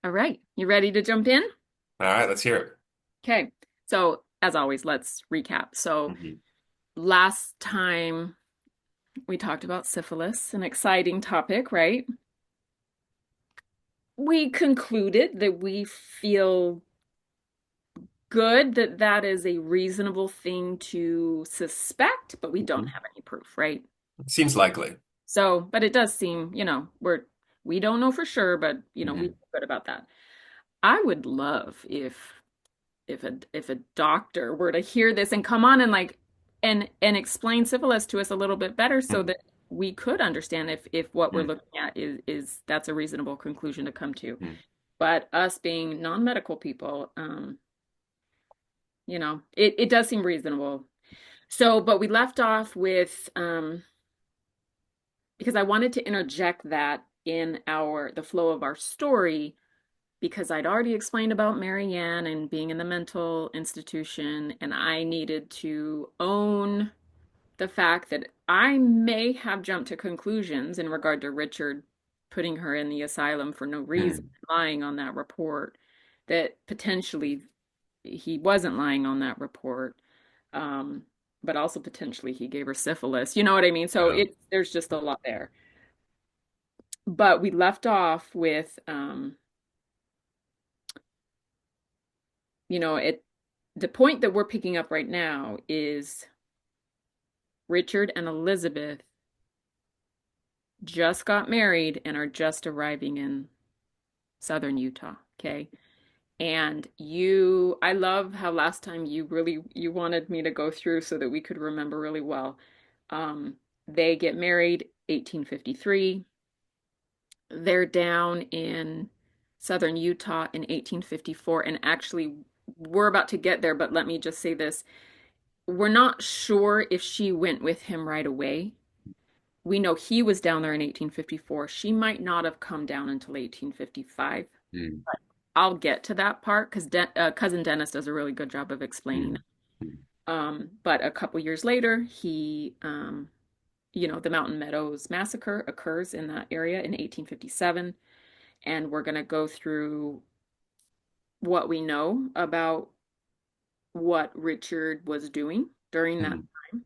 All right, you ready to jump in? All right, let's hear it. Okay, so as always, let's recap. So Mhm. last time we talked about syphilis, an exciting topic, right? We concluded that we feel good that that is a reasonable thing to suspect, but we don't Mhm. have any proof, right? Seems likely. So, but it does seem, we don't know for sure, but we Mhm. feel good about that. I would love if a doctor were to hear this and come on and and explain syphilis to us a little bit better so Mhm. that we could understand if what we're Mhm. looking at is that's a reasonable conclusion to come to. Mhm. But us being non-medical people, it does seem reasonable. So, but we left off with because I wanted to interject that in our the flow of our story because I'd already explained about Marianne and being in the mental institution, and I needed to own the fact that I may have jumped to conclusions in regard to Richard putting her in the asylum for no reason, Mhm. lying on that report, that potentially he wasn't lying on that report. Um, but also potentially he gave her syphilis. You know what I mean? So Yeah. it there's just a lot there. But we left off with it the point that we're picking up right now is Richard and Elizabeth just got married and are just arriving in southern Utah. Okay. And I love how last time you wanted me to go through so that we could remember really well. Um, they get married 1853. They're down in southern Utah in 1854. And actually, we're about to get there, but let me just say this. We're not sure if she went with him right away. We know he was down there in 1854. She might not have come down until 1855. Mhm. I'll get to that part because cousin Dennis does a really good job of explaining that. Mhm. Mhm. But a couple years later, the Mountain Meadows Massacre occurs in that area in 1857, and we're going to go through what we know about what Richard was doing during that Mhm. time,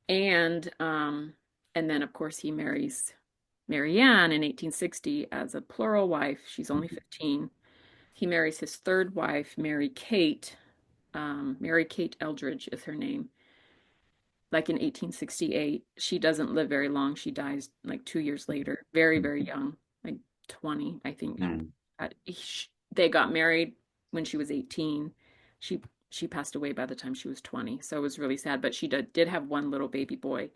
and then of course he marries Marianne in 1860 as a plural wife. She's only Mhm. 15. He marries his third wife, Mary Kate. Mary Kate Eldridge is her name. Like in 1868, she doesn't live very long. She dies like 2 years later, very, very young, like 20, I think. Mhm. They got married when she was 18. She she passed away by the time she was 20, so it was really sad. But she did have one little baby boy.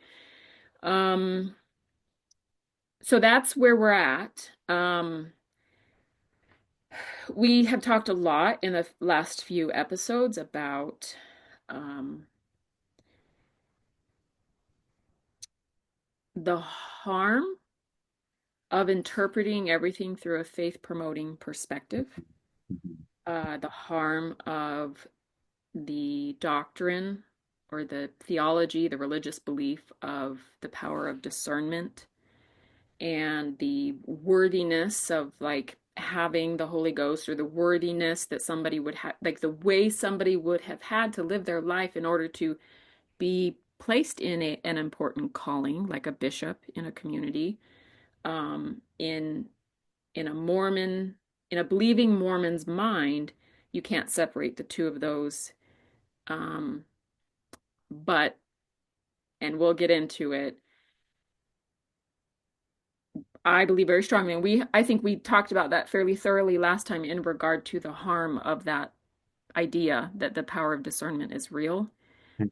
Um, so that's where we're at. We have talked a lot in the last few episodes about um, the harm of interpreting everything through a faith promoting perspective, Mhm. the harm of the doctrine or the theology, the religious belief of the power of discernment, and the worthiness of like having the Holy Ghost or the worthiness that somebody would have, like the way somebody would have had to live their life in order to be placed in an important calling, like a bishop in a community, in a Mormon, in a believing Mormon's mind, you can't separate the two of those. Um, but, and we'll get into it, I believe very strongly, and I think we talked about that fairly thoroughly last time in regard to the harm of that idea that the power of discernment is real,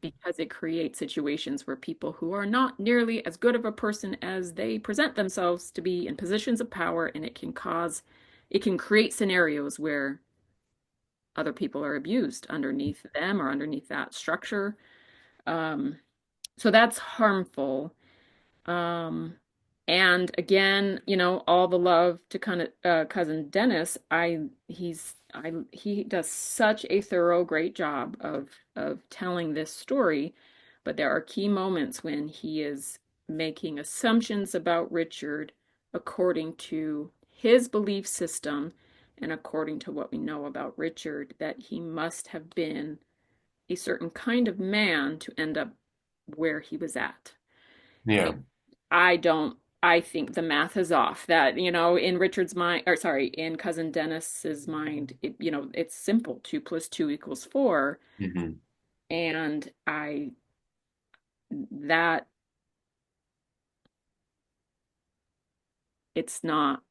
because it creates situations where people who are not nearly as good of a person as they present themselves to be in positions of power, and it can create scenarios where other people are abused underneath them or underneath that structure. Um, so that's harmful. Um, and again, all the love to cousin Dennis. He does such a thorough, great job of telling this story, but there are key moments when he is making assumptions about Richard according to his belief system and according to what we know about Richard, that he must have been a certain kind of man to end up where he was at. Yeah. I don't, I think the math is off. That, in Richard's mind, or sorry, in Cousin Dennis's mind, it's simple. 2 + 2 = 4. Hmm. And that, it's not,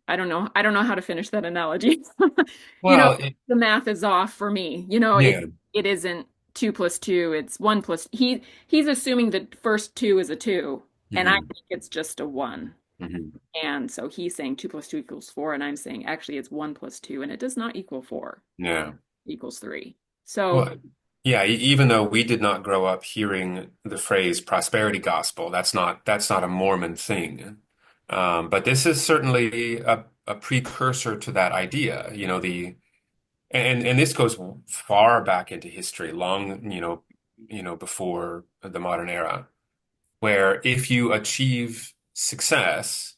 I don't know how to finish that analogy. You know, Well, the math is off for me. yeah. It isn't 2 + 2, it's 1 + he's assuming the first two is a two, and I Hmm. think it's just a one. Hmm. And so he's saying 2 + 2 = 4, and I'm saying actually it's 1 + 2, and it does not equal 4, Yeah. it equals 3. So, Well, yeah, even though we did not grow up hearing the phrase prosperity gospel, that's not a Mormon thing. But this is certainly a precursor to that idea. And this goes far back into history, long, before the modern era, where if you achieve success,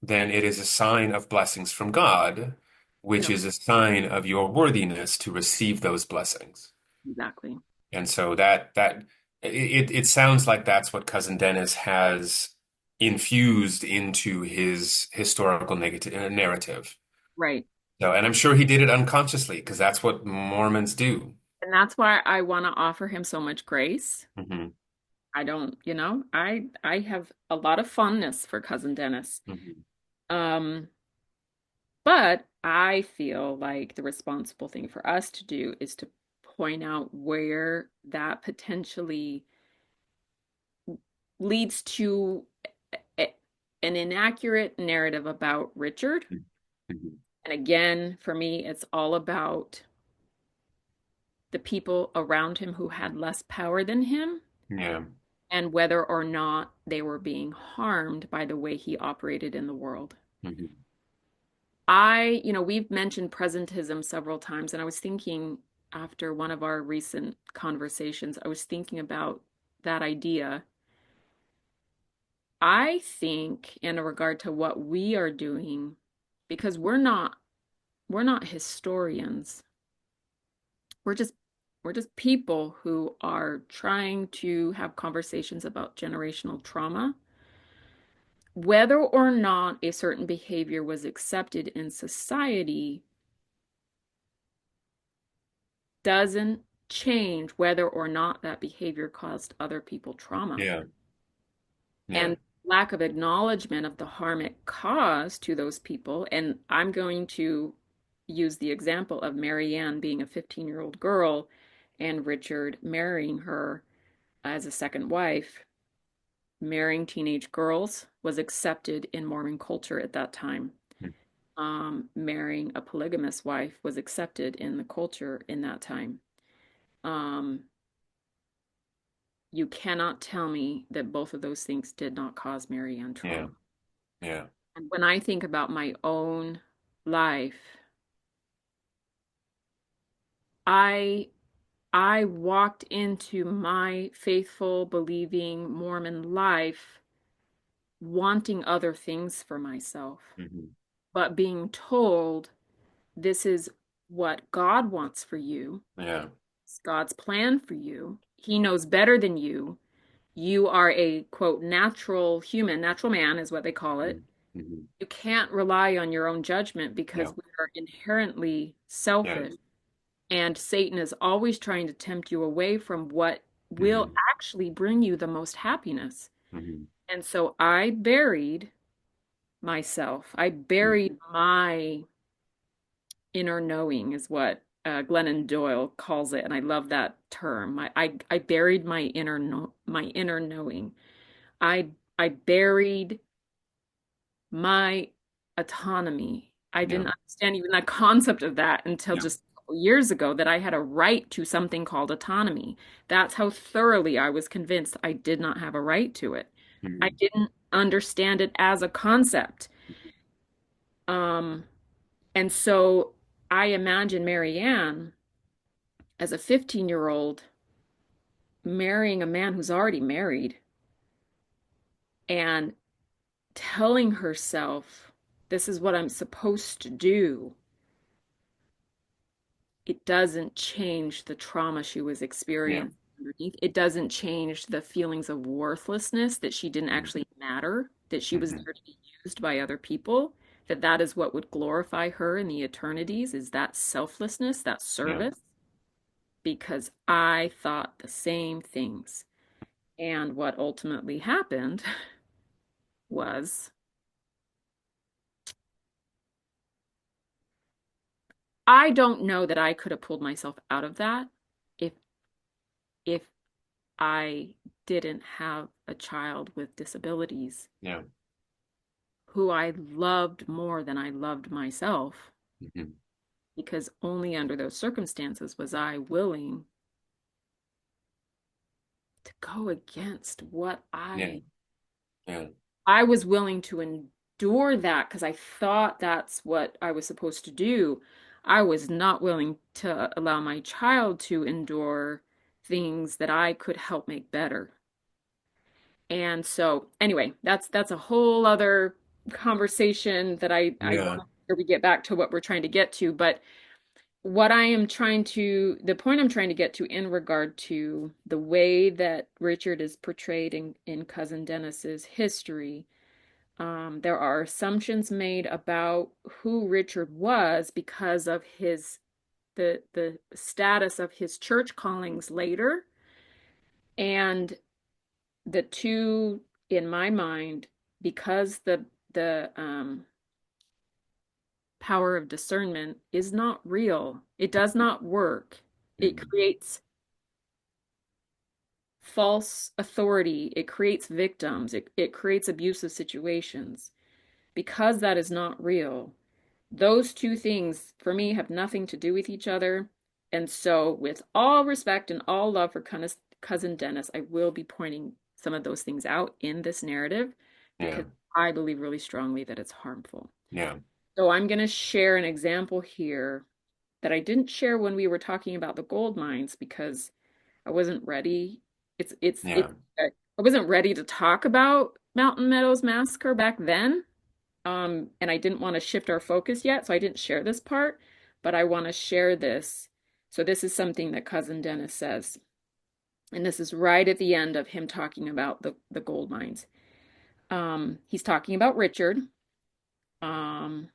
then it is a sign of blessings from God, which yep, is a sign of your worthiness to receive those blessings. exactly. And so it sounds like that's what Cousin Dennis has infused into his historical negative narrative. Right. So, and I'm sure he did it unconsciously because that's what Mormons do. And that's why I want to offer him so much grace. Hmm. I don't, I have a lot of fondness for Cousin Dennis. Hmm. Um, but I feel like the responsible thing for us to do is to point out where that potentially leads to a- an inaccurate narrative about Richard. Hmm. And again, for me, it's all about the people around him who had less power than him Yeah. and whether or not they were being harmed by the way he operated in the world. Hmm. We've mentioned presentism several times, and I was thinking after one of our recent conversations, I was thinking about that idea. I think in regard to what we are doing, because we're not historians. We're just we're just people who are trying to have conversations about generational trauma. Whether or not a certain behavior was accepted in society doesn't change whether or not that behavior caused other people trauma. Yeah. Yeah. And lack of acknowledgement of the harm it caused to those people. And I'm going to use the example of Mary Ann being a 15-year-old girl and Richard marrying her as a second wife. Marrying teenage girls was accepted in Mormon culture at that time. Marrying a polygamous wife was accepted in the culture in that time. Um, you cannot tell me that both of those things did not cause Mary Ann Yeah. trauma. Yeah. And when I think about my own life, I I walked into my faithful, believing Mormon life wanting other things for myself, Hmm. but being told this is what God wants for you. Yeah. It's God's plan for you. He knows better than you. You are a quote natural human, natural man is what they call it. Hmm. You can't rely on your own judgment Yeah. because we are inherently Yeah. selfish. And Satan is always trying to tempt you away from what will Hmm. actually bring you the most happiness. Hmm. And so I buried myself. I buried my inner knowing, is what Glennon Doyle calls it, and I love that term. I buried my my inner knowing. I I buried my autonomy. I Yeah. didn't understand even the concept of that until Yeah. just a couple years ago that I had a right to something called autonomy. That's how thoroughly I was convinced I did not have a right to it. I Hmm. didn't understand it as a concept. Um, and so I imagine Mary Ann as a 15-year-old marrying a man who's already married and telling herself, this is what I'm supposed to do. it doesn't change the trauma she was Yeah. experiencing underneath. It doesn't change the feelings of worthlessness, that she didn't actually matter, that she was Mm-hmm. there to be used by other people, that that is what would glorify her in the eternities, is that selflessness, that Yeah. service, because I thought the same things. And what ultimately happened was I don't know that I could have pulled myself out of that if if I didn't have a child with disabilities Yeah. who I loved more than I loved myself, Hmm. because only under those circumstances was I willing to go against what Yeah. I Yeah. I was willing to endure that because I thought that's what I was supposed to do. I was not willing to allow my child to endure things that I could help make better. And so, anyway, that's a whole other conversation that I want Yeah. to make sure we get back to what we're trying to get to. But what I am trying to, the point I'm trying to get to in regard to the way that Richard is portrayed in Cousin Dennis's history, there are assumptions made about who Richard was because of the status of his church callings later, and the two, in my mind, because the power of discernment is not real, it does not work. It Hmm. creates false authority, it creates victims, it creates abusive situations. Because that is not real, those two things for me have nothing to do with each other. And so, with all respect and all love for Cousin Dennis, I will be pointing some of those things out in this narrative Yeah. because I believe really strongly that it's harmful. Yeah. So, I'm going to share an example here that I didn't share when we were talking about the gold mines because I wasn't ready. It's Yeah. I wasn't ready to talk about Mountain Meadows Massacre back then. And I didn't want to shift our focus yet, so I didn't share this part, but I want to share this. So this is something that Cousin Dennis says, and this is right at the end of him talking about the gold mines. He's talking about Richard. Um,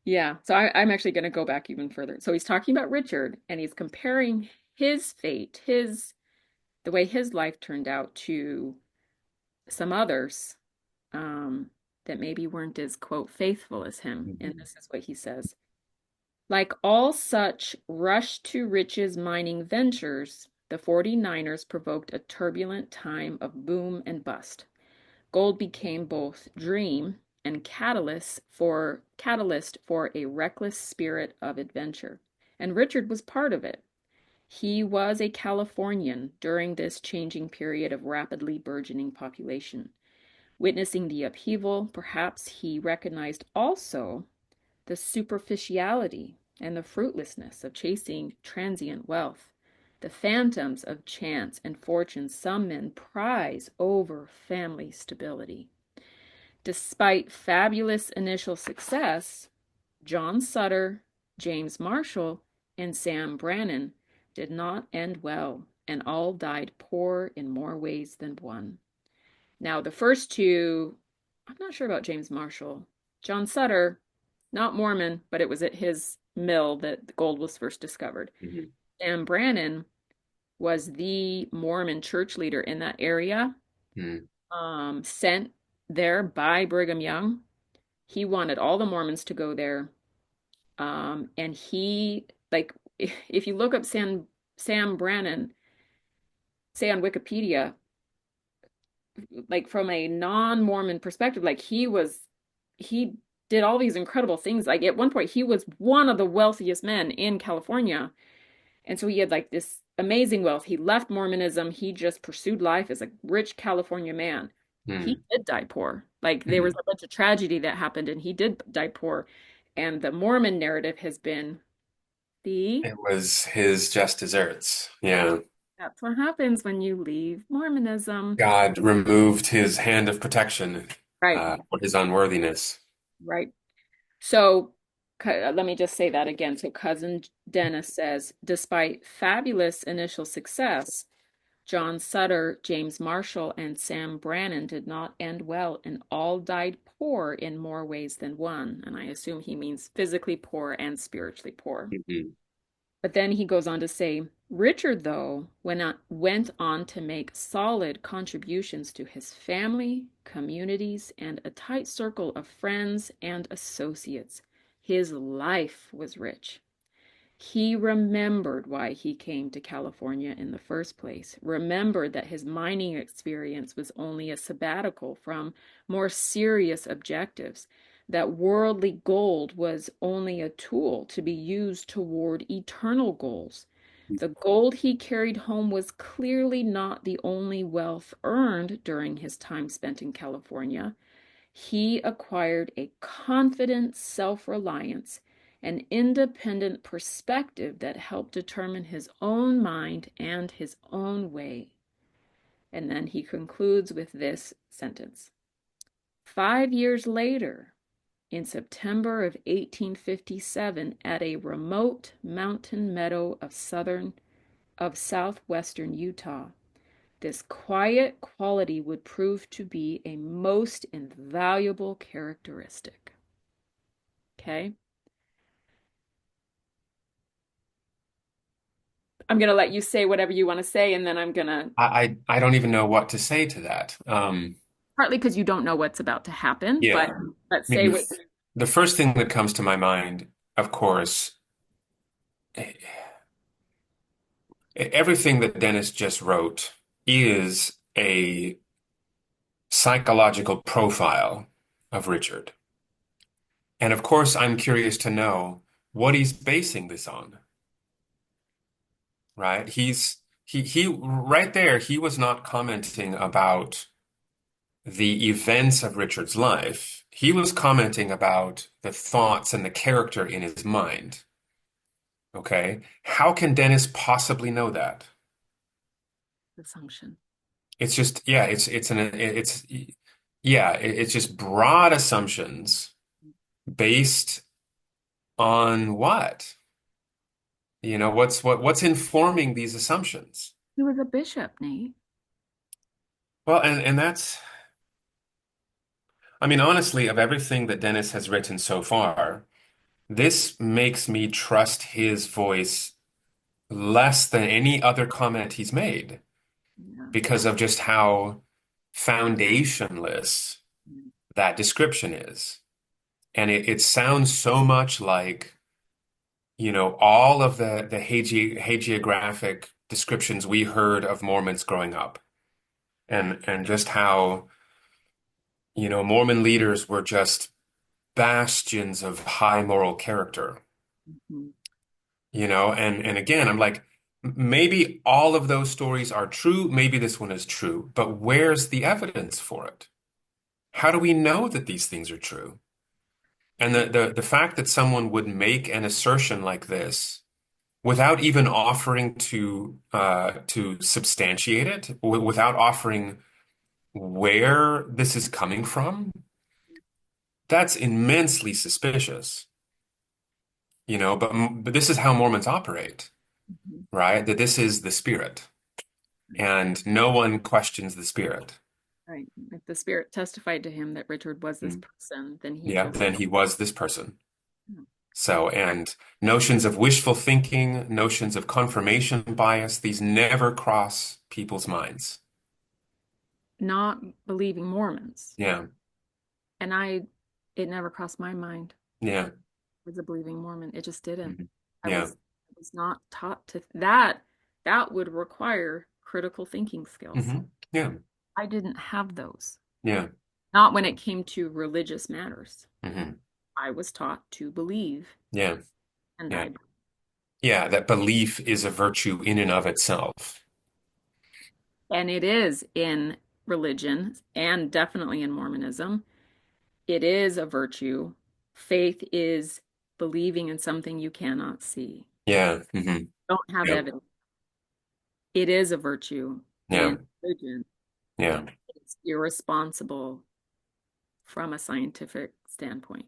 yeah, so I'm actually going to go back even further. So he's talking about Richard, and he's comparing his fate, his the way his life turned out to some others um, that maybe weren't as, quote, faithful as him. And Hmm. this is what he says. Like all such rush to riches mining ventures, the 49ers provoked a turbulent time of boom and bust. Gold became both dream and catalyst for a reckless spirit of adventure. And Richard was part of it. He was a Californian during this changing period of rapidly burgeoning population. Witnessing the upheaval, perhaps he recognized also the superficiality and the fruitlessness of chasing transient wealth, the phantoms of chance and fortune some men prize over family stability. Despite fabulous initial success, John Sutter, James Marshall, and Sam Brannan did not end well, and all died poor in more ways than one. Now, the first two, I'm not sure about James Marshall. John Sutter, not Mormon, but it was at his mill that the gold was first discovered. Hmm. Sam Brannan was the Mormon church leader in that area, Hmm. sent there by Brigham Young. He wanted all the Mormons to go there. And he, like, if you look up Sam Brannan, say on Wikipedia, like from a non-Mormon perspective, like he did all these incredible things. Like at one point, he was one of the wealthiest men in California. And so he had like this amazing wealth. He left Mormonism. He just pursued life as a rich California man. He Hmm. did die poor. Like there was Hmm. a bunch of tragedy that happened and he did die poor. And the Mormon narrative has been the It was his just desserts. Yeah. that's what happens when you leave Mormonism. God removed his hand of protection Right. for his unworthiness. Right. So let me just say that again. So cousin Dennis says, despite fabulous initial success, John Sutter, James Marshall, and Sam Brannan did not end well and all died poor in more ways than one. And I assume he means physically poor and spiritually poor. Mhm. But then he goes on to say, Richard, though, went on to make solid contributions to his family, communities, and a tight circle of friends and associates. His life was rich. He remembered why he came to California in the first place, remembered that his mining experience was only a sabbatical from more serious objectives, that worldly gold was only a tool to be used toward eternal goals. The gold he carried home was clearly not the only wealth earned during his time spent in California. He acquired a confident self reliance, an independent perspective that helped determine his own mind and his own way. And then he concludes with this sentence: 5 years later, in September of 1857, at a remote mountain meadow of southwestern Utah, this quiet quality would prove to be a most invaluable characteristic. Okay. I'm going to let you say whatever you want to say, and then I'm going to, I don't even know what to say to that. partly because you don't know what's about to happen, Yeah. but I let's mean, say what. the first thing that comes to my mind, of course, everything that Dennis just wrote is a psychological profile of Richard. And of course, I'm curious to know what he's basing this on, right? He right there, he was not commenting about the events of Richard's life. He was commenting about the thoughts and the character in his mind. Okay? How can Dennis possibly know that? Assumption. It's just, yeah, it's just broad assumptions based on what? What's informing these assumptions? He was a bishop, Nate. Well, and that's, I mean, honestly, of everything that Dennis has written so far, this makes me trust his voice less than any other comment he's made Yeah. because of just how foundationless that description is. And it sounds so much like, all of the hagiographic descriptions we heard of Mormons growing up and just how, Mormon leaders were just bastions of high moral character, Mhm. and again, I'm like, maybe all of those stories are true, maybe this one is true, but where's the evidence for it? How do we know that these things are true? And the fact that someone would make an assertion like this without even offering to substantiate it, without offering where this is coming from, that's immensely suspicious, but this is how Mormons operate, Mhm. right? That this is the spirit, and no one questions the spirit. Right. If the spirit testified to him that Richard was this Mm. person, then he Yeah, was. then he was this person. Yeah. So, and notions of wishful thinking, notions of confirmation bias, these never cross people's minds. Not believing Mormons. Yeah, And it never crossed my mind yeah, as a believing Mormon. It just didn't. mhm, I yeah, was not taught to that. That would require critical thinking skills. yeah, I didn't have those. yeah, Not when it came to religious matters. hmm I was taught to believe, yeah, and yeah, I yeah. That belief is a virtue in and of itself. and it is in religion and definitely in Mormonism. It is a virtue. Faith is believing in something you cannot see. Yeah, Don't have yeah, evidence. It is a virtue yeah, in religion. yeah, It's irresponsible from a scientific standpoint.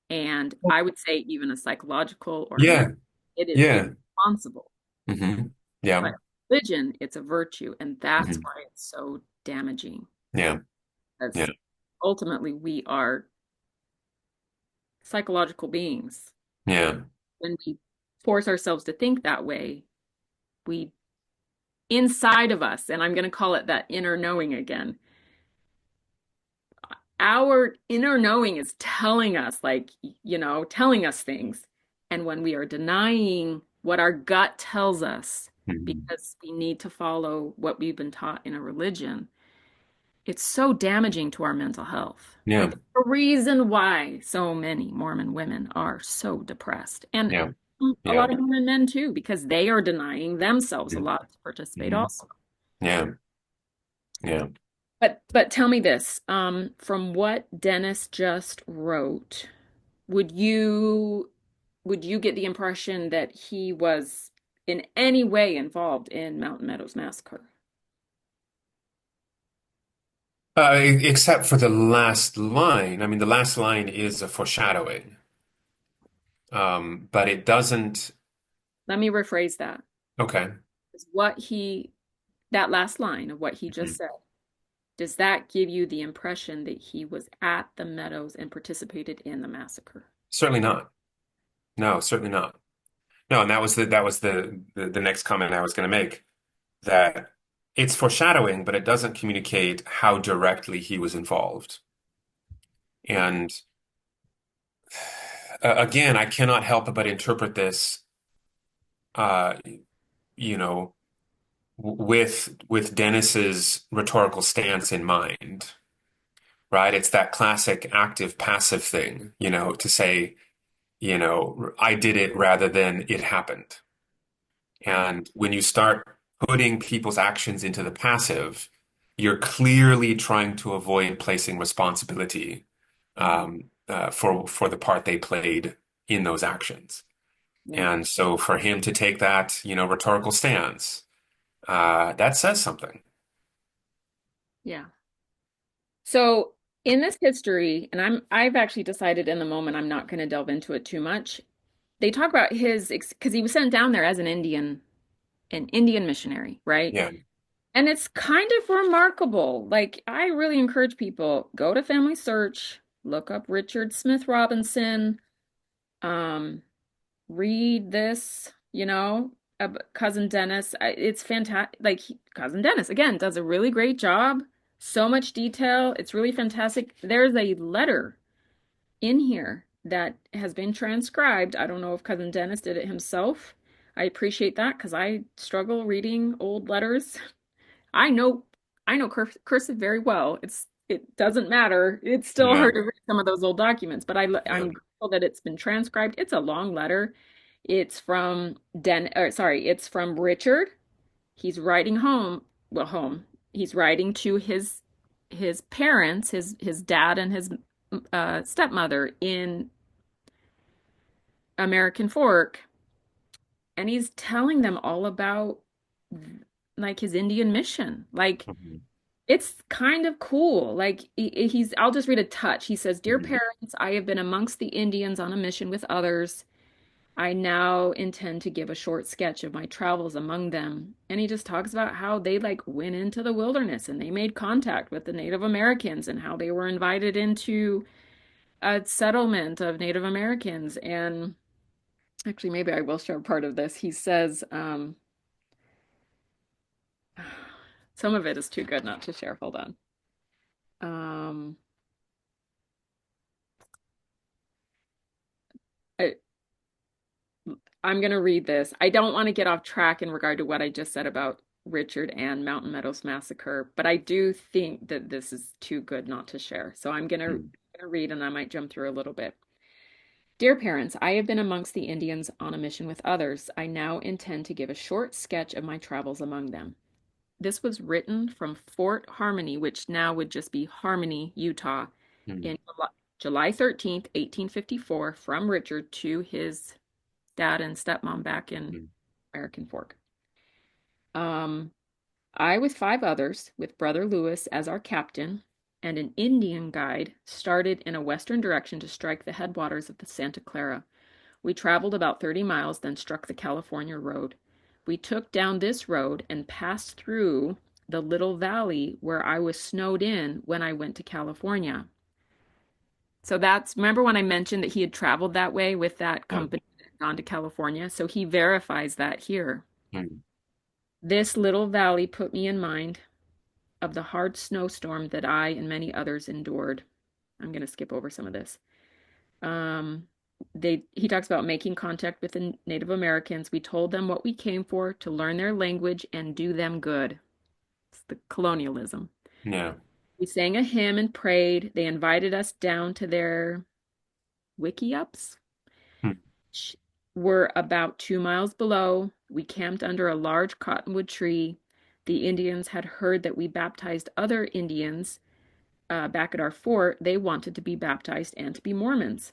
And I would say even a psychological or Yeah, emotional, it is yeah. irresponsible. Yeah. But religion, it's a virtue, and that's hmm why it's so damaging. Yeah. Yeah. Because ultimately we are psychological beings. Yeah. When we force ourselves to think that way, we inside of us, and I'm going to call it that inner knowing again. Our inner knowing is telling us, like, telling us things. And when we are denying what our gut tells us Mhm. because we need to follow what we've been taught in a religion, it's so damaging to our mental health. Yeah. Like, the reason why so many Mormon women are so depressed, and Yeah. a Yeah. lot of Mormon men too, because they are denying themselves a lot to participate Mhm. also. Yeah. Yeah. But tell me this, from what Dennis just wrote, would you would you get the impression that he was in any way involved in Mountain Meadows Massacre? Except for the last line. I mean, the last line is a foreshadowing, but it doesn't. Let me rephrase that. Okay. Is what he that last line of what he just Mhm. said, does that give you the impression that he was at the Meadows and participated in the massacre? Certainly not. No, certainly not. No, and that was the next comment I was going to make. That it's foreshadowing, but it doesn't communicate how directly he was involved. And again, I cannot help but interpret this, uh, you know, with Dennis's rhetorical stance in mind, right? It's that classic active passive thing, to say, I did it rather than it happened. And when you start putting people's actions into the passive, you're clearly trying to avoid placing responsibility for the part they played in those actions. Yeah. And so for him to take that, rhetorical stance, that says something. Yeah. So in this history, and I've actually decided in the moment I'm not going to delve into it too much. They talk about his because he was sent down there as an Indian missionary, right? Yeah. And it's kind of remarkable. Like, I really encourage people, go to Family Search, look up Richard Smith Robinson, um, read this, Cousin Dennis. It's fantastic. Like, Cousin Dennis, again, does a really great job. So much detail. It's really fantastic. There's a letter in here that has been transcribed. I don't know if Cousin Dennis did it himself. I appreciate that because I struggle reading old letters. I know I know cursive very well. It doesn't matter. It's still Yeah. hard to read some of those old documents, but Yeah. I'm grateful that it's been transcribed. It's a long letter. It's from it's from Richard. He's writing home. He's writing to his parents, his dad and his stepmother in American Fork, and he's telling them all about like his Indian mission. Like, Mhm. it's kind of cool. Like, I'll just read a touch. He says, "Dear Mhm. parents, I have been amongst the Indians on a mission with others. I now intend to give a short sketch of my travels among them." And he just talks about how they like went into the wilderness and they made contact with the Native Americans and how they were invited into a settlement of Native Americans. And actually, maybe I will share part of this. He says, some of it is too good not to share. Hold on. Um, I, I'm going to read this. I don't want to get off track in regard to what I just said about Richard and Mountain Meadows Massacre, but I do think that this is too good not to share. So Mhm. gonna read and I might jump through a little bit. Dear parents, I have been amongst the Indians on a mission with others. I now intend to give a short sketch of my travels among them. This was written from Fort Harmony, which now would just be Harmony, Utah, in July 13th, 1854, from Richard to his dad and stepmom back in Mhm. American Fork. Um, I, with five others, with Brother Lewis as our captain. and an Indian guide started in a western direction to strike the headwaters of the Santa Clara. We traveled about 30 miles, then struck the California road. We took down this road and passed through the little valley where I was snowed in when I went to California. So that's, remember when I mentioned that he had traveled that way with that Yeah. company that had gone to California? So he verifies that here. Mm. This little valley put me in mind of the hard snowstorm that I and many others endured. I'm going to skip over some of this. Um, he talks about making contact with the Native Americans. We told them what we came for, to learn their language and do them good. It's the colonialism. Yeah. We sang a hymn and prayed. They invited us down to their wickiups, Mm. which were about 2 miles below. We camped under a large cottonwood tree. The Indians had heard that we baptized other Indians back at our fort. They wanted to be baptized and to be Mormons.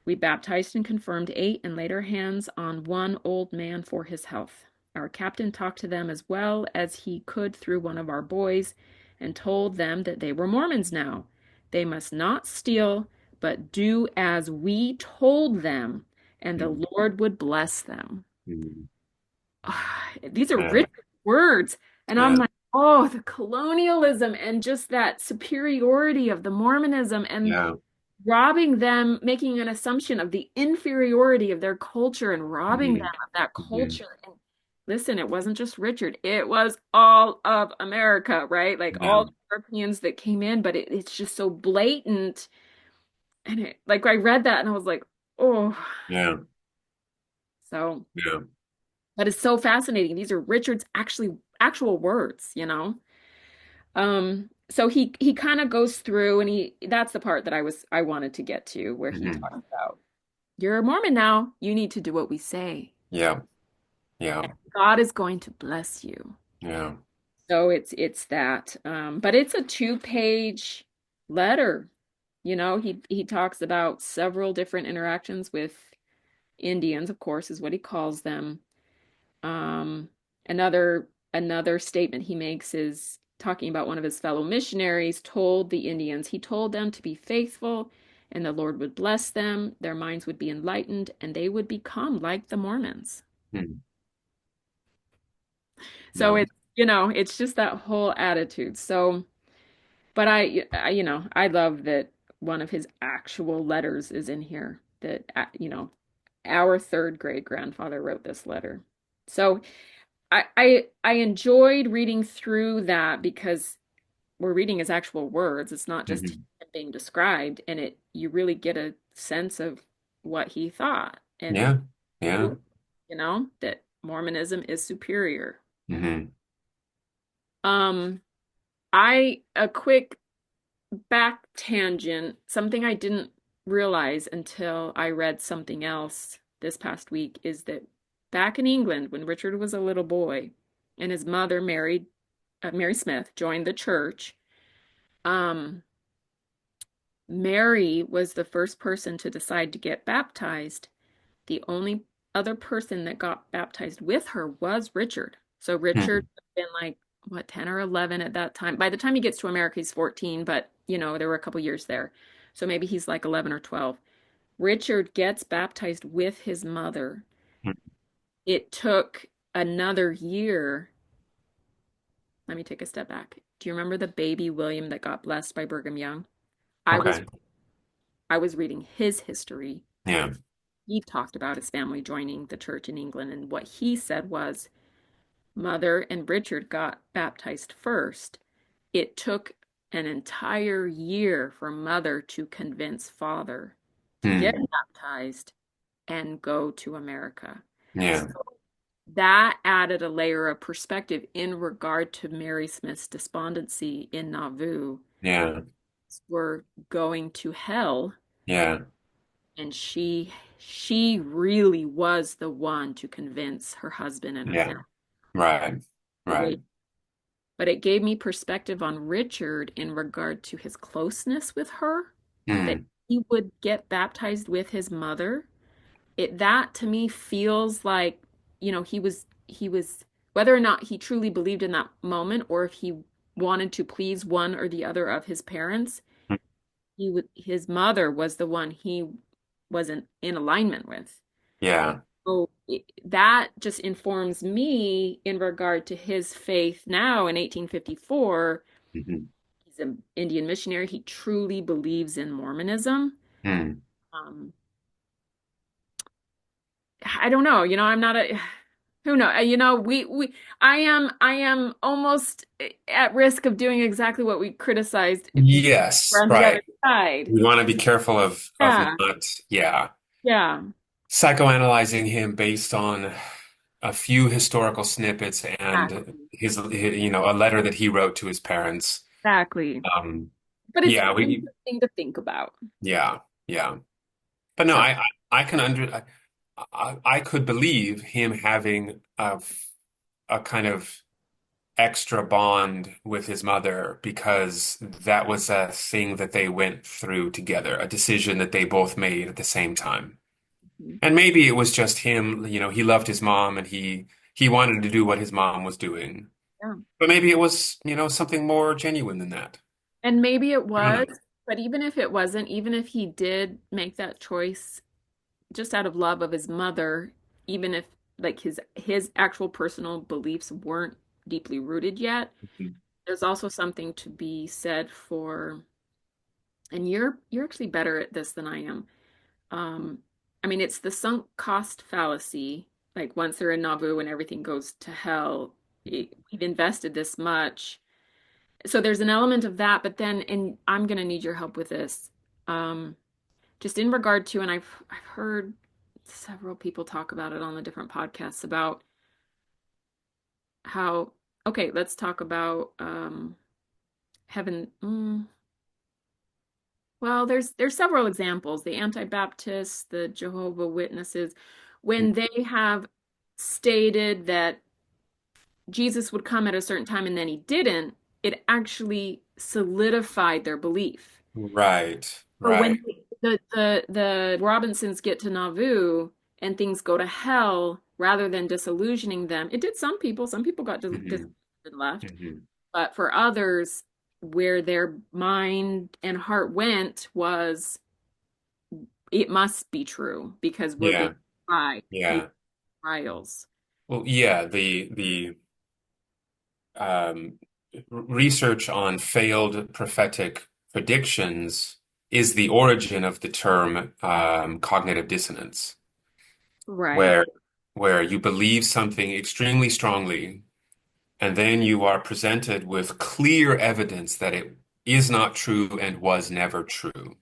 We baptized and confirmed 8 and laid our hands on one old man for his health. Our captain talked to them as well as he could through one of our boys and told them that they were Mormons now. They must not steal, but do as we told them, and the Mm. Lord would bless them. Mm. These are Yeah. rich words. And I'm Yeah. like, oh, the colonialism and just that superiority of the Mormonism and Yeah. robbing them, making an assumption of the inferiority of their culture and robbing them Mhm. of that Mhm. culture. And listen, it wasn't just Richard, it was all of America, right? Like Yeah. all the Europeans that came in, but it's just so blatant. And like I read that and I was like, oh, Yeah. so, Yeah. but it's so fascinating. These are Richard's actual words, So he kind of goes through and that's the part that I wanted to get to where he Mhm. talks about you're a Mormon now. You need to do what we say. Yeah. Yeah. God is going to bless you. Yeah. So it's that. But it's a 2-page letter. He talks about several different interactions with Indians, of course, is what he calls them. Um, another statement he makes is talking about one of his fellow missionaries told the Indians, he told them to be faithful and the Lord would bless them, their minds would be enlightened, and they would become like the Mormons. Mm. So Yeah. it's just that whole attitude. So, but I love that one of his actual letters is in here that, our third great grandfather wrote this letter. So I enjoyed reading through that because we're reading his actual words. It's not just Mhm. him being described, and you really get a sense of what he thought and Yeah. Yeah. who, that Mormonism is superior. Mhm. Um, a quick back tangent, something I didn't realize until I read something else this past week is that back in England, when Richard was a little boy and his mother Mary Smith joined the church, um, Mary was the first person to decide to get baptized. The only other person that got baptized with her was Richard. So Richard Mhm. had been like, what, 10 or 11 at that time. By the time he gets to America, he's 14, but there were a couple years there. So maybe he's like 11 or 12. Richard gets baptized with his mother. Mhm. It took another year. Let me take a step back. Do you remember the baby William that got blessed by Brigham Young? I was Okay. I was reading his history. Yeah. He talked about his family joining the church in England, and what he said was Mother and Richard got baptized first. It took an entire year for Mother to convince Father to get Mm. baptized and go to America. Yeah. So that added a layer of perspective in regard to Mary Smith's despondency in Nauvoo. Yeah. Were going to hell, Yeah. and she really was the one to convince her husband and her Yeah. family Right. the Right. way. But it gave me perspective on Richard in regard to his closeness with her, that Mm. he would get baptized with his mother. That to me feels like, he was whether or not he truly believed in that moment or if he wanted to please one or the other of his parents, his mother was the one he was in alignment with. Yeah. So that just informs me in regard to his faith now in 1854. Mhm. He's an Indian missionary. He truly believes in Mormonism. Hmm. Um, I don't know, I'm not a who know, I am almost at risk of doing exactly what we criticized we're Yes, on the other right. side. We want to be careful of Yeah, not, yeah, yeah, psychoanalyzing him based on a few historical snippets and exactly, a letter that he wrote to his parents. exactly. Um, But it's yeah, we, interesting to think about. yeah, yeah. But no, So, I can I could believe him having a kind of extra bond with his mother because that was a thing that they went through together, a decision that they both made at the same time. mhm, And maybe it was just him, he loved his mom and he wanted to do what his mom was doing. yeah. But maybe it was, something more genuine than that. And maybe it I don't was, know. but even if it wasn't, even if he did make that choice just out of love of his mother, even if like his actual personal beliefs weren't deeply rooted yet, there's also something to be said for, and you're actually better at this than I am. Um, I mean, it's the sunk cost fallacy. Like once they're in Nauvoo and everything goes to hell, we've invested this much. So there's an element of that, but then, and I'm gonna need your help with this. Um, just in regard to, and I've heard several people talk about it on the different podcasts about how, okay, let's talk about heaven. Well, there's several examples. The Anti-Baptists, the Jehovah Witnesses, when they have stated that Jesus would come at a certain time and then he didn't, it actually solidified their belief. Right, So right. when the Robinsons get to Nauvoo and things go to hell, rather than disillusioning them, it did some people. Some people got disillusioned Hmm. and left. Hmm. But for others, where their mind and heart went was it must be true because we're being Yeah, tried through yeah. trials. Well, yeah, the research on failed prophetic predictions is the origin of the term cognitive dissonance, Right, where where you believe something extremely strongly, and then you are presented with clear evidence that it is not true and was never true.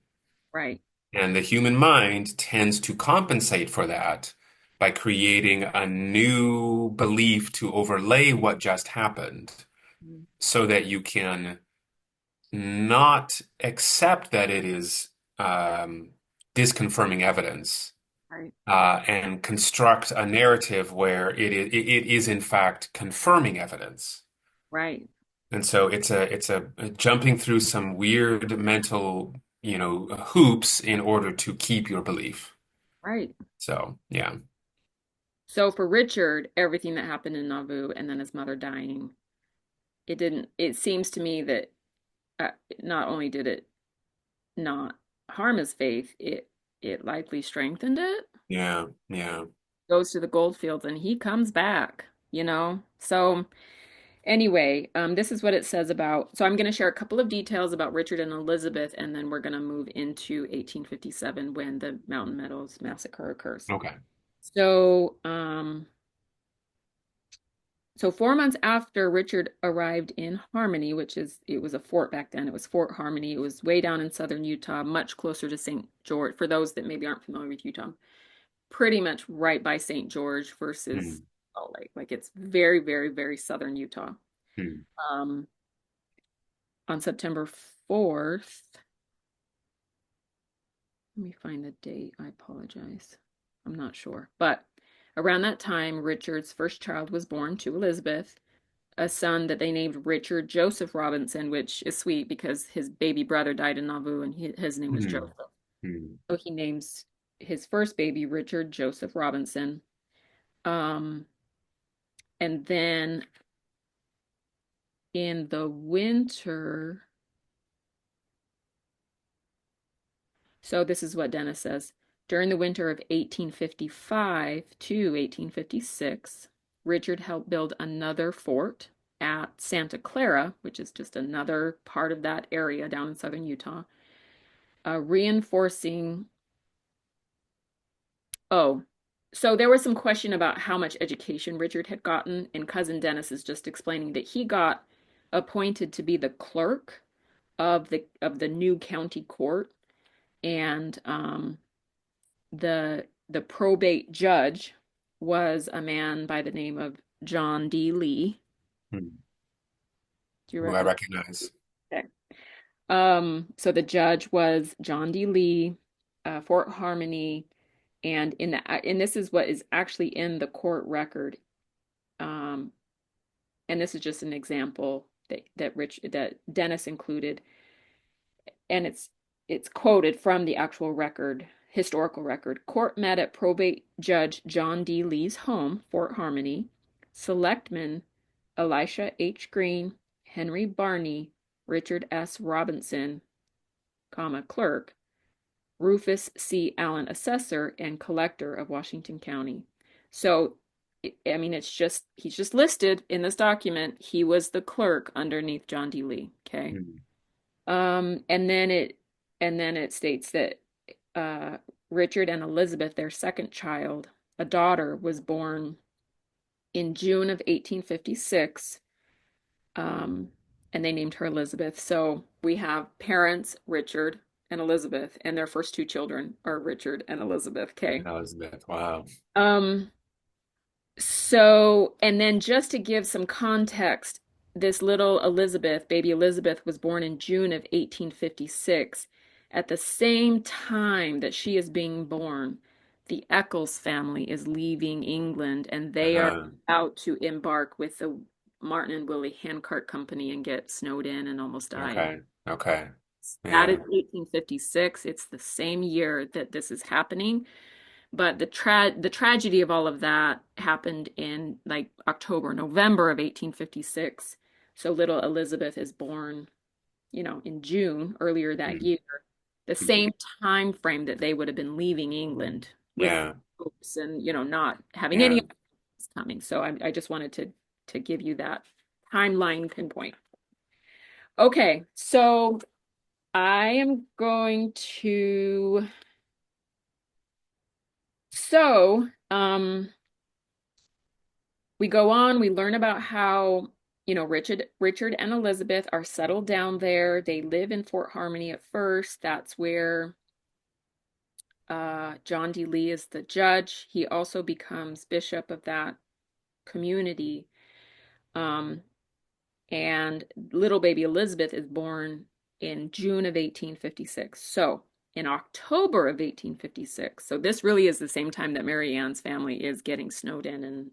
right, And the human mind tends to compensate for that by creating a new belief to overlay what just happened mm, so that you can not accept that it is disconfirming evidence right, and construct a narrative where it is in fact confirming evidence. right, And so it's a jumping through some weird mental, hoops in order to keep your belief. right. So yeah, So for Richard, everything that happened in Nauvoo and then his mother dying, it didn't, it seems to me that uh, not only did it not harm his faith, it likely strengthened it. yeah, yeah. Goes to the gold fields and he comes back. So anyway, this is what it says about. So I'm going to share a couple of details about Richard and Elizabeth, and then we're going to move into 1857 when the Mountain Meadows Massacre occurs. Okay. So, so 4 months after Richard arrived in Harmony, it was a fort back then. It was Fort Harmony. It was way down in southern Utah, much closer to St. George. For those that maybe aren't familiar with Utah, pretty much right by St. George versus Hmm. Salt Lake. Like it's very, very, very southern Utah. Hmm. Um, on September 4th, let me find the date. I apologize. I'm not sure. But around that time, Richard's first child was born to Elizabeth, a son that they named Richard Joseph Robinson, which is sweet because his baby brother died in Nauvoo and his name was Hmm. Joseph. Hmm. So he names his first baby Richard Joseph Robinson. Um, and then in the winter. So this is what Dennis says. During the winter of 1855 to 1856, Richard helped build another fort at Santa Clara, which is just another part of that area down in southern Utah, reinforcing. Oh, so there was some question about how much education Richard had gotten, and cousin Dennis is just explaining that he got appointed to be the clerk of the new county court, and the probate judge was a man by the name of John D. Lee. Hmm. Do you Who I recognize? recognize. Okay. So the judge was John D. Lee, Fort Harmony, and this is what is actually in the court record. Um, and this is just an example that Dennis included, and it's quoted from the actual record, historical record. Court met at probate judge John D. Lee's home, Fort Harmony. Selectmen Elisha H. Green, Henry Barney, Richard S. Robinson, comma, clerk, Rufus C. Allen, assessor and collector of Washington County. So, I mean, he's just listed in this document. He was the clerk underneath John D. Lee. Okay. Hmm. Um, and then it and then it states that uh, Richard and Elizabeth, their second child, a daughter, was born in June of 1856, um, and they named her Elizabeth. So we have parents, Richard and Elizabeth, and their first two children are Richard and Elizabeth. Okay. Elizabeth. Wow. Um, So, and then just to give some context, this little Elizabeth, baby Elizabeth, was born in June of 1856. At the same time that she is being born, the Eccles family is leaving England and they are Uh-huh. out to embark with the Martin and Willie Handcart Company and get snowed in and almost die. Okay. Okay. That is Yeah. 1856. It's the same year that this is happening. But the tragedy of all of that happened in like October, November of 1856. So little Elizabeth is born, in June earlier that Mhm. year, the same time frame that they would have been leaving England with Yeah. hopes and, not having any Yeah. of this coming. So I just wanted to give you that timeline pinpoint. Okay, so I am going to we go on, we learn about how, Richard and Elizabeth are settled down there. They live in Fort Harmony at first. That's where John D. Lee is the judge. He also becomes bishop of that community. Um, and little baby Elizabeth is born in June of 1856. So in October of 1856, so this really is the same time that Mary Ann's family is getting snowed in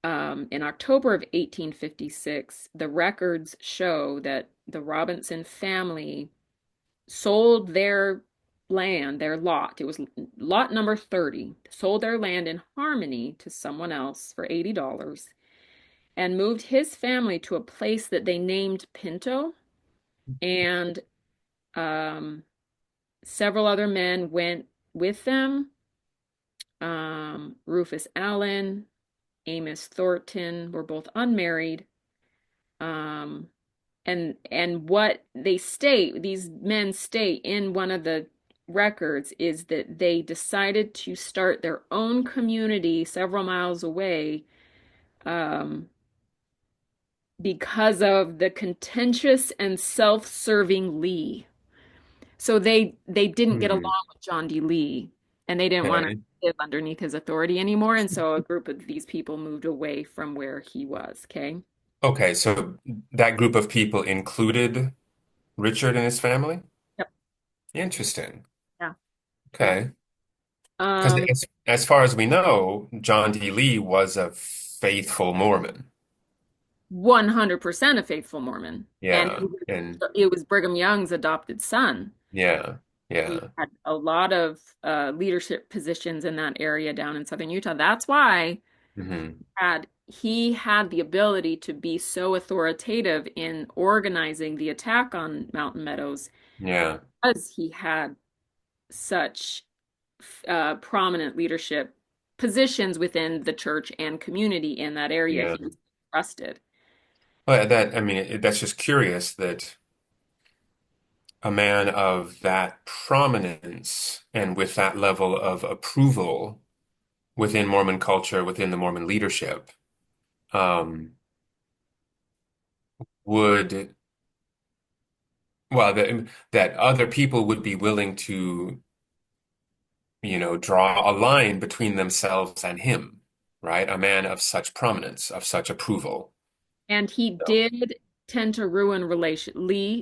in October of 1856, the records show that the Robinson family sold their land, their lot. It was lot number 30, sold their land in Harmony to someone else for $80 and moved his family to a place that they named Pinto. And um, several other men went with them. Rufus Allen, Amos Thornton were both unmarried. Um, and what these men state in one of the records is that they decided to start their own community several miles away, um, because of the contentious and self-serving Lee. So they didn't get Hmm. along with John D. Lee, and they didn't want to Okay. live underneath his authority anymore. And so a group of these people moved away from where he was. Okay. Okay, so that group of people included Richard and his family? Yep. Interesting. Yeah. Yeah. Okay. Because Um, as far as we know, John D. Lee was a faithful Mormon. 100% a faithful Mormon. And Yeah. And it was Brigham Young's adopted son. yeah. He Yeah. had a lot of leadership positions in that area down in southern Utah. That's why Hmm. he had the ability to be so authoritative in organizing the attack on Mountain Meadows Yeah. because he had such prominent leadership positions within the church and community in that area. Yeah. He was trusted. Well, I mean, that's just curious that a man of that prominence and with that level of approval within Mormon culture, within the Mormon leadership, um, would, well, that other people would be willing to, draw a line between themselves and him, right? A man of such prominence, of such approval. And he So, did tend to ruin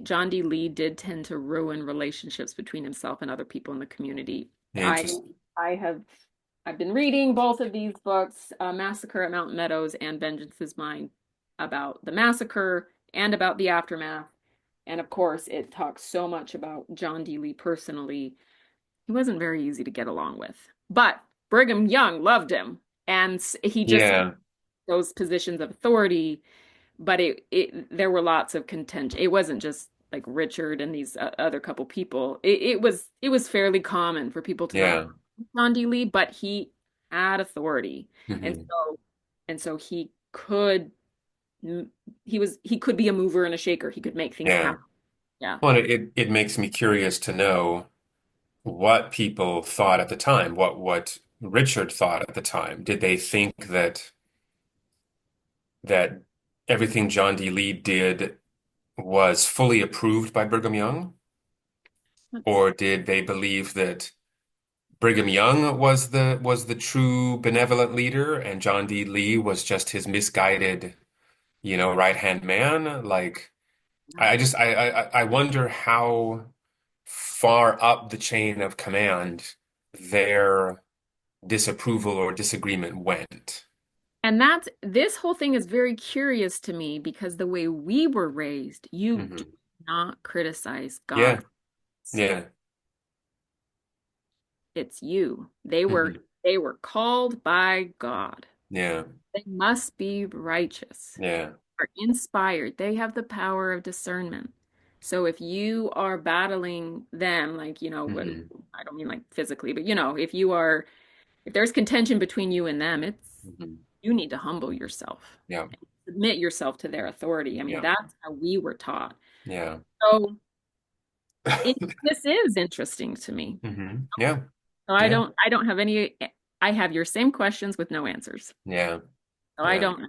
John D. Lee did tend to ruin relationships between himself and other people in the community. I interesting. I have I've been reading both of these books, Massacre at Mountain Meadows and Vengeance is Mine, about the massacre and about the aftermath. And of course, it talks so much about John D. Lee personally. He wasn't very easy to get along with. But Brigham Young loved him. And he just Yeah, those positions of authority, but it there were lots of contention. It wasn't just like Richard and these other couple people. It was fairly common for people to not yeah. like John D. Lee, but he had authority, and Hmm. so he could be a mover and a shaker. He could make things Yeah. happen. Yeah. Well, it makes me curious to know what people thought at the time, what Richard thought at the time. Did they think that everything John D. Lee did was fully approved by Brigham Young? That's Or did they believe that Brigham Young was the true benevolent leader and John D. Lee was just his misguided, right-hand man? Like I wonder how far up the chain of command their disapproval or disagreement went. And that's this whole thing is very curious to me because the way we were raised, you do Hmm. not criticize Yeah, God. yeah, It's you. They were hmm, they were called by God. yeah, They must be righteous yeah, or inspired. They have the power of discernment. So if you are battling them, like, what hmm, I don't mean like physically, but if there's contention between you and them, hmm, you need to humble yourself yeah, and submit yourself to their authority. I mean, yeah, that's how we were taught. yeah. So this is interesting to me. Yeah, So yeah, I don't have any, I have your same questions with no answers. yeah, So I yeah. don't know.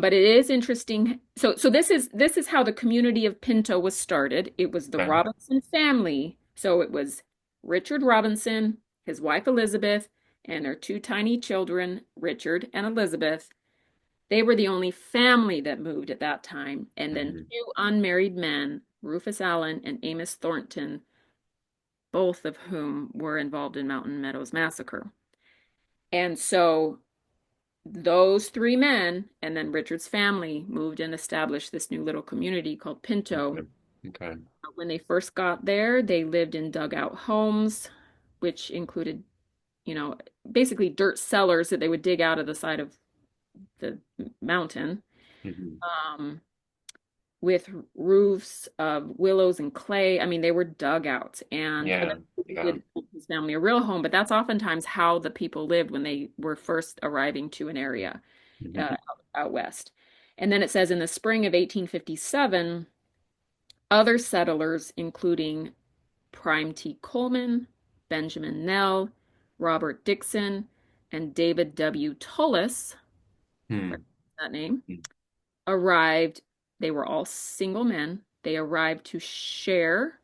But it is interesting. So this is how the community of Pinto was started. It was the Okay. Robinson family. So it was Richard Robinson, his wife Elizabeth, and their two tiny children, Richard and Elizabeth. They were the only family that moved at that time. And then Hmm. two unmarried men, Rufus Allen and Amos Thornton, both of whom were involved in Mountain Meadows Massacre. And so those three men and then Richard's family moved and established this new little community called Pinto. Okay. Okay. When they first got there, they lived in dugout homes, which included, you know, basically dirt cellars that they would dig out of the side of the mountain, Hmm. um, with roofs of willows and clay. I mean, they were dugouts, and Yeah, eventually they yeah. did build his family a real home. But that's oftentimes how the people lived when they were first arriving to an area Hmm. out west. And then it says in the spring of 1857, other settlers, including Prime T. Coleman, Benjamin Nell, Robert Dixon, and David W. Tullis, Hmm. that name, arrived. They were all single men. They arrived to share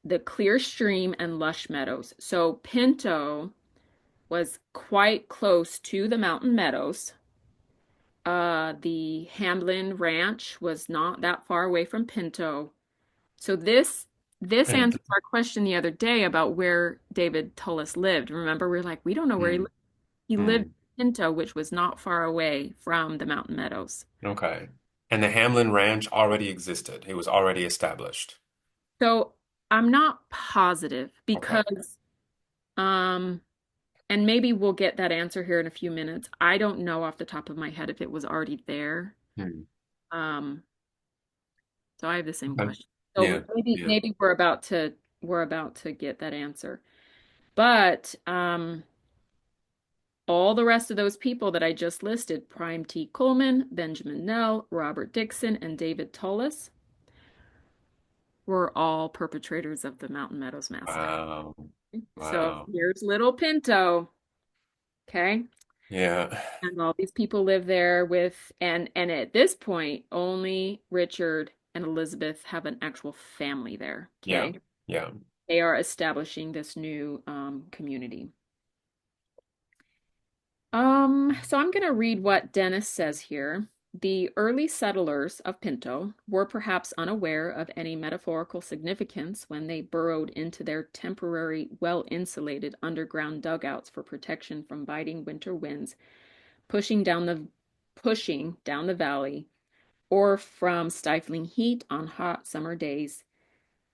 the clear stream and lush meadows. So Pinto was quite close to the Mountain Meadows. The Hamlin Ranch was not that far away from Pinto. So this And answers our question the other day about where David Tullis lived. Remember, we are like, we don't know where he hmm. lived. He lived Hmm. in Pinto, which was not far away from the Mountain Meadows. Okay. And the Hamlin Ranch already existed. It was already established. So I'm not positive Okay. because um and maybe we'll get that answer here in a few minutes. I don't know off the top of my head if it was already there. Hmm. Um, so I have the same Okay. question. So Yeah. maybe Yeah. maybe we're about to get that answer. But all the rest of those people that I just listed, Prime T. Coleman, Benjamin Nell, Robert Dixon, and David Tullis, were all perpetrators of the Mountain Meadows Massacre. Wow. So Wow. here's little Pinto, okay? Yeah. And all these people live there with, and at this point, only Richard and Elizabeth have an actual family there, Yeah. okay? Yeah. They are establishing this new community. So I'm going to read what Dennis says here. The early settlers of Pinto were perhaps unaware of any metaphorical significance when they burrowed into their temporary, well-insulated underground dugouts for protection from biting winter winds pushing down the valley, or from stifling heat on hot summer days.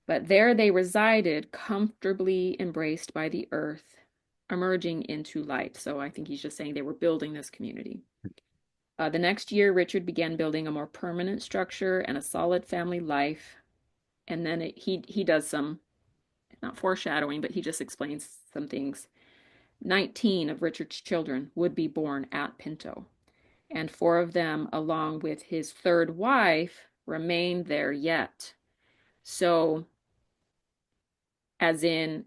But there they resided, comfortably embraced by the earth, emerging into light. So I think he's just saying they were building this community. The next year, Richard began building a more permanent structure and a solid family life. And then he does some, not foreshadowing, but he just explains some things. 19 of Richard's children would be born at Pinto, and four of them, along with his third wife, remained there yet. So, as in,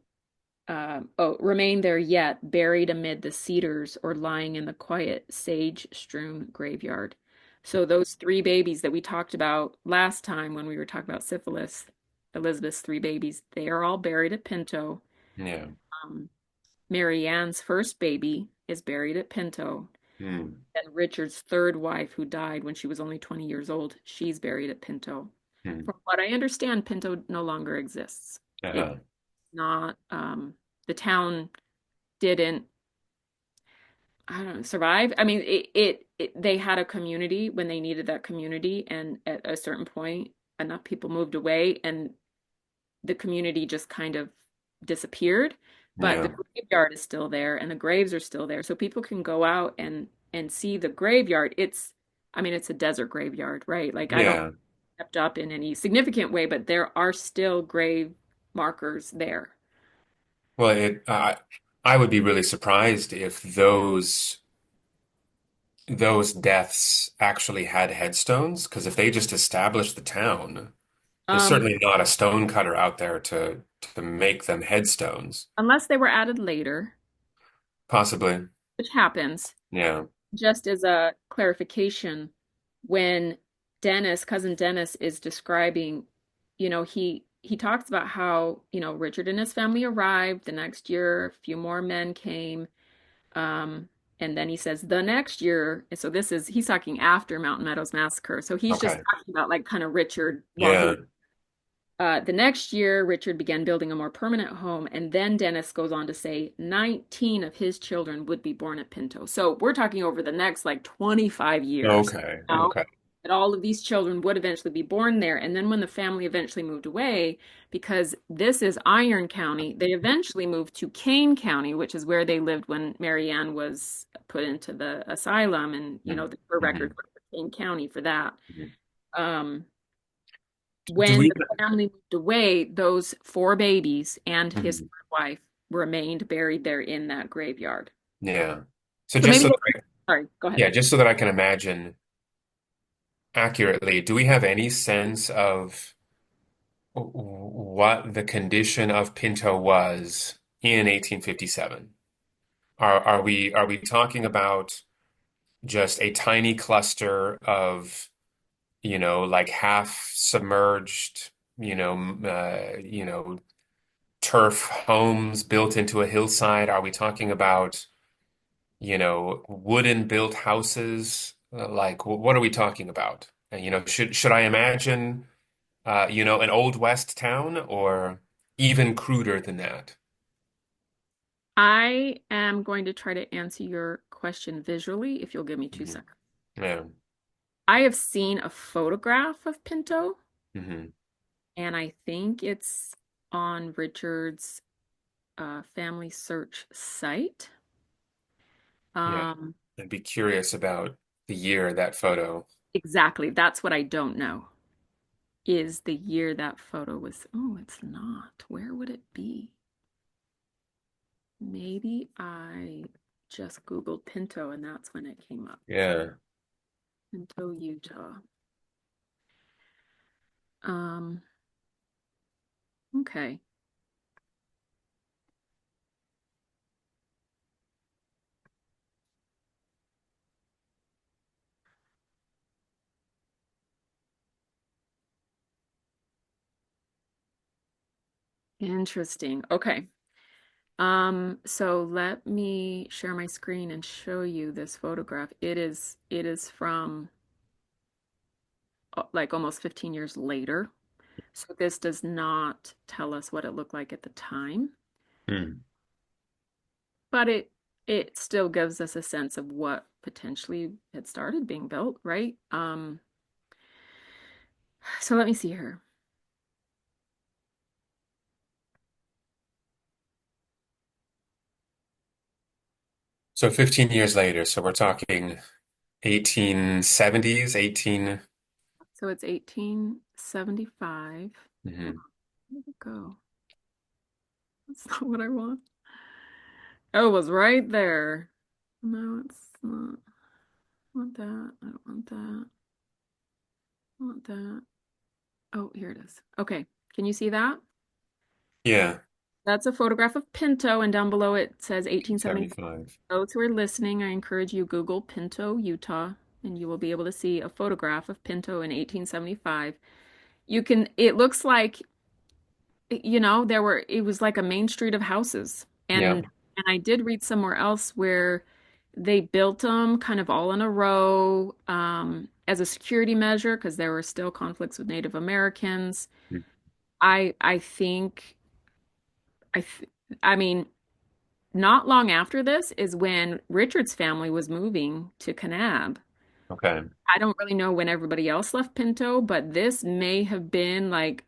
remain there yet, buried amid the cedars or lying in the quiet, sage-strewn graveyard. So those three babies that we talked about last time when we were talking about syphilis, Elizabeth's three babies, they are all buried at Pinto. Yeah. Um, Mary Ann's first baby is buried at Pinto. Hmm. And Richard's third wife, who died when she was only 20 years old, she's buried at Pinto. Hmm. From what I understand, Pinto no longer exists. It's Uh-huh. not, the town didn't, I don't know, survive. I mean, they had a community when they needed that community, and at a certain point, enough people moved away, and the community just kind of disappeared. But the Yeah. graveyard is still there, and the graves are still there, so people can go out and see the graveyard. I mean, it's a desert graveyard, right? Like I don't Yeah. kept up in any significant way, but there are still grave markers there. Well, I would be really surprised if those deaths actually had headstones, because if they just established the town, there's Um, certainly not a stone cutter out there to make them headstones. unless they were added later, Possibly. which happens. Yeah. Just as a clarification, when cousin Dennis is describing, he talks about how, Richard and his family arrived the next year, a few more men came, um, and then he says the next year, and so he's talking after Mountain Meadows Massacre. So he's just Okay. talking about like kind of Richard while he Yeah. was the next year, Richard began building a more permanent home, and then Dennis goes on to say 19 of his children would be born at Pinto. So we're talking over the next like 25 years, Okay. you know, Okay. that all of these children would eventually be born there. And then when the family eventually moved away, because this is Iron County, they eventually moved to Kane County, which is where they lived when Mary Ann was put into the asylum, and her records Mm-hmm. were for Kane County for that. Hmm. Um, Do when we? the family moved away, those four babies and his Mhm. third wife remained buried there in that graveyard. Yeah. So So just maybe so they, that sorry, go ahead. yeah, just so that I can imagine accurately, do we have any sense of what the condition of Pinto was in 1857? Are we talking about just a tiny cluster of, like half submerged, turf homes built into a hillside? Are we talking about, wooden built houses? Like, what are we talking about? And, should I imagine, an old West town or even cruder than that? I am going to try to answer your question visually if you'll give me two Hmm. seconds. Yeah. I have seen a photograph of Pinto, Hmm. and I think it's on Richard's family search site. Yeah. Um, I'd be curious about the year of that photo. exactly. That's what I don't know. Is the year that photo was. Oh, it's not. Where would it be? Maybe I just Googled Pinto and that's when it came up. Yeah. Pinto, Utah. Um, okay. Interesting. Okay. So let me share my screen and show you this photograph. It is from like almost 15 years later. So this does not tell us what it looked like at the time, Hmm. but it still gives us a sense of what potentially had started being built, right? So let me see here. So 15 years later, so we're talking 1870s, 18. So it's 1875. Hold Mhm. on, where did it go? That's not what I want. Oh, it was right there. No, it's not. I want that. I don't want that. I want that. Oh, here it is. Okay. Can you see that? Yeah, That's a photograph of Pinto, and down below it says 1875. 75. Those who are listening, I encourage you Google Pinto, Utah, and you will be able to see a photograph of Pinto in 1875. It looks like, it was like a main street of houses. Yeah. And I did read somewhere else where they built them kind of all in a row, as a security measure because there were still conflicts with Native Americans. I think I th I mean, not long after this is when Richard's family was moving to Kanab. Okay. I don't really know when everybody else left Pinto, but this may have been like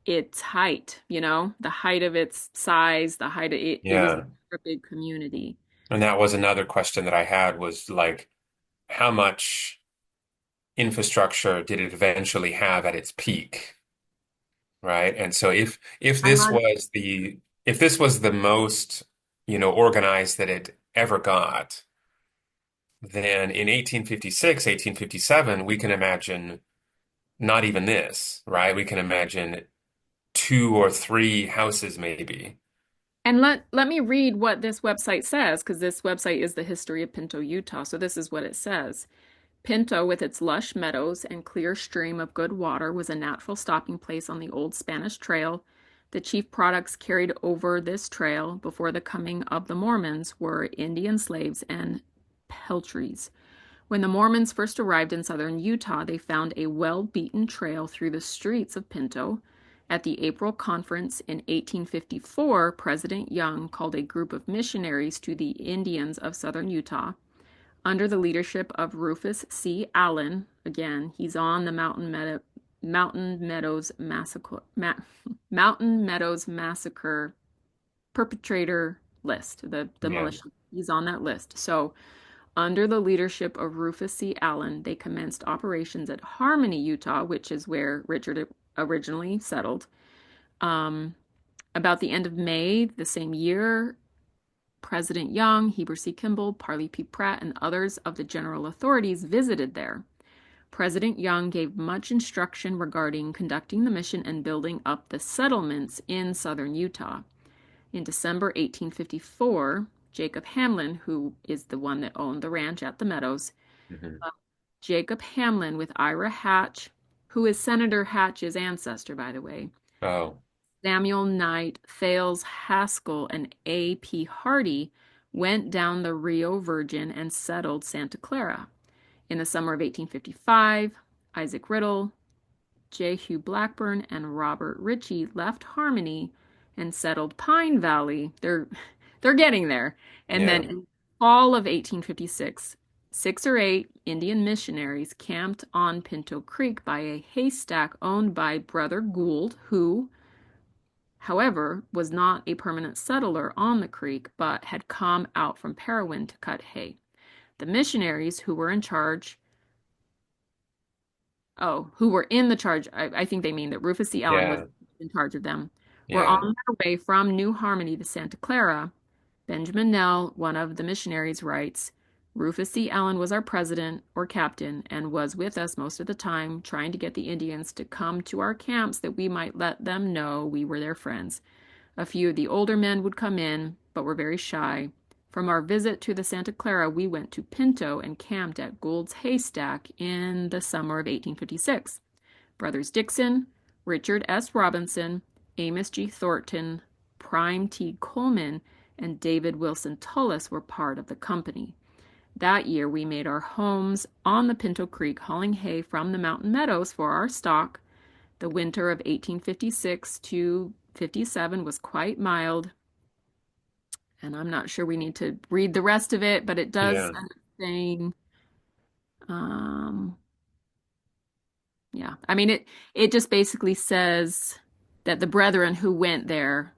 its height, the height of its size, the height of it. It was Yeah. a big community. And that was another question that I had was like, how much infrastructure did it eventually have at its peak? Right. And so if I'm this not, was the most, organized that it ever got, then in 1856, 1857, we can imagine not even this, right? We can imagine two or three houses maybe. and let me read what this website says, because this website is the history of Pinto, Utah. So this is what it says. Pinto, with its lush meadows and clear stream of good water, was a natural stopping place on the old Spanish Trail. The chief products carried over this trail before the coming of the Mormons were Indian slaves and peltries. When the Mormons first arrived in southern Utah, they found a well-beaten trail through the streets of Pinto. At the April conference in 1854, President Young called a group of missionaries to the Indians of southern Utah. Under the leadership of Rufus C. Allen, again, he's on the Mountain Meadows Massacre, Mountain Meadows Massacre perpetrator list, the Yeah. militia. He's on that list. So, under the leadership of Rufus C. Allen, they commenced operations at Harmony, Utah, which is where Richard originally settled. Um, about the end of May the same year, President Young, Heber C. Kimball, Parley P. Pratt, and others of the general authorities visited there. President Young gave much instruction regarding conducting the mission and building up the settlements in southern Utah. In December 1854, Jacob Hamlin, who is the one that owned the ranch at the Meadows, Hmm. Jacob Hamlin with Ira Hatch, who is Senator Hatch's ancestor, by the way, Oh, Samuel Knight, Thales Haskell, and A.P. Hardy went down the Rio Virgin and settled Santa Clara. In the summer of 1855, Isaac Riddle, J. Hugh Blackburn, and Robert Ritchie left Harmony and settled Pine Valley. They're getting there. And then yeah. in fall of 1856, 6 or 8 Indian missionaries camped on Pinto Creek by a haystack owned by Brother Gould, who, however, was not a permanent settler on the creek, but had come out from Parowan to cut hay. The missionaries who were in charge, oh, who were in the charge, I think they mean that Rufus C. Allen was Yeah. in charge of them, were Yeah. on their way from New Harmony to Santa Clara. Benjamin Nell, one of the missionaries, writes, Rufus C. Allen was our president or captain and was with us most of the time, trying to get the Indians to come to our camps that we might let them know we were their friends. A few of the older men would come in, but were very shy. From our visit to the Santa Clara, we went to Pinto and camped at Gould's Haystack in the summer of 1856. Brothers Dixon, Richard S. Robinson, Amos G. Thornton, Prime T. Coleman, and David Wilson Tullis were part of the company. That year, we made our homes on the Pinto Creek, hauling hay from the Mountain Meadows for our stock. The winter of 1856 to 57 was quite mild, and I'm not sure we need to read the rest of it, but it does Yeah. end up saying, um, yeah. I mean, it just basically says that the brethren who went there,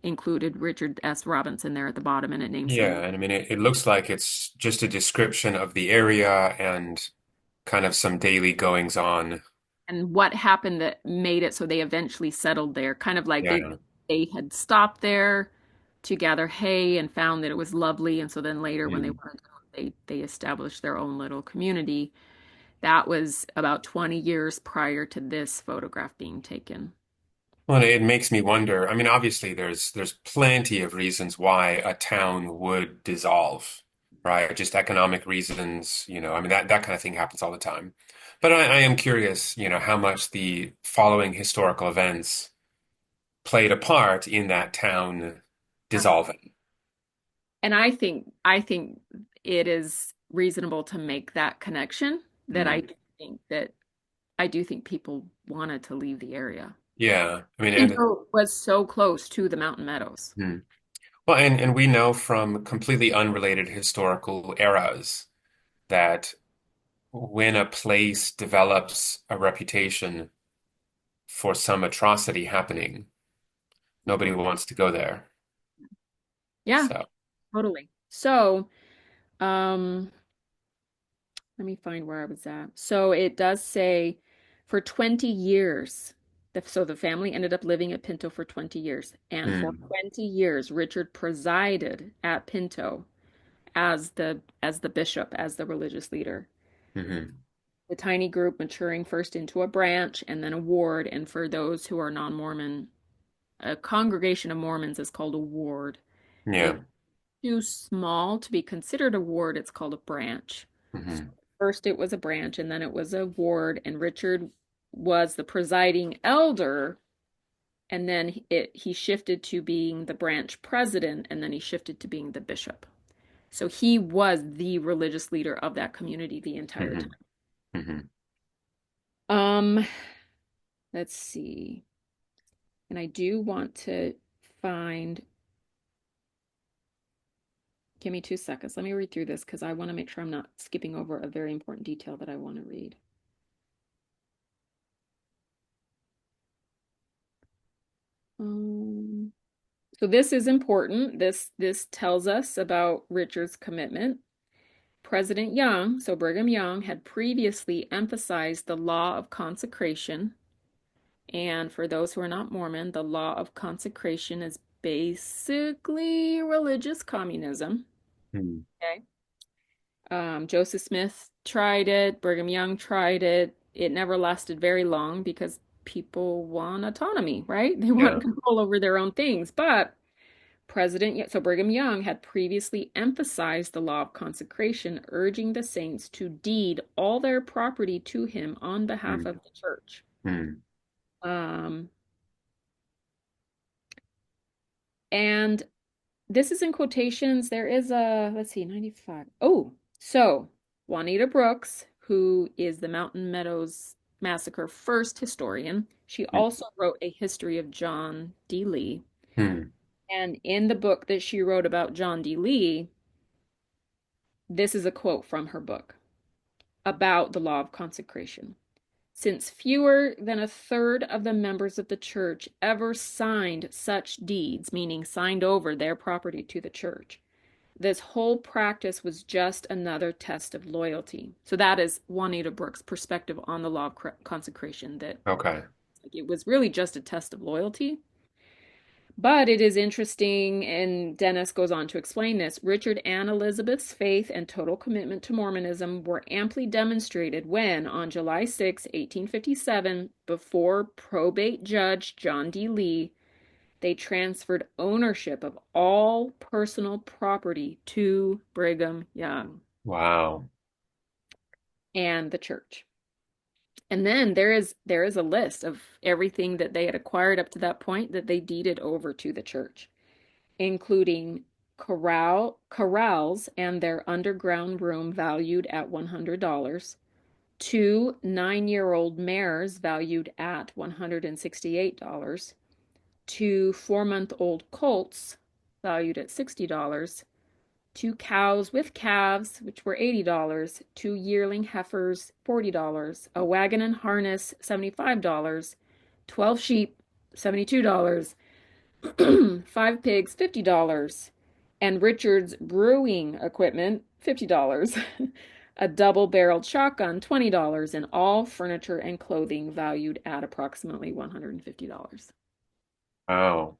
included Richard S. Robinson there at the bottom, and it names some of Yeah. them. And I mean, it looks like it's just a description of the area and kind of some daily goings on. And what happened that made it so they eventually settled there. Kind of like they Yeah. they had stopped there to gather hay and found that it was lovely, and so then later when they Mm. wanted to go, they established their own little community. That was about 20 years prior to this photograph being taken. Well, it makes me wonder. I mean, obviously, there's plenty of reasons why a town would dissolve, right? Just economic reasons, I mean, that kind of thing happens all the time. But I am curious, how much the following historical events played a part in that town dissolving. And I think it is reasonable to make that connection that Mm. I do think people wanted to leave the area. Yeah, I mean, and Pinto was so close to the Mountain Meadows. mm. Well, and we know from completely unrelated historical eras that when a place develops a reputation for some atrocity happening, nobody wants to go there. Yeah, So, totally. So, um, let me find where I was at. So it does say for 20 years. So the family ended up living at Pinto for 20 years. And for mm, 20 years, Richard presided at Pinto as the bishop, as the religious leader. hmm The tiny group maturing first into a branch and then a ward. And for those who are non-Mormon, a congregation of Mormons is called a ward. If yeah, too small to be considered a ward, it's called a branch. So hmm first it was a branch and then it was a ward, and Richard was the presiding elder, and then he shifted to being the branch president, and then he shifted to being the bishop. So he was the religious leader of that community the entire hmm time. hmm Um, let's see. And I do want to find, give me 2 seconds. Let me read through this because I want to make sure I'm not skipping over a very important detail that I want to read. Um, so this is important. This tells us about Richard's commitment. President Young, so Brigham Young, had previously emphasized the law of consecration. And for those who are not Mormon, the law of consecration is basically religious communism. hmm Okay. Joseph Smith tried it, Brigham Young tried it. It never lasted very long because people want autonomy, right? They want yeah, control over their own things. But so Brigham Young had previously emphasized the law of consecration, urging the saints to deed all their property to him on behalf mm, of the church. mm, Um, and this is in quotations. There is let's see, 95. Oh, so Juanita Brooks, who is the Mountain Meadows Massacre first historian, she also wrote a history of John D. Lee. mm, And in the book that she wrote about John D. Lee, this is a quote from her book about the law of consecration. Since fewer than a third of the members of the church ever signed such deeds, meaning signed over their property to the church, this whole practice was just another test of loyalty. So that is Juanita Brooks' perspective on the law of consecration, that Okay. it was really just a test of loyalty. But it is interesting, and Dennis goes on to explain this. Richard and Elizabeth's faith and total commitment to Mormonism were amply demonstrated when, on July 6, 1857, before probate judge John D. Lee, they transferred ownership of all personal property to Brigham Young Wow. and the church. And then there is a list of everything that they had acquired up to that point that they deeded over to the church, including corrals and their underground room valued at $100, two 9-year-old mares valued at $168, two 4-month-old colts valued at $60, two cows with calves, which were $80, two yearling heifers, $40, a wagon and harness, $75, 12 sheep, $72, five pigs, $50, and Richard's brewing equipment, $50, a double-barreled shotgun, $20, and all furniture and clothing valued at approximately $150. Wow.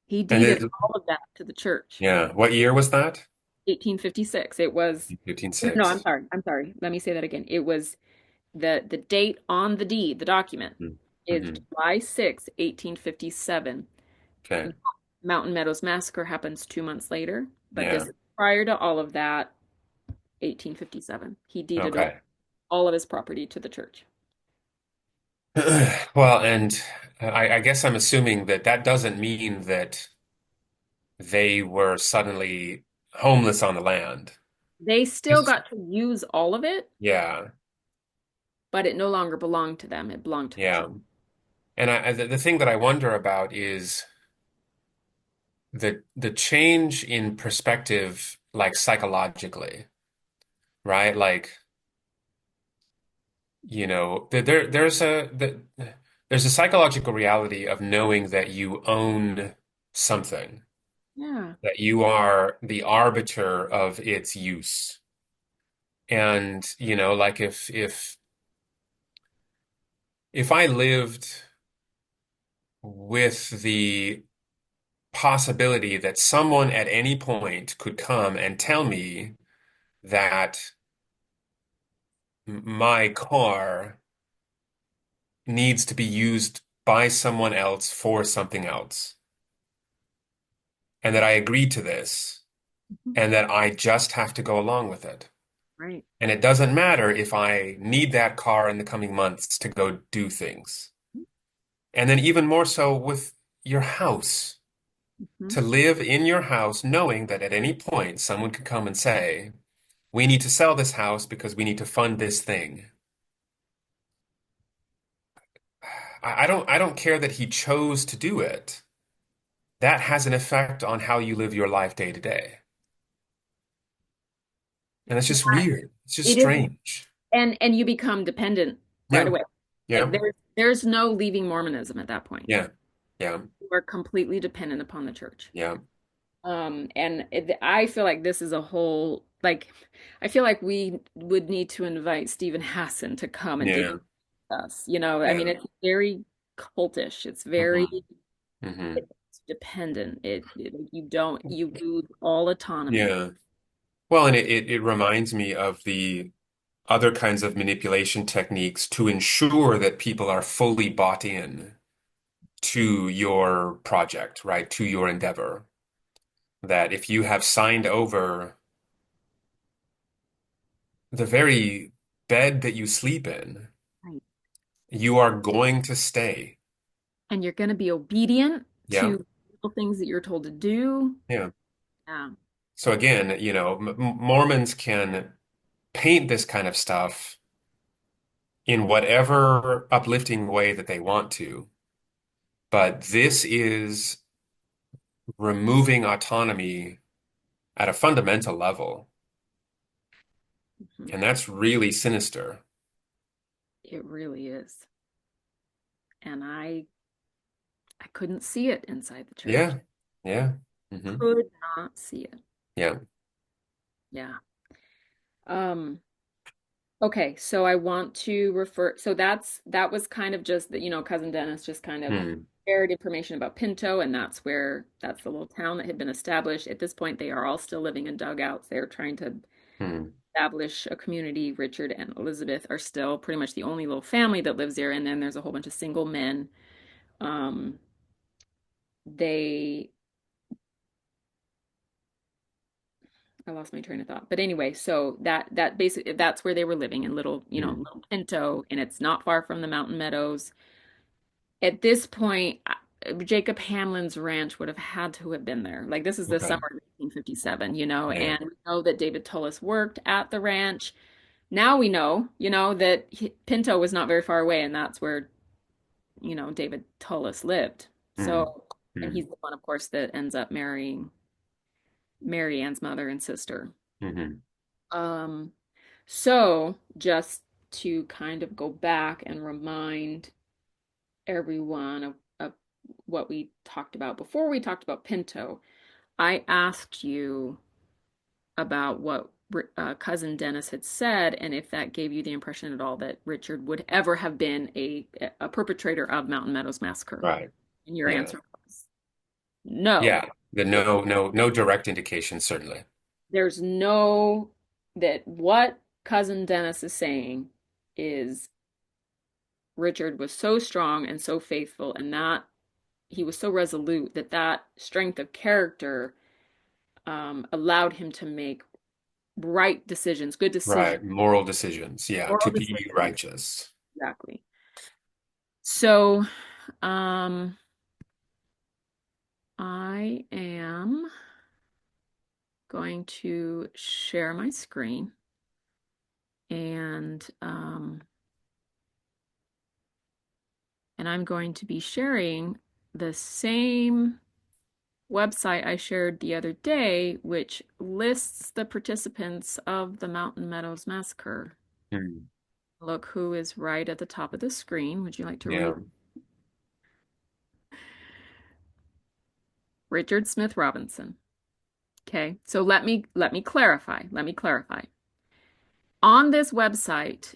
He And deeded it, all of that to the church. yeah. What year was that? 1856. It was, no, I'm 1506. sorry. I'm sorry. Let me say that again. It was the date on the deed, the document is Mm-hmm. July 6, 1857. Okay. Mountain Meadows Massacre happens 2 months later, but this Yeah. is prior to all of that, 1857. He deeded Okay. all of his property to the church. Well, and I guess I'm assuming that that doesn't mean that they were suddenly homeless on the land. They still Yes. got to use all of it, Yeah. but it no longer belonged to them. It belonged to the Yeah. church. And the thing that I wonder about is the change in perspective, like psychologically, right? Like, there's a psychological reality of knowing that you own something, Yeah. that you are the arbiter of its use. And, like if I lived with the possibility that someone at any point could come and tell me that my car needs to be used by someone else for something else, and that I agreed to this, Mhm. and that I just have to go along with it. Right. And it doesn't matter if I need that car in the coming months to go do things. And then even more so with your house, Mhm. to live in your house knowing that at any point someone could come and say, we need to sell this house because we need to fund this thing. I don't care that he chose to do it. That has an effect on how you live your life day to day. And it's Yeah, just weird. It's just it is, strange. and you become dependent right Yeah. away. Yeah. There's no leaving Mormonism at that point. Yeah. Yeah. You are completely dependent upon the church. Yeah. I feel like this is a whole, like, I feel like we would need to invite Stephen Hassan to come and dig Yeah. with us. I mean, Yeah. it's very cultish. It's very Hmm. Hmm. it's dependent. You lose all autonomy. Yeah. Well, and it reminds me of the other kinds of manipulation techniques to ensure that people are fully bought in to your project, right? To your endeavor. That if you have signed over the very bed that you sleep in, Right. you are going to stay. And you're going to be obedient Yeah. to the things that you're told to do. Yeah. Yeah. So again, Mormons can paint this kind of stuff in whatever uplifting way that they want to, but this is removing autonomy at a fundamental level, Mhm. and that's really sinister. It really is. And I couldn't see it inside the church. Yeah. Yeah. Hmm. Could not see it. Yeah. Yeah. Um, okay, so I want to refer, so that was kind of just that, Cousin Dennis just kind of Hmm. shared information about Pinto, and that's the little town that had been established. At this point, they are all still living in dugouts. They're trying to Hmm. establish a community. Richard and Elizabeth are still pretty much the only little family that lives there, and then there's a whole bunch of single men. Um, they I lost my train of thought. But anyway, so that basically that's where they were living in Hmm. little Pinto, and it's not far from the Mountain Meadows. At this point, Jacob Hamlin's ranch would have had to have been there. Like this is the Okay. summer of 1857, Yeah. and we know that David Tullis worked at the ranch. Now we know, that Pinto was not very far away, and that's where, David Tullis lived. Hmm. So, and Hmm. he's the one, of course, that ends up marrying Mary Ann's mother and sister. Hmm. Um, so just to kind of go back and remind everyone of what we talked about before we talked about Pinto, I asked you about what cousin Dennis had said and if that gave you the impression at all that Richard would ever have been a perpetrator of Mountain Meadows Massacre. Right. And your Yeah. answer was no. Yeah. The no direct indication, certainly. There's no that what cousin Dennis is saying is Richard was so strong and so faithful, and that he was so resolute that strength of character allowed him to make right decisions, good decisions, Right. Moral decisions. Yeah. moral To be decisions. righteous. Exactly. So, um, I am going to share my screen and I'm going to be sharing the same website I shared the other day, which lists the participants of the Mountain Meadows Massacre. Hmm. Look who is right at the top of the screen. Would you like to read? Yeah. Richard Smith Robinson. Okay, so let me clarify. Let me clarify. On this website,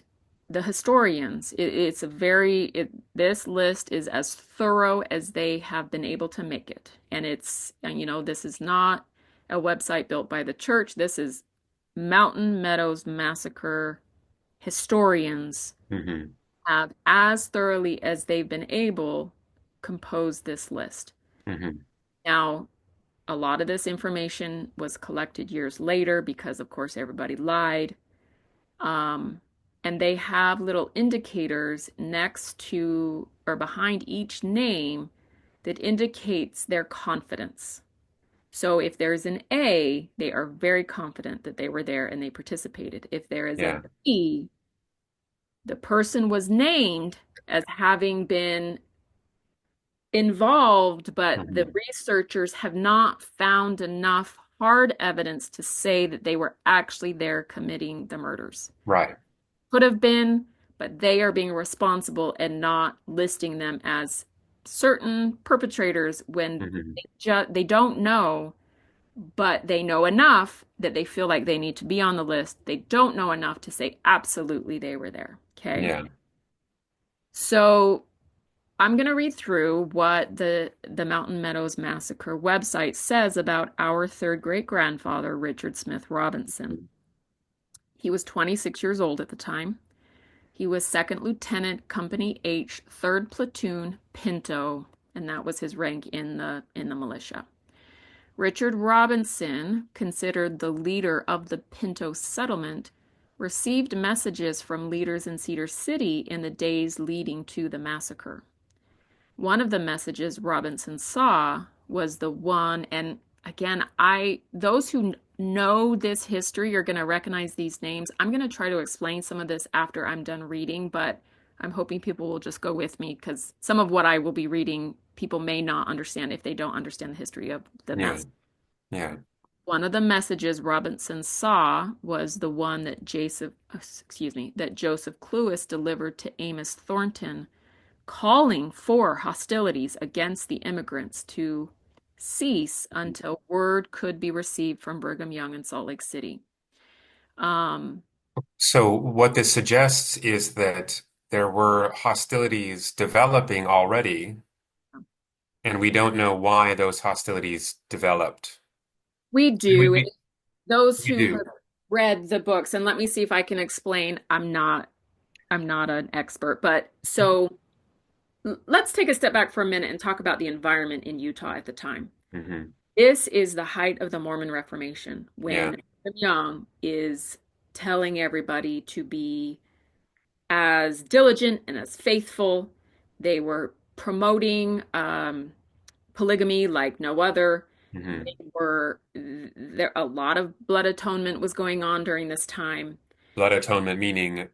the historians, it's a this list is as thorough as they have been able to make it. And this is not a website built by the church. This is Mountain Meadows Massacre historians Hmm. have, as thoroughly as they've been able, composed this list. Hmm. Now, a lot of this information was collected years later because, of course, everybody lied. Um, and they have little indicators next to or behind each name that indicates their confidence. So if there's an A, they are very confident that they were there and they participated. If there is a Yeah. B, the person was named as having been involved, but the Hmm. researchers have not found enough hard evidence to say that they were actually there committing the murders. Right. Could have been, but they are being responsible and not listing them as certain perpetrators when Hmm. they don't know, but they know enough that they feel like they need to be on the list. They don't know enough to say absolutely they were there. Okay. Yeah. So I'm going to read through what the Mountain Meadows Massacre website says about our third great grandfather, Richard Smith Robinson. He was 26 years old at the time. He was Second Lieutenant, Company H, 3rd Platoon, Pinto, and that was his rank in the militia. Richard Robinson, considered the leader of the Pinto settlement, received messages from leaders in Cedar City in the days leading to the massacre. One of the messages Robinson saw was the one, and again, those who know this history are going to recognize these names. I'm going to try to explain some of this after I'm done reading, but I'm hoping people will just go with me because some of what I will be reading, people may not understand if they don't understand the history of the Yeah. mass. Yeah. One of the messages Robinson saw was the one that Joseph Cluess delivered to Amos Thornton calling for hostilities against the immigrants to cease until word could be received from Brigham Young in Salt Lake City. Um, So what this suggests is that there were hostilities developing already, and we don't know why those hostilities developed. we We, do. we, Those we who have do. read the books, and let me see if I can explain. I'm not an expert, but so let's take a step back for a minute and talk about the environment in Utah at the time. Hmm. This is the height of the Mormon Reformation Yeah, when Brigham Young is telling everybody to be as diligent and as faithful. They were promoting polygamy like no other. They hmm. were there. A lot of blood atonement was going on during this time. Blood atonement meaning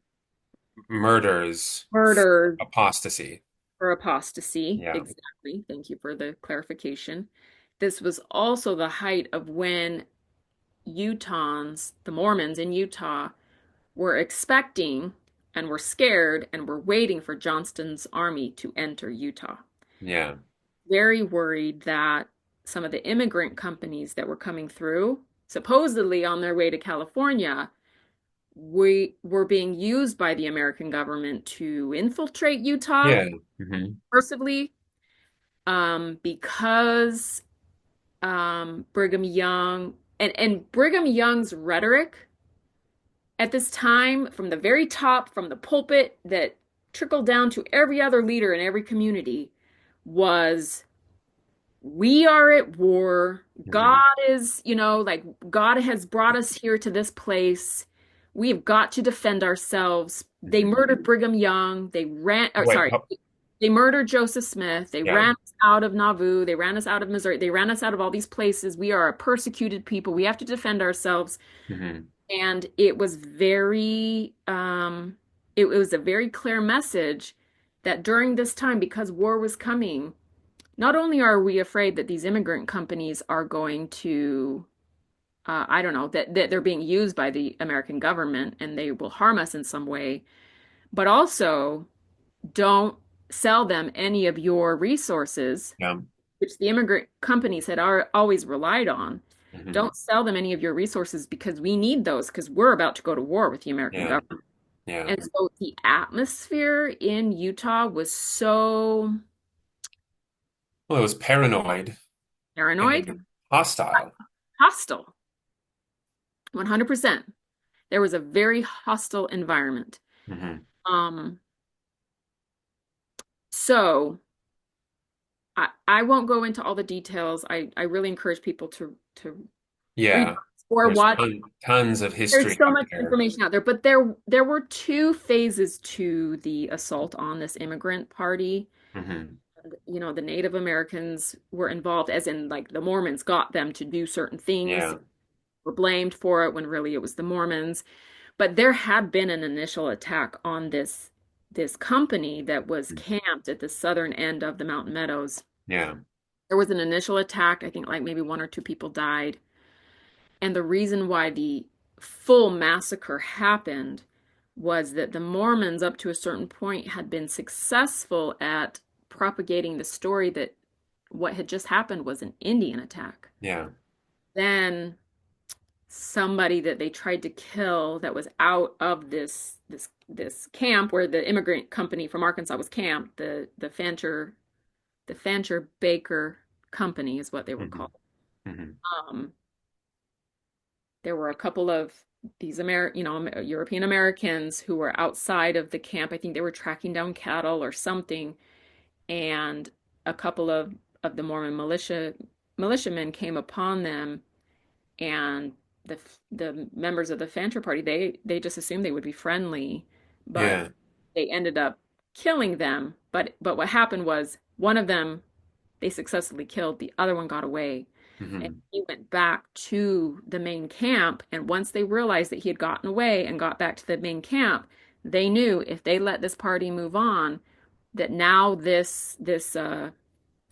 murders, Murders apostasy. for apostasy. Yeah, Exactly. Thank you for the clarification. This was also the height of when Utahns, the Mormons in Utah, were expecting and were scared and were waiting for Johnston's army to enter Utah. yeah, Very worried that some of the immigrant companies that were coming through, supposedly on their way to California, we were being used by the American government to infiltrate Utah yeah. Hmm. forcibly, because Brigham Young and Brigham Young's rhetoric at this time, from the very top, from the pulpit that trickled down to every other leader in every community, was we are at war. God Hmm. is, like God has brought us here to this place. We've got to defend ourselves. They Hmm. murdered Brigham Young. They ran, or Wait, sorry, they murdered Joseph Smith. They yeah. ran us out of Nauvoo. They ran us out of Missouri. They ran us out of all these places. We are a persecuted people. We have to defend ourselves. Hmm. And it was a very clear message that during this time, because war was coming, not only are we afraid that these immigrant companies are going to, I don't know, that they're being used by the American government and they will harm us in some way, but also don't sell them any of your resources, Yeah. which the immigrant companies had always relied on. Hmm. Don't sell them any of your resources because we need those because we're about to go to war with the American Yeah. government. Yeah. And so the atmosphere in Utah was so Well, it was paranoid paranoid, and hostile. hostile, 100%. There was a very hostile environment. Hmm. Um, so I won't go into all the details. I really encourage people to read Yeah. or There's watch. tons of There's history so out much there. information out there, but there were two phases to the assault on this immigrant party. Hmm. The Native Americans were involved, as in like the Mormons got them to do certain things, Yeah. were blamed for it when really it was the Mormons. But there had been an initial attack on this company that was camped at the southern end of the Mountain Meadows. Yeah. There was an initial attack. I think like maybe one or two people died. And the reason why the full massacre happened was that the Mormons, up to a certain point, had been successful at propagating the story that what had just happened was an Indian attack. Yeah. Then somebody that they tried to kill that was out of this camp where the immigrant company from Arkansas was camped, the Fancher Baker Company is what they were Hmm. called. Hmm. Um, there were a couple of these European Americans who were outside of the camp. I think they were tracking down cattle or something, and a couple of the Mormon militiamen came upon them, and the members of the Fancher Party they just assumed they would be friendly, but Yeah. they ended up killing them. But what happened was one of them they successfully killed, the other one got away. And Hmm. he went back to the main camp. And once they realized that he had gotten away and got back to the main camp, they knew if they let this party move on, that now this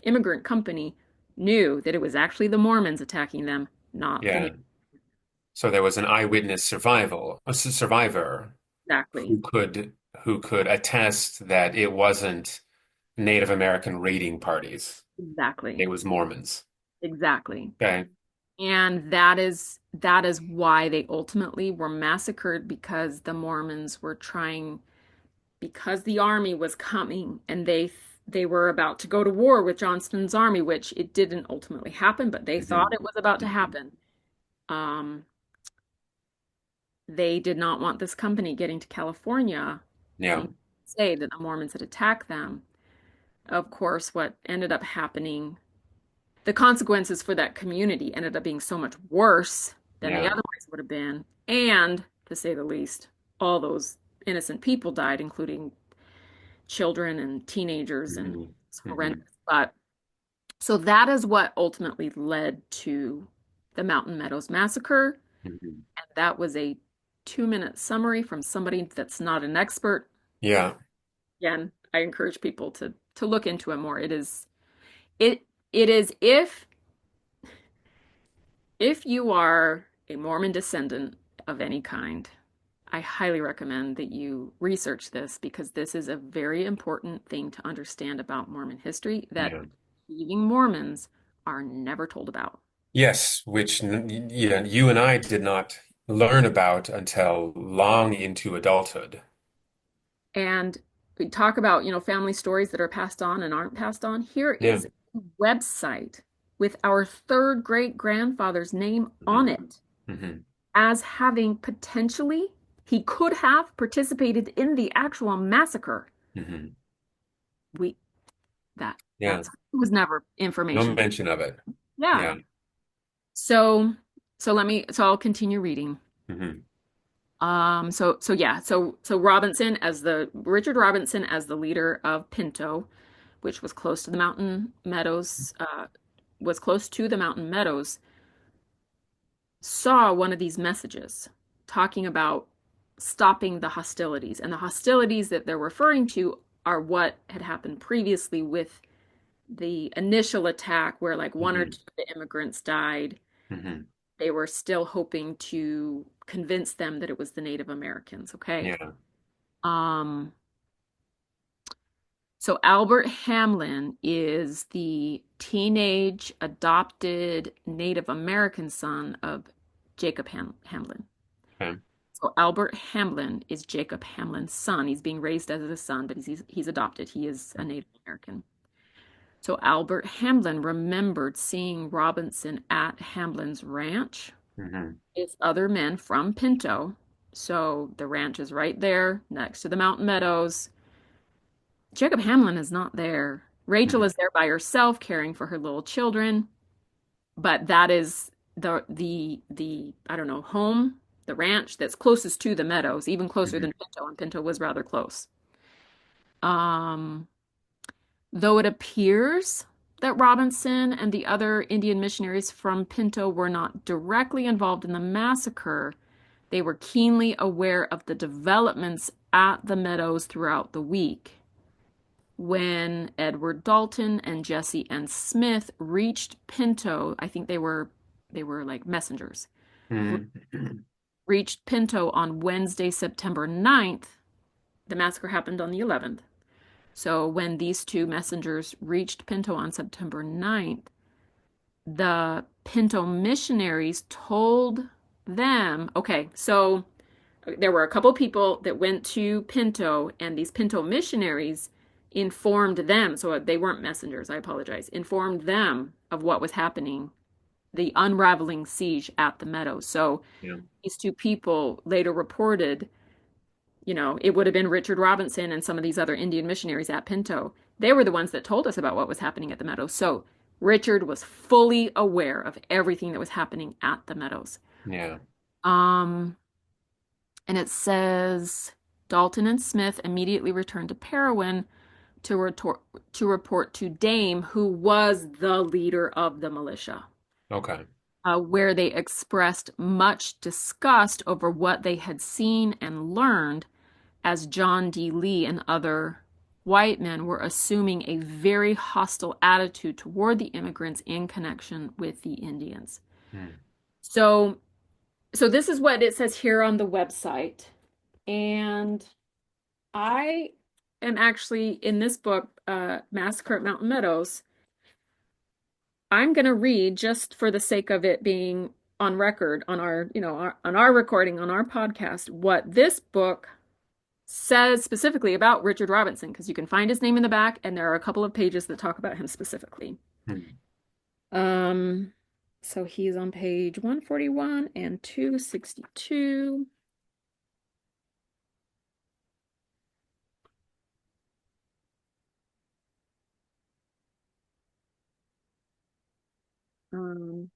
immigrant company knew that it was actually the Mormons attacking them, not the Yeah. So there was an eyewitness survivor exactly, who could attest that it wasn't Native American raiding parties. exactly, It was Mormons. Exactly. Okay. And that is why they ultimately were massacred because the Mormons were trying because the army was coming and they were about to go to war with Johnston's army, which it didn't ultimately happen, but they thought Hmm. it was about to Hmm. happen. Um, they did not want this company getting to California Yeah. and say that the Mormons had attacked them. Of course, what ended up happening, the consequences for that community ended up being so much worse than they Yeah. otherwise would have been. And, to say the least, all those innocent people died, including children and teenagers, and Hmm. it's horrendous. Hmm. But so that is what ultimately led to the Mountain Meadows Massacre. Hmm. And that was a 2-minute summary from somebody that's not an expert. Yeah. Again, I encourage people to look into it more. It it is if you are a Mormon descendant of any kind, I highly recommend that you research this because this is a very important thing to understand about Mormon history that Yeah. believing Mormons are never told about. Yes, which yeah, you and I did not learn about until long into adulthood. And we talk about, family stories that are passed on and aren't passed on. Here Yeah. is a website with our third great grandfather's name on Hmm. it Hmm. as having potentially, he could have participated in the actual massacre. Hmm. We that Yeah. that's was never No information. mention of it. Yeah. Yeah. So so I'll continue reading. Hmm. So Robinson as the Richard Robinson as the leader of Pinto, which was close to the Mountain Meadows, was close to the Mountain Meadows, saw one of these messages talking about stopping the hostilities. And the hostilities that they're referring to are what had happened previously with the initial attack, where like one or Hmm. two of the immigrants died. Hmm. They were still hoping to convince them that it was the Native Americans, okay? Yeah. Um, so Albert Hamlin is the teenage adopted Native American son of Jacob Hamlin. Okay. So Albert Hamlin is Jacob Hamlin's son. He's being raised as a son, but he's adopted. He is a Native American. So Albert Hamlin remembered seeing Robinson at Hamlin's ranch Hmm. with other men from Pinto. So the ranch is right there next to the Mountain Meadows. Jacob Hamlin is not there. Rachel Hmm. is there by herself caring for her little children, but that is the I don't know, home, the ranch that's closest to the meadows, even closer than Hmm. Pinto, and Pinto was rather close. Um, though it appears that Robinson and the other Indian missionaries from Pinto were not directly involved in the massacre, they were keenly aware of the developments at the meadows throughout the week. When Edward Dalton and Jesse N. Smith reached Pinto, I think they were like messengers, Hmm. reached Pinto on Wednesday, September 9th. The massacre happened on the 11th. So when these two messengers reached Pinto on September 9th, the Pinto missionaries told them, okay, so there were a couple people that went to Pinto, and these Pinto missionaries informed them, so they weren't messengers, I apologize, informed them of what was happening, the unraveling siege at the Meadows. So Yeah. these two people later reported, it would have been Richard Robinson and some of these other Indian missionaries at Pinto. They were the ones that told us about what was happening at the Meadows. So Richard was fully aware of everything that was happening at the Meadows. Yeah. Um, and it says Dalton and Smith immediately returned to Parowan to report to Dame, who was the leader of the militia, Okay. where they expressed much disgust over what they had seen and learned as John D. Lee and other white men were assuming a very hostile attitude toward the immigrants in connection with the Indians. Hmm. So, so this is what it says here on the website. And I am actually in this book, Massacre at Mountain Meadows. I'm going to read just for the sake of it being on record on our, on our recording, on our podcast, what this book says specifically about Richard Robinson, because you can find his name in the back, and there are a couple of pages that talk about him specifically. Hmm. Um, so he's on page 141 and 262.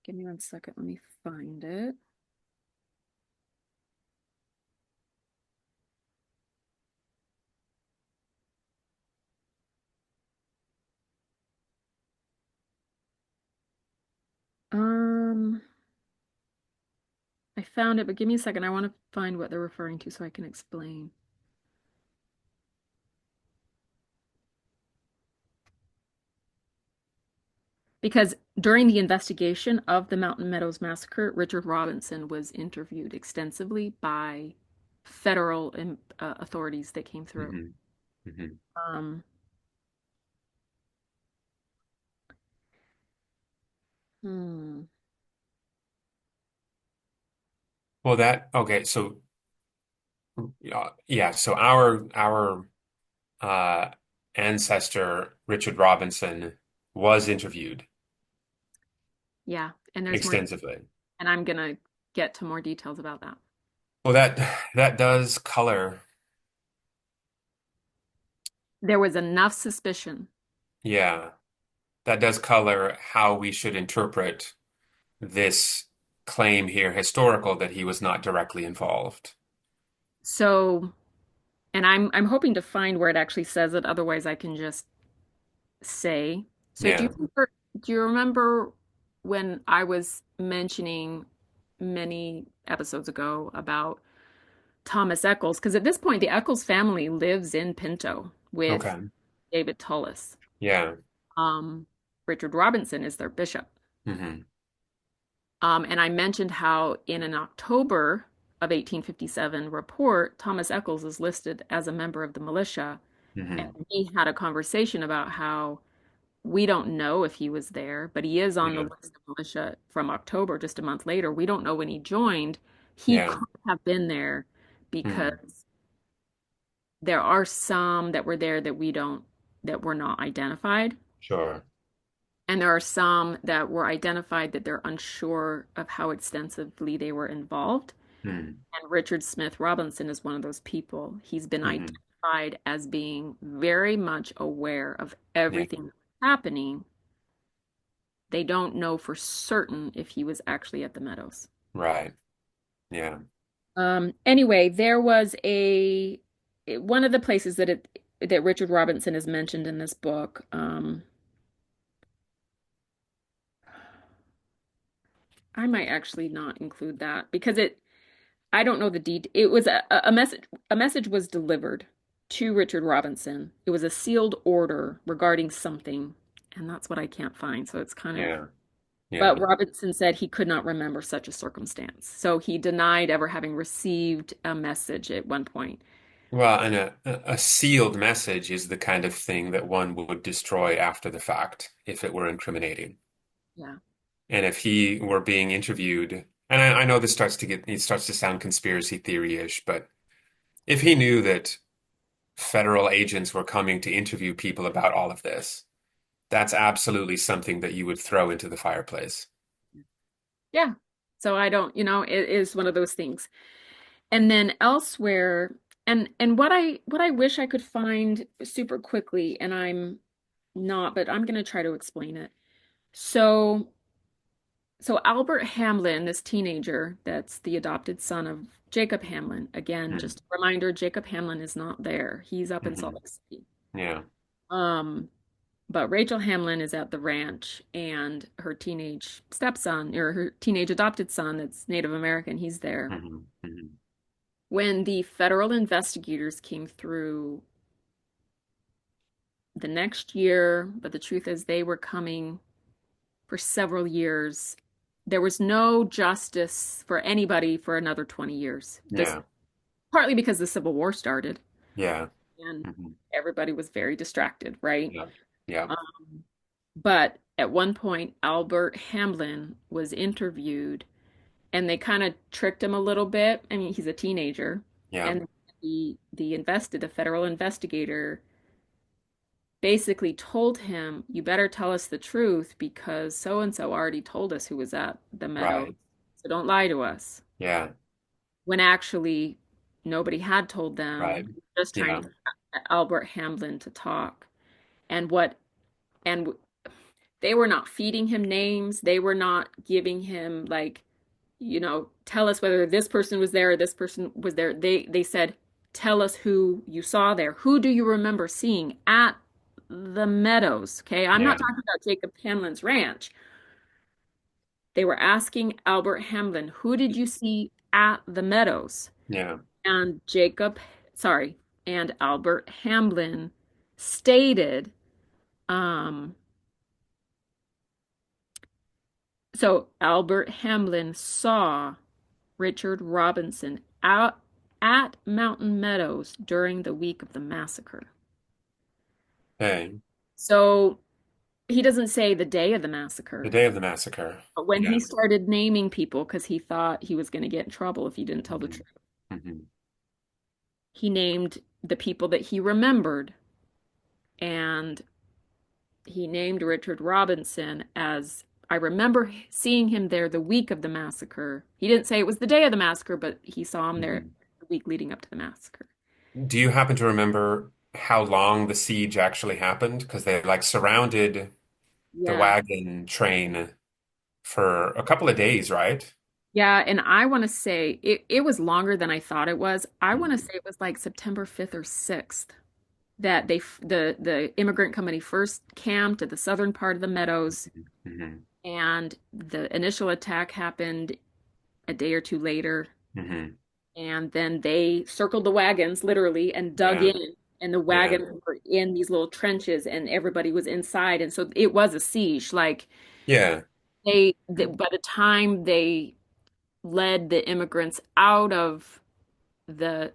Give me one second, let me find it. Um, I found it, but give me a second. I want to find what they're referring to so I can explain. Because during the investigation of the Mountain Meadows Massacre, Richard Robinson was interviewed extensively by federal authorities that came through. Hmm. Hmm. Um, hmm, Well, that okay. So yeah. So our uh, ancestor Richard Robinson was interviewed yeah, and there's more, extensively. and I'm gonna get to more details about that. Well, that does color. There was enough suspicion. Yeah, that does color how we should interpret this claim here, historical, that he was not directly involved. So, and I'm hoping to find where it actually says it. Otherwise, I can just say. So, Yeah. do you remember when I was mentioning many episodes ago about Thomas Eccles? Because at this point, the Eccles family lives in Pinto with Okay. David Tullis. Yeah. Um, Richard Robinson is their bishop. Hmm. And I mentioned how in an October of 1857 report, Thomas Eccles is listed as a member of the militia. And Hmm. we had a conversation about how we don't know if he was there, but he is on the Yeah. list of militia from October, just a month later. We don't know when he joined. He Yeah. could have been there Hmm. because there are some that were there that we don't, that were not identified. Sure. And there are some that were identified that they're unsure of how extensively they were involved. Hmm. And Richard Smith Robinson is one of those people. He's been Hmm. identified as being very much aware of Yeah. everything that's happening. They don't know for certain if he was actually at the Meadows. Right. Yeah. Anyway, there was a one of the places that Richard Robinson is mentioned in this book. I might actually not include that because I don't know the detail. It was a message. A message was delivered to Richard Robinson. It was a sealed order regarding something, and that's what I can't find. So it's kind of. Yeah. Yeah. But Robinson said he could not remember such a circumstance. So he denied ever having received a message at one point. Well, and a sealed message is the kind of thing that one would destroy after the fact if it were incriminating. Yeah. And if he were being interviewed, and I know this it starts to sound conspiracy theory-ish, but if he knew that federal agents were coming to interview people about all of this, that's absolutely something that you would throw into the fireplace. Yeah. So I don't, it is one of those things. And then elsewhere, and what I wish I could find super quickly, and I'm not, but I'm going to try to explain it. So so Albert Hamlin, this teenager that's the adopted son of Jacob Hamlin, again, Mm. just a reminder, Jacob Hamlin is not there. He's up in Salt Hmm. Lake City. Yeah. Um, but Rachel Hamlin is at the ranch, and her teenage stepson, or her teenage adopted son that's Native American, he's there. Hmm. Hmm. When the federal investigators came through the next year, but the truth is they were coming for several years. There was no justice for anybody for another 20 years. This Yeah. partly because the Civil War started Yeah. and Hmm. everybody was very distracted, right? Yeah. Yeah. Um, but at one point, Albert Hamlin was interviewed, and they kind of tricked him a little bit. I mean, he's a teenager, Yeah. and the federal investigator basically told him, "You better tell us the truth because so and so already told us who was at the Meadows, Right. so don't lie to us." Yeah. When actually nobody had told Right. them, just trying Yeah. to get Albert Hamlin to talk. And what and they were not feeding him names. They were not giving him like, tell us whether this person was there or this person was there. They said, tell us who you saw there. Who do you remember seeing at the Meadows? Okay, I'm Yeah. not talking about Jacob Hamlin's ranch. They were asking Albert Hamlin, who did you see at the Meadows? Yeah. And sorry, and Albert Hamlin stated, um, so Albert Hamlin saw Richard Robinson out at Mountain Meadows during the week of the massacre. Okay. So he doesn't say the day of the The massacre, day of the massacre. but when Yeah. he started naming people because he thought he was going to get in trouble if he didn't tell the Hmm. truth, Hmm. he named the people that he remembered, and he named Richard Robinson as I remember seeing him there the week of the massacre. He didn't say it was the day of the massacre, but he saw him there Hmm. the week leading up to the massacre. Do you happen to remember how long the siege actually happened? Because they like surrounded the Yeah. wagon train for a couple of days, right? Yeah, and I want to say it was longer than I thought it was. I want to Hmm. say it was like September 5th or 6th that the immigrant company first camped at the southern part of the Meadows, Hmm. and the initial attack happened a day or two later. Hmm. And then they circled the wagons literally and dug Yeah. in, and the Yeah. wagons were in these little trenches, and everybody was inside, and so it was a siege. Like Yeah. by the time they led the immigrants out of the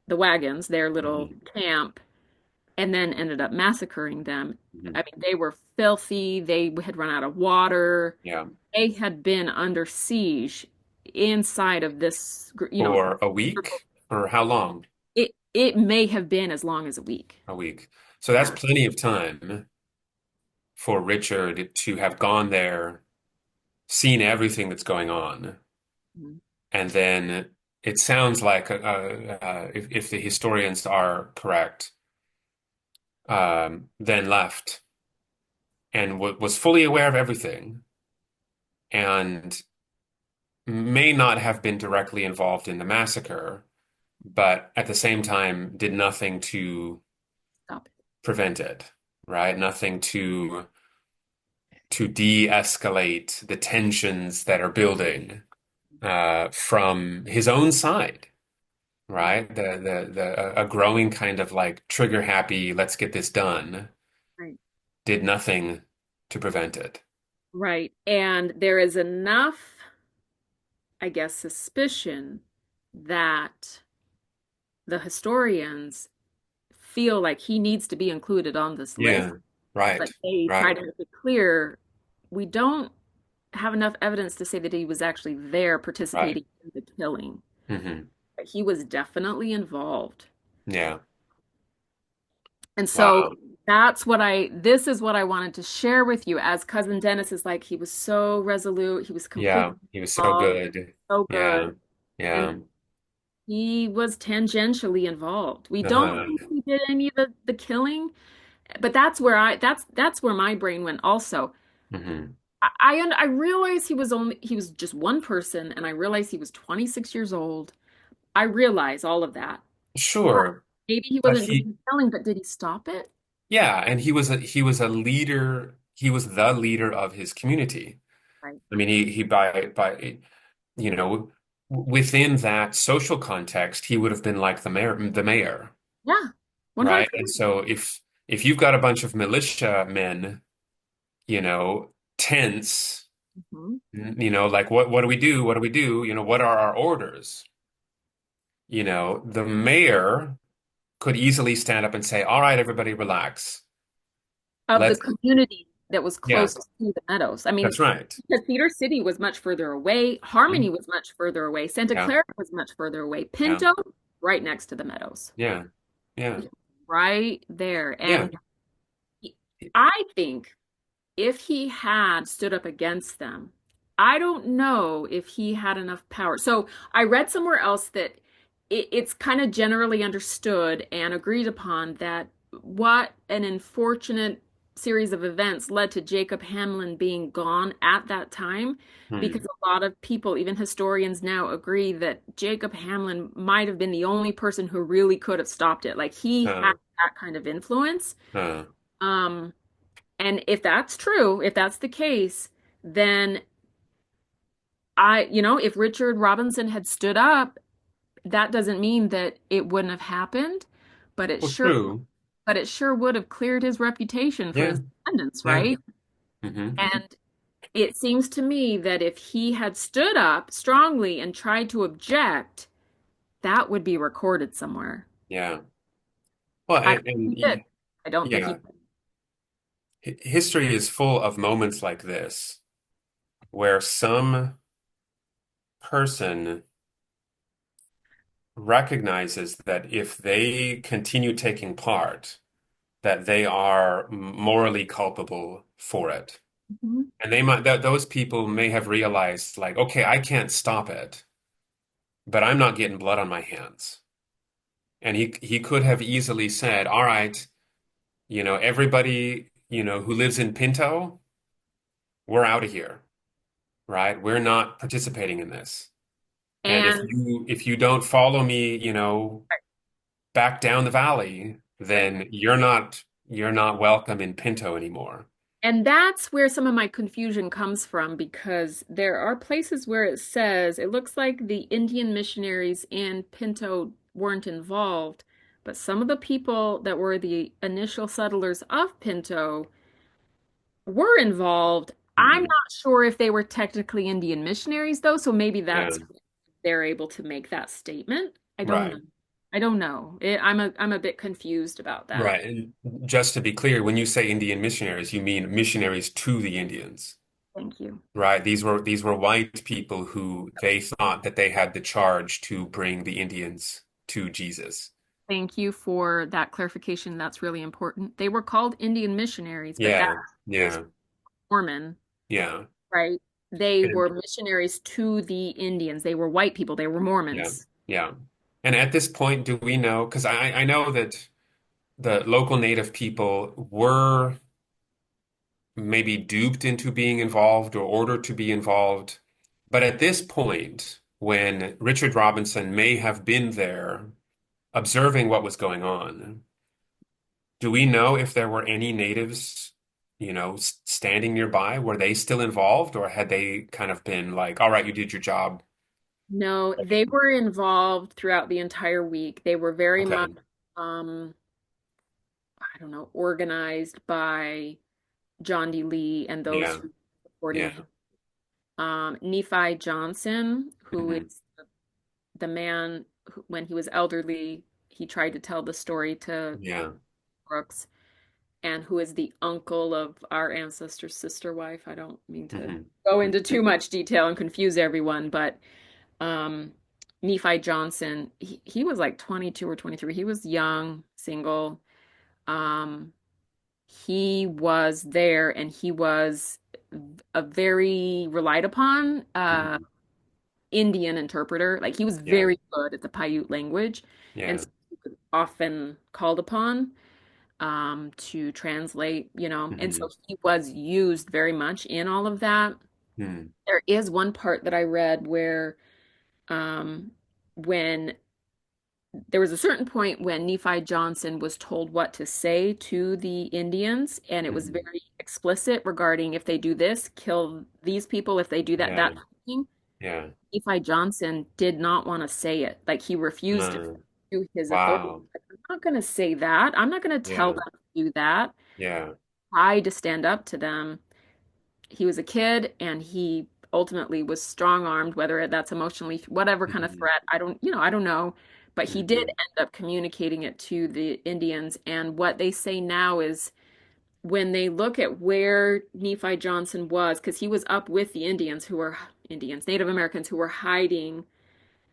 the wagons, their little Hmm. camp, and then ended up massacring them. I Hmm. mean, they were filthy. They had run out of water. Yeah. They had been under siege inside of this, For a week or how long? it may have been as long as a week. A week. So that's Yeah. plenty of time for Richard to have gone there, seen everything that's going on, Mhm. and then it sounds like if the historians are correct, then left and was fully aware of everything and may not have been directly involved in the massacre, but at the same time did nothing to Stop it. prevent it, right? Nothing to de-escalate the tensions that are building from his own side, Right. right? A growing kind of like trigger happy, let's get this done, Right. did nothing to prevent it. Right. And there is enough, I guess, suspicion that the historians feel like he needs to be included on this list, Yeah, right, but they try right, to make it clear we don't have enough evidence to say that he was actually there right. participating in the killing. Hmm. But he was definitely involved. Yeah. And so Wow. this is what I wanted to share with you as cousin Dennis is like, he was so resolute, he was Yeah, completely he was so involved, good. so Yeah, good. yeah. And he was tangentially involved. We don't think Uh-huh. he did any of the killing, but that's where my brain went also. Hmm. I realized he was just one person, and I realized he was 26 years old. I realize all of that. But Sure, maybe he but wasn't doing killing, but did he stop it? yeah, and he was a leader. He was the leader of his community. Right. I mean, he by you know within that social context, he would have been like the mayor, Yeah. right? And 100%. so if you've got a bunch of militia men, tense, Mhm. like what do we do? What do we do? What are our orders? The mayor could easily stand up and say, "All right, everybody, relax. Of the Let's community. that was Yeah, close to the Meadows. I mean, that's right. because Cedar City was much further away, Harmony Mhm. was much further away, Santa Yeah, Clara was much further away, yeah, Pinto, right next to the Meadows, yeah, yeah, right there. yeah. And I think if he had stood up against them, I don't know if he had enough power. So I read somewhere else that it's kind of generally understood and agreed upon that what an unfortunate series of events led to Jacob Hamlin being gone at that time, because Hmm. a lot of people, even historians now, agree that Jacob Hamlin might have been the only person who really could have stopped it. Like he had Uh, that kind of influence. uh, Um, and if that's true, if that's the case, then if Richard Robinson had stood up, that doesn't mean that it wouldn't have happened, but it well, sure, true. but it sure would have cleared his reputation for Yeah, his descendants, yeah. right? Hmm. And it seems to me that if he had stood up strongly and tried to object, that would be recorded somewhere. Yeah. Well, I don't think he did. I don't think he yeah, did. history is full of moments like this where some person recognizes that if they continue taking part, that they are morally culpable for it. Mhm. And they might that those people may have realized like, okay, I can't stop it, but I'm not getting blood on my hands. And he could have easily said, all right, everybody, who lives in Pinto, we're out of here, right? We're not participating in this. And if And you don't follow me, back down the valley, right. then you're not welcome in Pinto anymore. And that's where some of my confusion comes from, because there are places where it says it looks like the Indian missionaries in Pinto weren't involved, but some of the people that were the initial settlers of Pinto were involved. I'm Hmm. not sure if they were technically Indian missionaries, though, so maybe Yeah, that's they're able to make that statement. I don't know. right. I don't know. I'm a bit confused about that. Right. And just to be clear, when you say Indian missionaries, you mean missionaries to the Indians, Thank you. right? These were white people who they thought that they had the charge to bring the Indians to Jesus. Thank you for that clarification. That's really important. They were called Indian missionaries, but that Yeah, is yeah, Mormon, yeah, right? They and were missionaries to the Indians. They were white people. They were yeah, Mormons. yeah. And at this point, do we know? Because I know that the local native people were maybe duped into being involved or ordered to be involved. But at this point, when Richard Robinson may have been there observing what was going on, do we know if there were any natives, standing nearby? Were they still involved, or had they kind of been like, all right, you did your job? No, they were involved throughout the entire week. They were very much, Okay. um, I don't know, organized by John D. Lee and those Yeah. who were supporting Yeah. him. Nephi Johnson, who Hmm. is the man who, when he was elderly, he tried to tell the story to Yeah. Brooks, and who is the uncle of our ancestor's sister wife. I don't mean to Hmm. go into too much detail and confuse everyone, but um, Nephi Johnson, he was like 22 or 23. He was young, single. Um, he was there, and he was a very relied upon Hmm. Indian interpreter. Like he was Yeah. very good at the Paiute language, and Yeah. so he was often called upon to translate, and so Hmm. he was used very much in all of that. Hmm. There is one part that I read where um, when there was a certain point when Nephi Johnson was told what to say to the Indians, and it was Hmm. very explicit regarding if they do this, kill these people. If they do that, Yeah. that kind of thing. Yeah. Nephi Johnson did not want to say it. Like he refused it to his authority. Wow. Like, I'm not going to say that. I'm not going to tell Yeah. them to do that. Yeah. Tried to stand up to them. He was a kid, and he ultimately was strong-armed, whether that's emotionally, whatever kind of Hmm. threat. I don't know. But he did Hmm. end up communicating it to the Indians. And what they say now is when they look at where Nephi Johnson was, because he was up with the Indians, Native Americans who were hiding,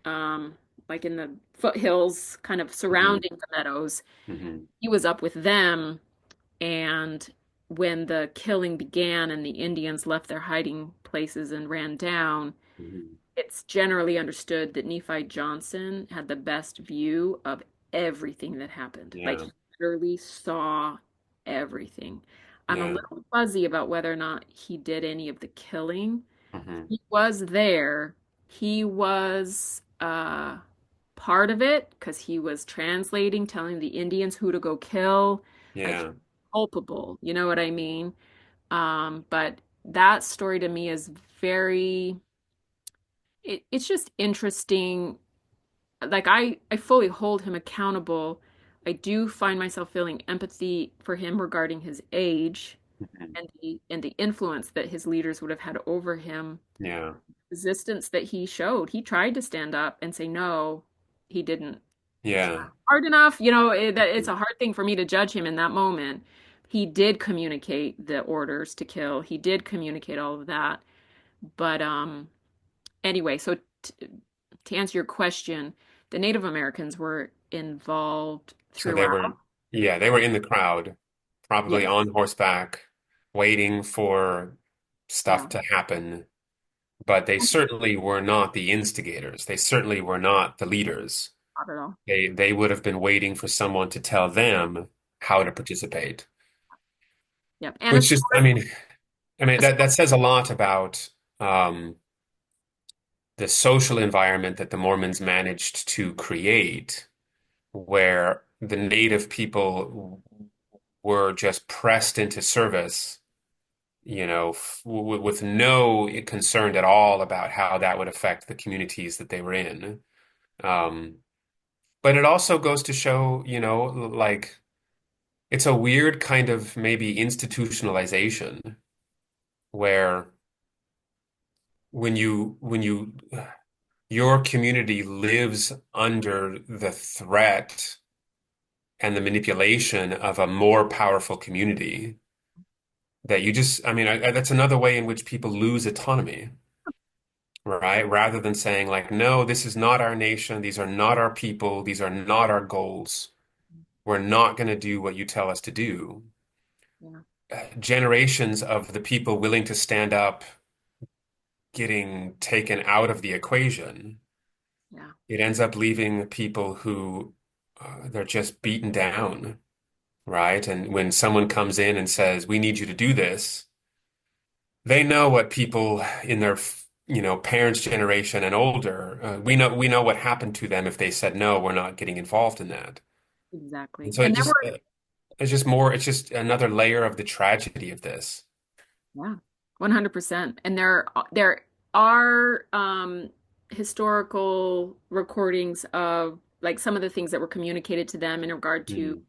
um, like in the foothills, kind of Hmm. surrounding the meadows. Hmm. He was up with them, and when the killing began and the Indians left their hiding places and ran down, Hmm. it's generally understood that Nephi Johnson had the best view of everything that happened. Like Yeah. he literally saw everything. I'm a Yeah. little fuzzy about whether or not he did any of the killing. Hmm. He was there. He was part of it because he was translating, telling the Indians who to go kill. Like he's Yeah. culpable, you know what I mean? But that story to me is very it's just interesting. Like I fully hold him accountable. I do find myself feeling empathy for him regarding his age Hmm. and the influence that his leaders would have had over him, Yeah. resistance that he showed. He tried to stand up and say no, he didn't try Yeah. hard enough. That it's a hard thing for me to judge him in that moment. He did communicate the orders to kill. He did communicate all of that. But anyway, so to answer your question, the Native Americans were involved So they throughout. were, yeah, they were in the crowd, Yeah, probably on horseback, waiting for yeah, stuff to happen. But they certainly were not the instigators. They certainly were not the leaders. not at all. They would have been waiting for someone to tell them how Yeah, to participate. yeah. And Which is, I mean as that says a lot about um, the social environment that the Mormons managed to create, where the native people were just pressed into service, with no concern at all about how that would affect the communities that they were in. Um, but it also goes to show, like it's a weird kind of maybe institutionalization where when you your community lives under the threat and the manipulation of a more powerful community that you just, I mean, that's another way in which people lose autonomy, right? Rather than saying, like, no, this is not our nation. These are not our people. These are not our goals. We're not going to do what you tell us to do. yeah, Generations of the people willing to stand up getting taken out of the equation, yeah, it ends up leaving people who they're just beaten down, right? And when someone comes in and says, "We need you to do this," they know what people in their, parents' generation and older, we know what happened to them if they said, "No, we're not getting involved in that." And exactly. so And there were it's just another layer of the tragedy of this. yeah, 100%. And there are historical recordings of like some of the things that were communicated to them in regard to Mm.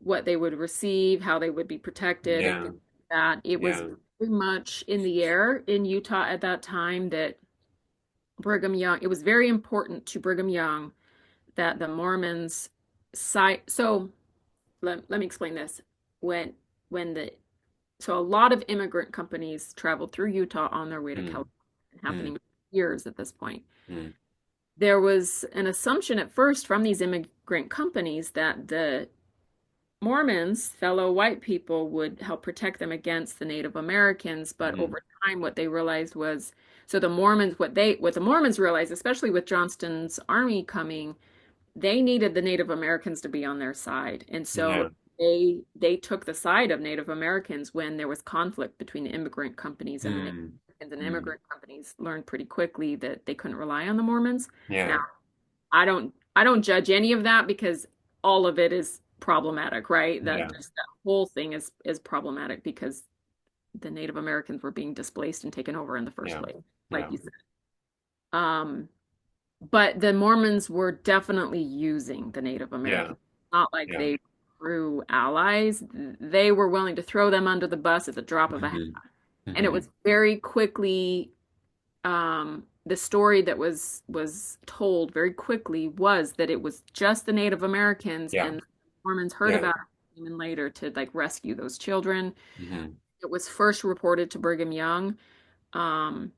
what they would receive, how they would be protected, and Yeah, things like that. It was yeah. very much in the air in Utah at that time that it was very important to Brigham Young that the Mormons side. So let me explain this. When when the so a lot of immigrant companies traveled through Utah on their way to Mm. California, happening Mm. for years at this point. Mm. There was an assumption at first from these immigrant companies that the Mormons, fellow white people, would help protect them against the Native Americans, but Mm. over time what they realized was so the Mormons what the Mormons realized, especially with Johnston's army coming, they needed the Native Americans to be on their side. And so Yeah. they took the side of Native Americans when there was conflict between the immigrant companies and the Native Mm. Americans. And Mm. immigrant companies learned pretty quickly that they couldn't rely on the Mormons. Now, Yeah. I don't judge any of that because all of it is problematic, right? That Yeah. just that whole thing is problematic because the Native Americans were being displaced and taken over in the first Yeah. place, like Yeah. you said. Um, but the Mormons were definitely using the Native Yeah. Americans. Not like Yeah. they were allies. They were willing to throw them under the bus at the drop of a hat. Hmm. And it Hmm. was very quickly the story that was told very quickly was that it was just the Native Americans Yeah. and the Mormons heard Yeah. about it came in later to like rescue those children. Hmm. It was first reported to Brigham Young. Um,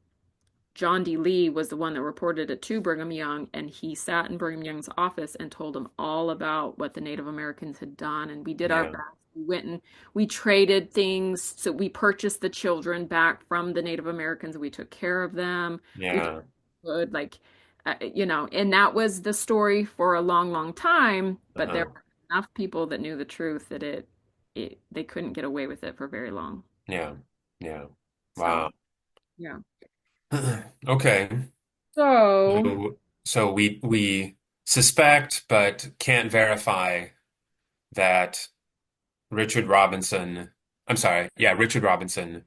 John D. Lee was the one that reported it to Brigham Young, and he sat in Brigham Young's office and told him all about what the Native Americans had done. And we did our Yeah. best. We went and we traded things. So we purchased the children back from the Native Americans. We took care of them. We did Yeah. good, like, and that was the story for a long, long time. But there Uh-huh. were enough people that knew the truth that they couldn't get away with it for very long. Yeah. Yeah. So, Wow. yeah. Okay. So, So we suspect but can't verify that Richard Robinson, I'm sorry, yeah, Richard Robinson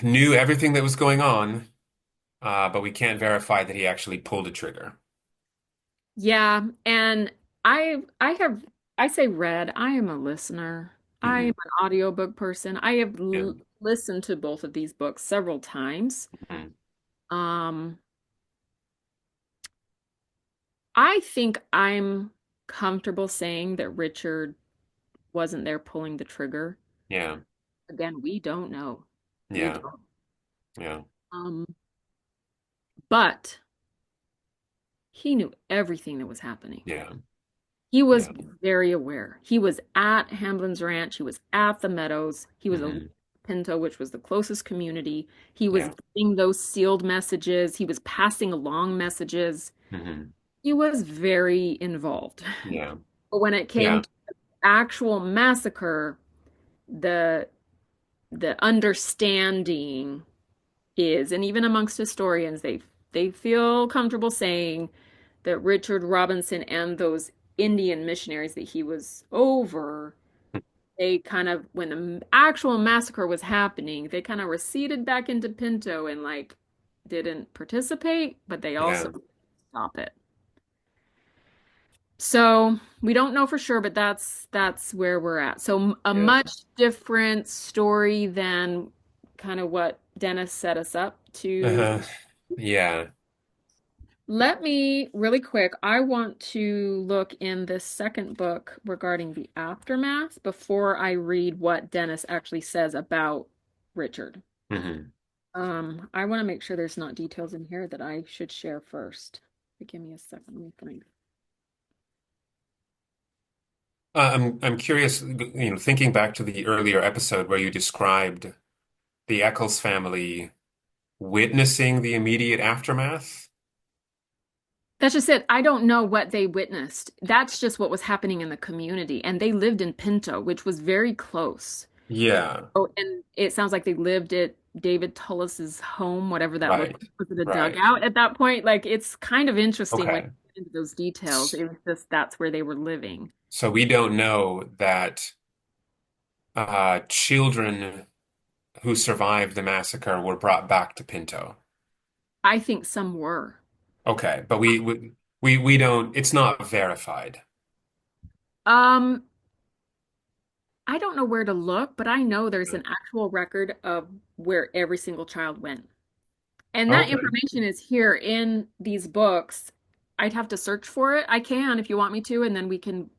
knew everything that was going on, but we can't verify that he actually pulled a trigger. yeah, and I have I say read, I am a listener. I am Hmm. an audiobook person. I have Yeah. listened to both of these books several times. Mhm. Um, I think I'm comfortable saying that Richard wasn't there pulling the trigger. Yeah. Again, we don't know. We Yeah. don't. Yeah. Um, but he knew everything that was happening. Yeah. He was Yeah. very aware. He was at Hamblin's Ranch. He was at the Meadows. He was a Hmm. Pinto, which was the closest community. He was Yeah. getting those sealed messages. He was passing along messages. Hmm. He was very involved. Yeah. But when it came Yeah. to actual massacre, the the understanding is, and even amongst historians, they feel comfortable saying that Richard Robinson and those Indian missionaries that he was over, they kind of, when the actual massacre was happening, they kind of receded back into Pinto and like didn't participate, but they also Yeah. stop it. So we don't know for sure, but that's where we're at. So a Yeah. much different story than kind of what Dennis set us up to. Uh-huh. Yeah. Let me really quick, I want to look in this second book regarding the aftermath before I read what Dennis actually says about Richard. Hmm. I want to make sure there's not details in here that I should share first. But give me a second, let me find. I'm curious, thinking back to the earlier episode where you described the Eccles family witnessing the immediate aftermath. That's just it. I don't know what they witnessed. That's just what was happening in the community. And they lived in Pinto, which was very close. Yeah. Oh, and it sounds like they lived at David Tullis's home, whatever that looked Right. like. Was it a Right. dugout at that point? Like it's kind of interesting when Okay. you get into those details. S- It was just that's where they were living. So we don't know that children who survived the massacre were brought back to Pinto. I think some were. Okay, but we don't. It's not verified. Um, I don't know where to look, but I know there's an actual record of where every single child went. And that Okay. information is here in these books. I'd have to search for it. I can if you want me to, and then we can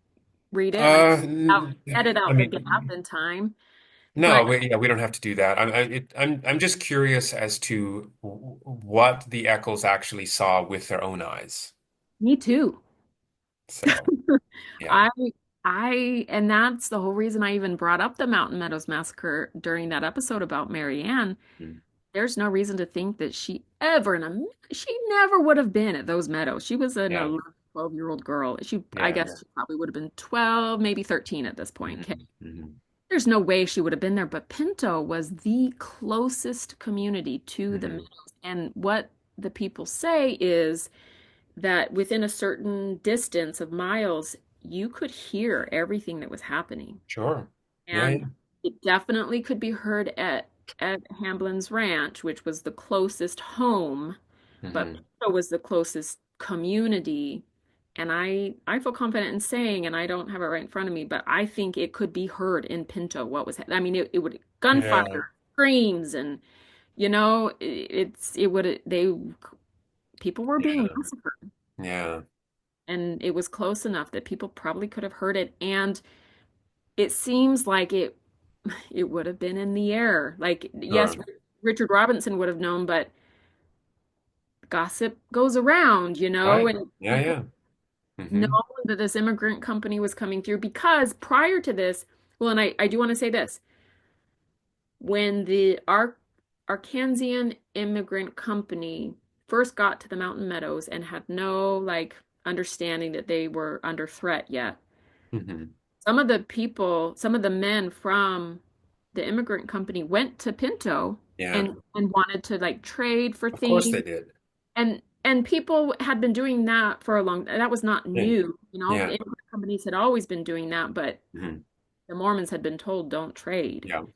read it and I edit I out the gap mean, in time. But no, yeah, we don't have to do that. I'm just curious as to what the Eccles actually saw with their own eyes. me too. So, yeah. I and that's the whole reason I even brought up the Mountain Meadows Massacre during that episode about Mary Ann. Mm. There's no reason to think that she never would have been at those meadows. She was an Yeah. 11, 12-year-old girl. I Yeah. guess she probably would have been 12, maybe 13 at this point. Okay. Hmm. Hmm. There's no way she would have been there, but Pinto was the closest community to the Hmm. meadows. And what the people say is that within a certain distance of miles, you could hear everything that was happening. Sure. Yeah. And it definitely could be heard at Hamblin's Ranch, which was the closest home, Yeah. but Hmm. Pinto was the closest community. And I feel confident in saying, and I don't have it right in front of me, but I think it could be heard in Pinto what was, I mean, it would Yeah. gunfire, screams, and it would, people were being Yeah. massacred. Yeah. and it was close enough that people probably could have heard it. And it seems like it would have been in the air. Like, yes, Sure. Richard Robinson would have known, but gossip goes around, Right. and Yeah, people yeah. know Hmm. that this immigrant company was coming through because prior to this, well, and I do want to say this, when the Arkansan immigrant company first got to the Mountain Meadows and had no like understanding that they were under threat yet, Hmm. some of the men from the immigrant company went to Pinto Yeah. and wanted to like trade for Of course they things. did. And people had been doing that for a long, that was not Yeah. new. Yeah. Immigrant companies had always been doing that, but Hmm. the Mormons had been told don't trade. Yeah. And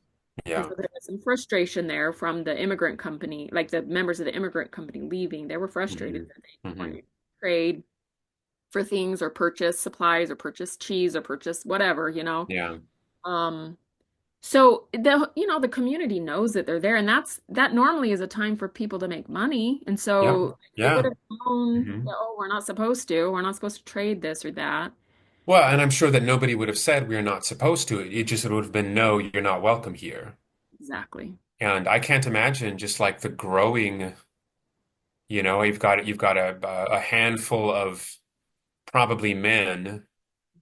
Yeah. so there was some frustration there from the immigrant company, like the members of the immigrant company leaving. They were frustrated Hmm. that they weren't Hmm. able to trade for things or purchase supplies or purchase cheese or purchase whatever. Yeah. Um, so the community knows that they're there, and that normally is a time for people to make money. And Yep. so they would Yeah. have known Hmm. that, oh, we're not supposed to trade this or that. Well, and I'm sure that nobody would have said we're not supposed to. It just would have been, no, you're not welcome here. Exactly. And I can't imagine just like the growing, you've got a handful of probably men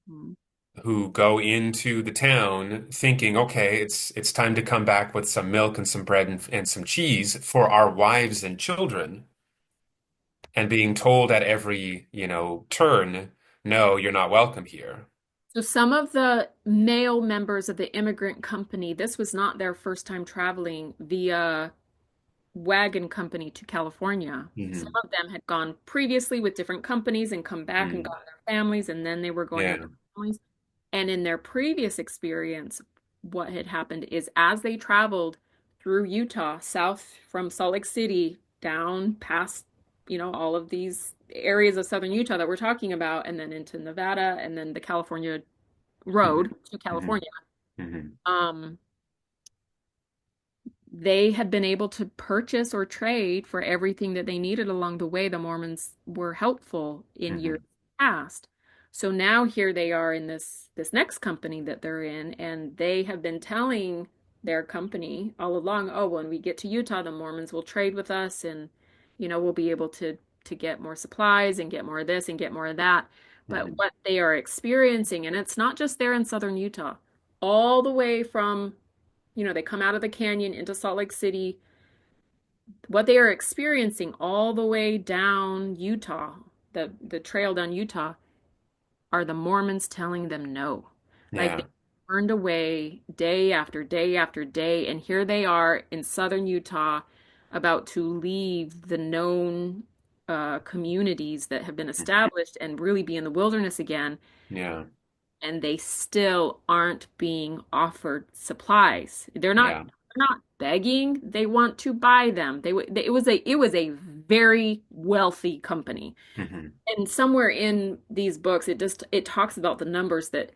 Mhm. who go into the town thinking, okay, it's time to come back with some milk and some bread and some cheese for our wives and children, and being told at every, turn, no, you're not welcome here. So some of the male members of the immigrant company, this was not their first time traveling via wagon company to California. Some Hmm. of them had gone previously with different companies and come back and Mm. gotten their families, and then they were going with Yeah. their families. And in their previous experience, what had happened is as they traveled through Utah, south from Salt Lake City, down past, all of these areas of southern Utah that we're talking about, and then into Nevada, and then the California Hmm. road to Hmm. California. Hmm. Um, they had been able to purchase or trade for everything that they needed along the way. The Mormons were helpful in years Hmm. past. So now here they are in this next company that they're in, and they have been telling their company all along, oh, when we get to Utah, the Mormons will trade with us and we'll be able to get more supplies and get more of this and get more of that. But Hmm. what they are experiencing, and it's not just there in southern Utah, all the way from they come out of the canyon into Salt Lake City. What they are experiencing all the way down Utah, the trail down Utah, are the Mormons telling them no. Like they Yeah. turned away day after day after day, and here they are in southern Utah about to leave the known communities that have been established and really be in the wilderness again, Yeah. and they still aren't being offered supplies. Yeah. They're not begging. They want to buy them. It was a very wealthy company. Hmm. And somewhere in these books it talks about the numbers that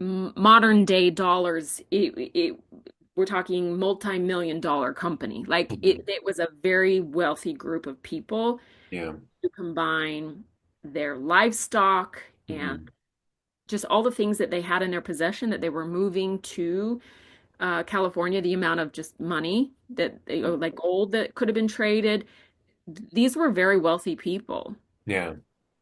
modern day dollars we're talking multi-million dollar company. Like Hmm. it was a very wealthy group of people Yeah. to combine their livestock and Hmm. just all the things that they had in their possession that they were moving to California, the amount of just money that like gold that could have been traded. These were very wealthy people. Yeah.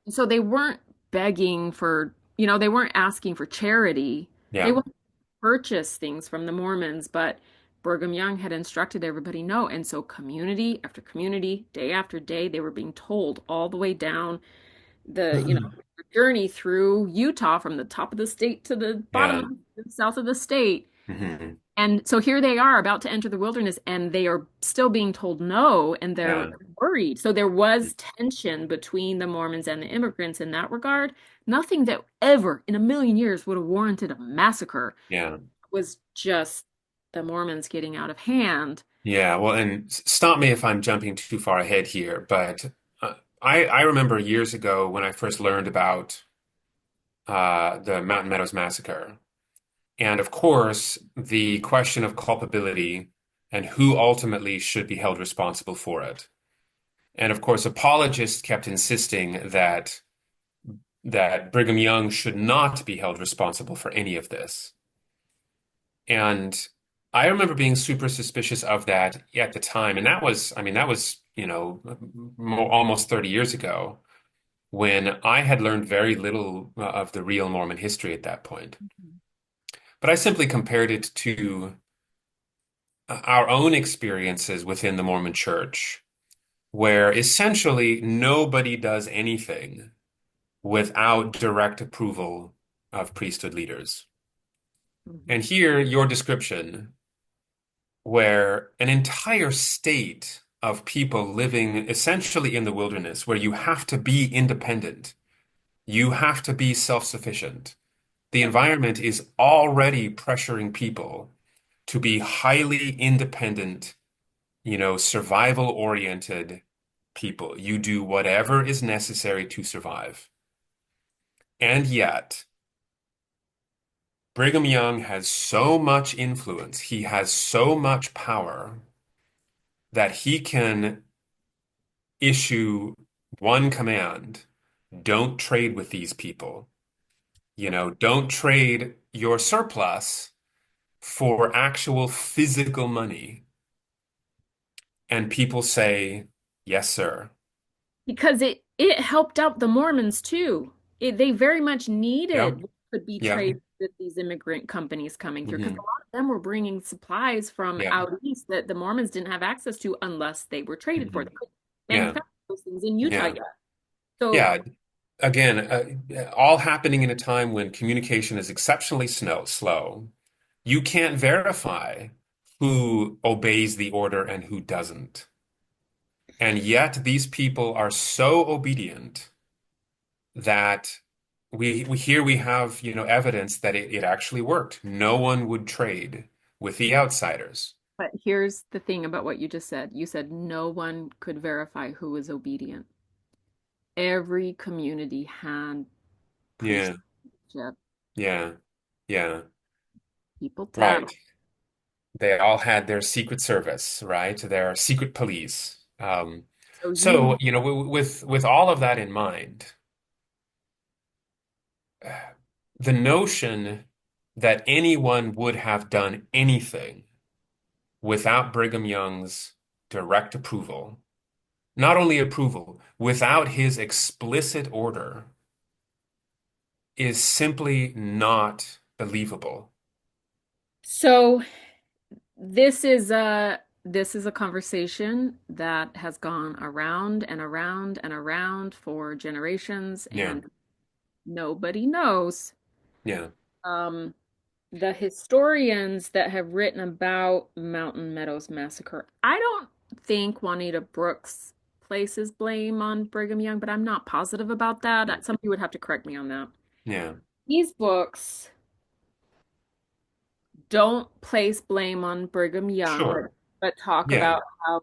So they weren't begging for, they weren't asking for charity. They Yeah. wanted to purchase things from the Mormons, but Brigham Young had instructed everybody no. And so community after community, day after day, they were being told all the way down the journey through Utah from the top of the state to the bottom Yeah. of the south of the state. Hmm. And so here they are about to enter the wilderness and they are still being told no and they're Yeah. worried. So there was tension between the Mormons and the immigrants in that regard. Nothing that ever in a million years would have warranted a massacre. Yeah. It was just the Mormons getting out of hand. Yeah. Well, and stop me if I'm jumping too far ahead here, but I remember years ago when I first learned about the Mountain Meadows Massacre. And of course, the question of culpability and who ultimately should be held responsible for it. And of course, apologists kept insisting that that Brigham Young should not be held responsible for any of this. And I remember being super suspicious of that at the time. And that was, I mean, that was, almost 30 years ago when I had learned very little of the real Mormon history at that point. But I simply compared it to our own experiences within the Mormon Church, where essentially nobody does anything without direct approval of priesthood leaders. And Mhm. here, your description, where an entire state of people living essentially in the wilderness, where you have to be independent, you have to be self-sufficient. The Yep. environment is already pressuring people to be highly independent, survival-oriented people. You do whatever is necessary to survive. And yet, Brigham Young has so much influence, he has so much power that he can issue one command: don't trade with these people. Yep. Don't trade your surplus for actual physical money. And people say, yes, sir. Because it helped out the Mormons too. They very much Yep. needed what could be Yep. traded with these immigrant companies coming through because a Hmm. lot of them were bringing supplies from Yeah. out east that the Mormons didn't have access to unless they were traded for. Hmm. They couldn't Yeah. manufacture those things in Utah Yeah. yet. So, Yeah. Again, all happening in a time when communication is exceptionally slow. You can't verify who obeys the order and who doesn't. And yet these people are so obedient that we have, evidence that it actually worked. No one would trade with the outsiders. but here's the thing about what you just said. You said no one could verify who was obedient. Every community had Yeah, priestship. yeah, yeah. People tattled. Right. They all had their secret service, right? Their secret police. So So, you with all of that in mind, the notion that anyone would have done anything without Brigham Young's direct approval, not only approval, without his explicit order, is simply not believable. so this is a conversation that has gone around and around and around for generations, Yeah, and nobody knows. yeah, Um, the historians that have written about Mountain Meadows Massacre, I don't think Juanita Brooks places blame on Brigham Young, but I'm not positive about that. Somebody would have to correct me on that. yeah. These books don't place blame on Brigham Young, Sure. but talk Yeah. about how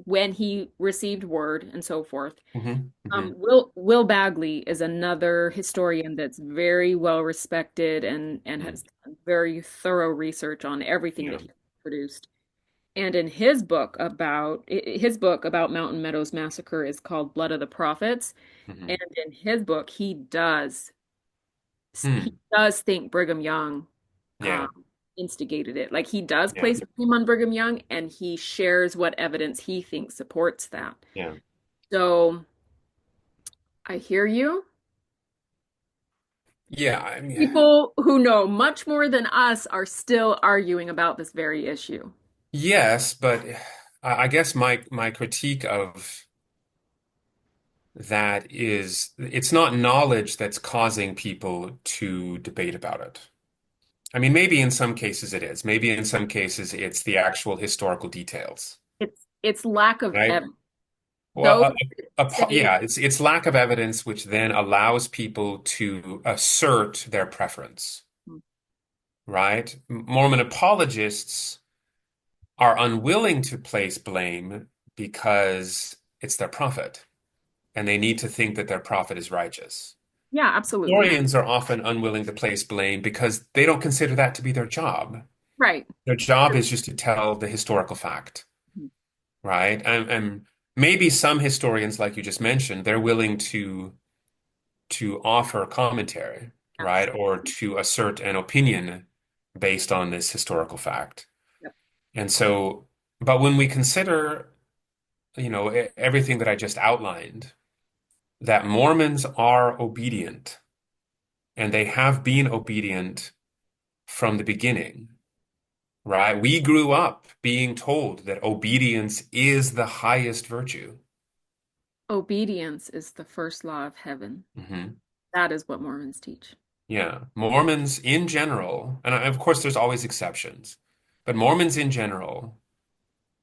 when he received word and so forth. Hmm. Hmm. Will Bagley is another historian that's very well respected and Hmm. has done very thorough research on everything Yeah. that he produced. And in his book about Mountain Meadows Massacre is called Blood of the Prophets. Hmm. And in his book, he Hmm. does think Brigham Young um, Yeah. instigated it. Like he does Yeah. place blame on Brigham Young, and he shares what evidence he thinks supports that. Yeah. So I hear you. Yeah. I mean, People who know much more than us are still arguing about this very issue. yes, but I guess my critique of that is it's not knowledge that's causing people to debate about it. I mean, maybe in some cases it is. Maybe in some cases it's the actual historical details, It's lack of right? evidence. Well, Those that say, yeah, it's lack of evidence which then allows people to assert their preference, right? Mormon apologists are unwilling to place blame because it's their prophet, and they need to think that their prophet is righteous. yeah, absolutely. Historians are often unwilling to place blame because they don't consider that to be their job. Right. Their job is just to tell the historical fact, right? And maybe some historians, like you just mentioned, they're willing to to offer commentary, right? Absolutely. Or to assert an opinion based on this historical fact. Yep. And so, but when we consider, everything that I just outlined, that Mormons are obedient and they have been obedient from the beginning, right? We grew up being told that obedience is the highest virtue. Obedience is the first law of heaven. Hmm. That is what Mormons teach. Yeah. Mormons in general, and of course there's always exceptions, but Mormons in general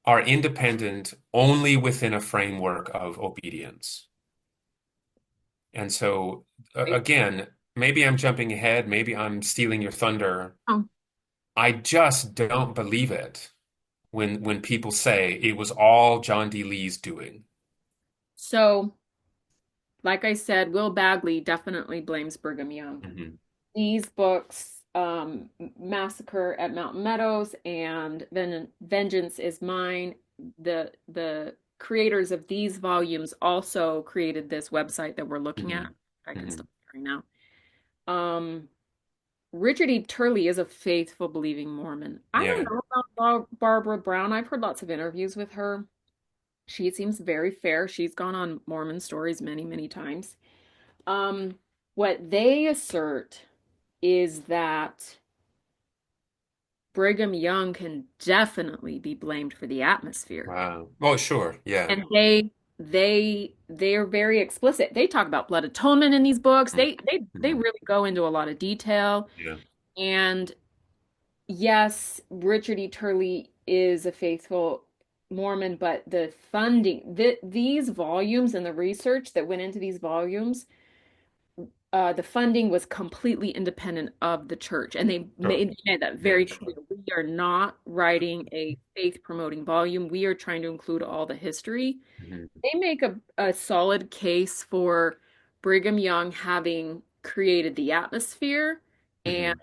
are independent only within a framework of obedience. And so, Right? again, maybe I'm jumping ahead, maybe I'm stealing your thunder. Oh. I just don't believe it when people say it was all John D. Lee's doing. So, like I said, Will Bagley definitely blames Brigham Young. Hmm. These books, Massacre at Mountain Meadows and Vengeance is Mine, the creators of these volumes also created this website that we're looking at. Hmm. I can Hmm. stop sharing now. Um, Richard E. Turley is a faithful, believing Mormon. I don't Yeah. know about Barbara Brown. I've heard lots of interviews with her. She seems very fair. She's gone on Mormon stories many, many times. Um, what they assert is that Brigham Young can definitely be blamed for the atmosphere. Wow. Oh, sure. Yeah. And they are very explicit. They talk about blood atonement in these books. They Mm-hmm. really go into a lot of detail. Yeah. And yes, Richard E. Turley is a faithful Mormon, but the funding, these volumes and the research that went into these volumes, the funding was completely independent of the church, and they Sure. made that Yeah, very clear. sure. We are not writing a faith promoting volume. We are trying to include all the history. Hmm. They make a solid case for Brigham Young having created the atmosphere, and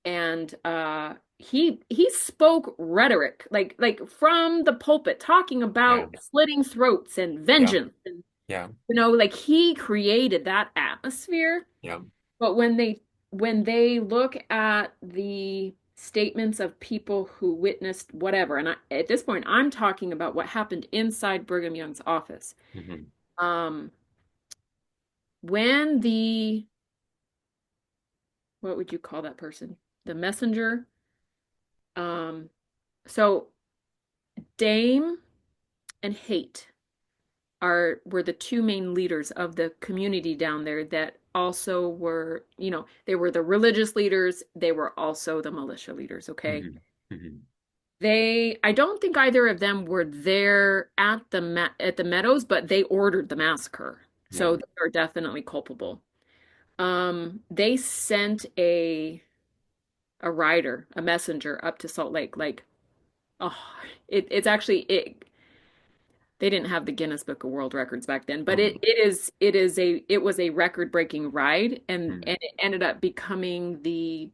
Hmm. he spoke rhetoric like from the pulpit, talking Yeah. about slitting throats and Yeah. vengeance, and Yeah. like he created that atmosphere. Yeah. But when they look at the statements of people who witnessed whatever, and at this point, I'm talking about what happened inside Brigham Young's office. Hmm. Um, when the what would you call that person? The messenger. Um, so Dame and Hate were the two main leaders of the community down there that also were, they were the religious leaders, they were also the militia leaders, okay? Hmm. Hmm. I don't think either of them were there at at the Meadows, but they ordered the massacre. Yeah. So they are definitely culpable. They sent a rider, a messenger up to Salt Lake. Like, oh, it's actually it. They didn't have the Guinness Book of World Records back then, but Mm. it was a record-breaking ride, and Mm. it ended up becoming the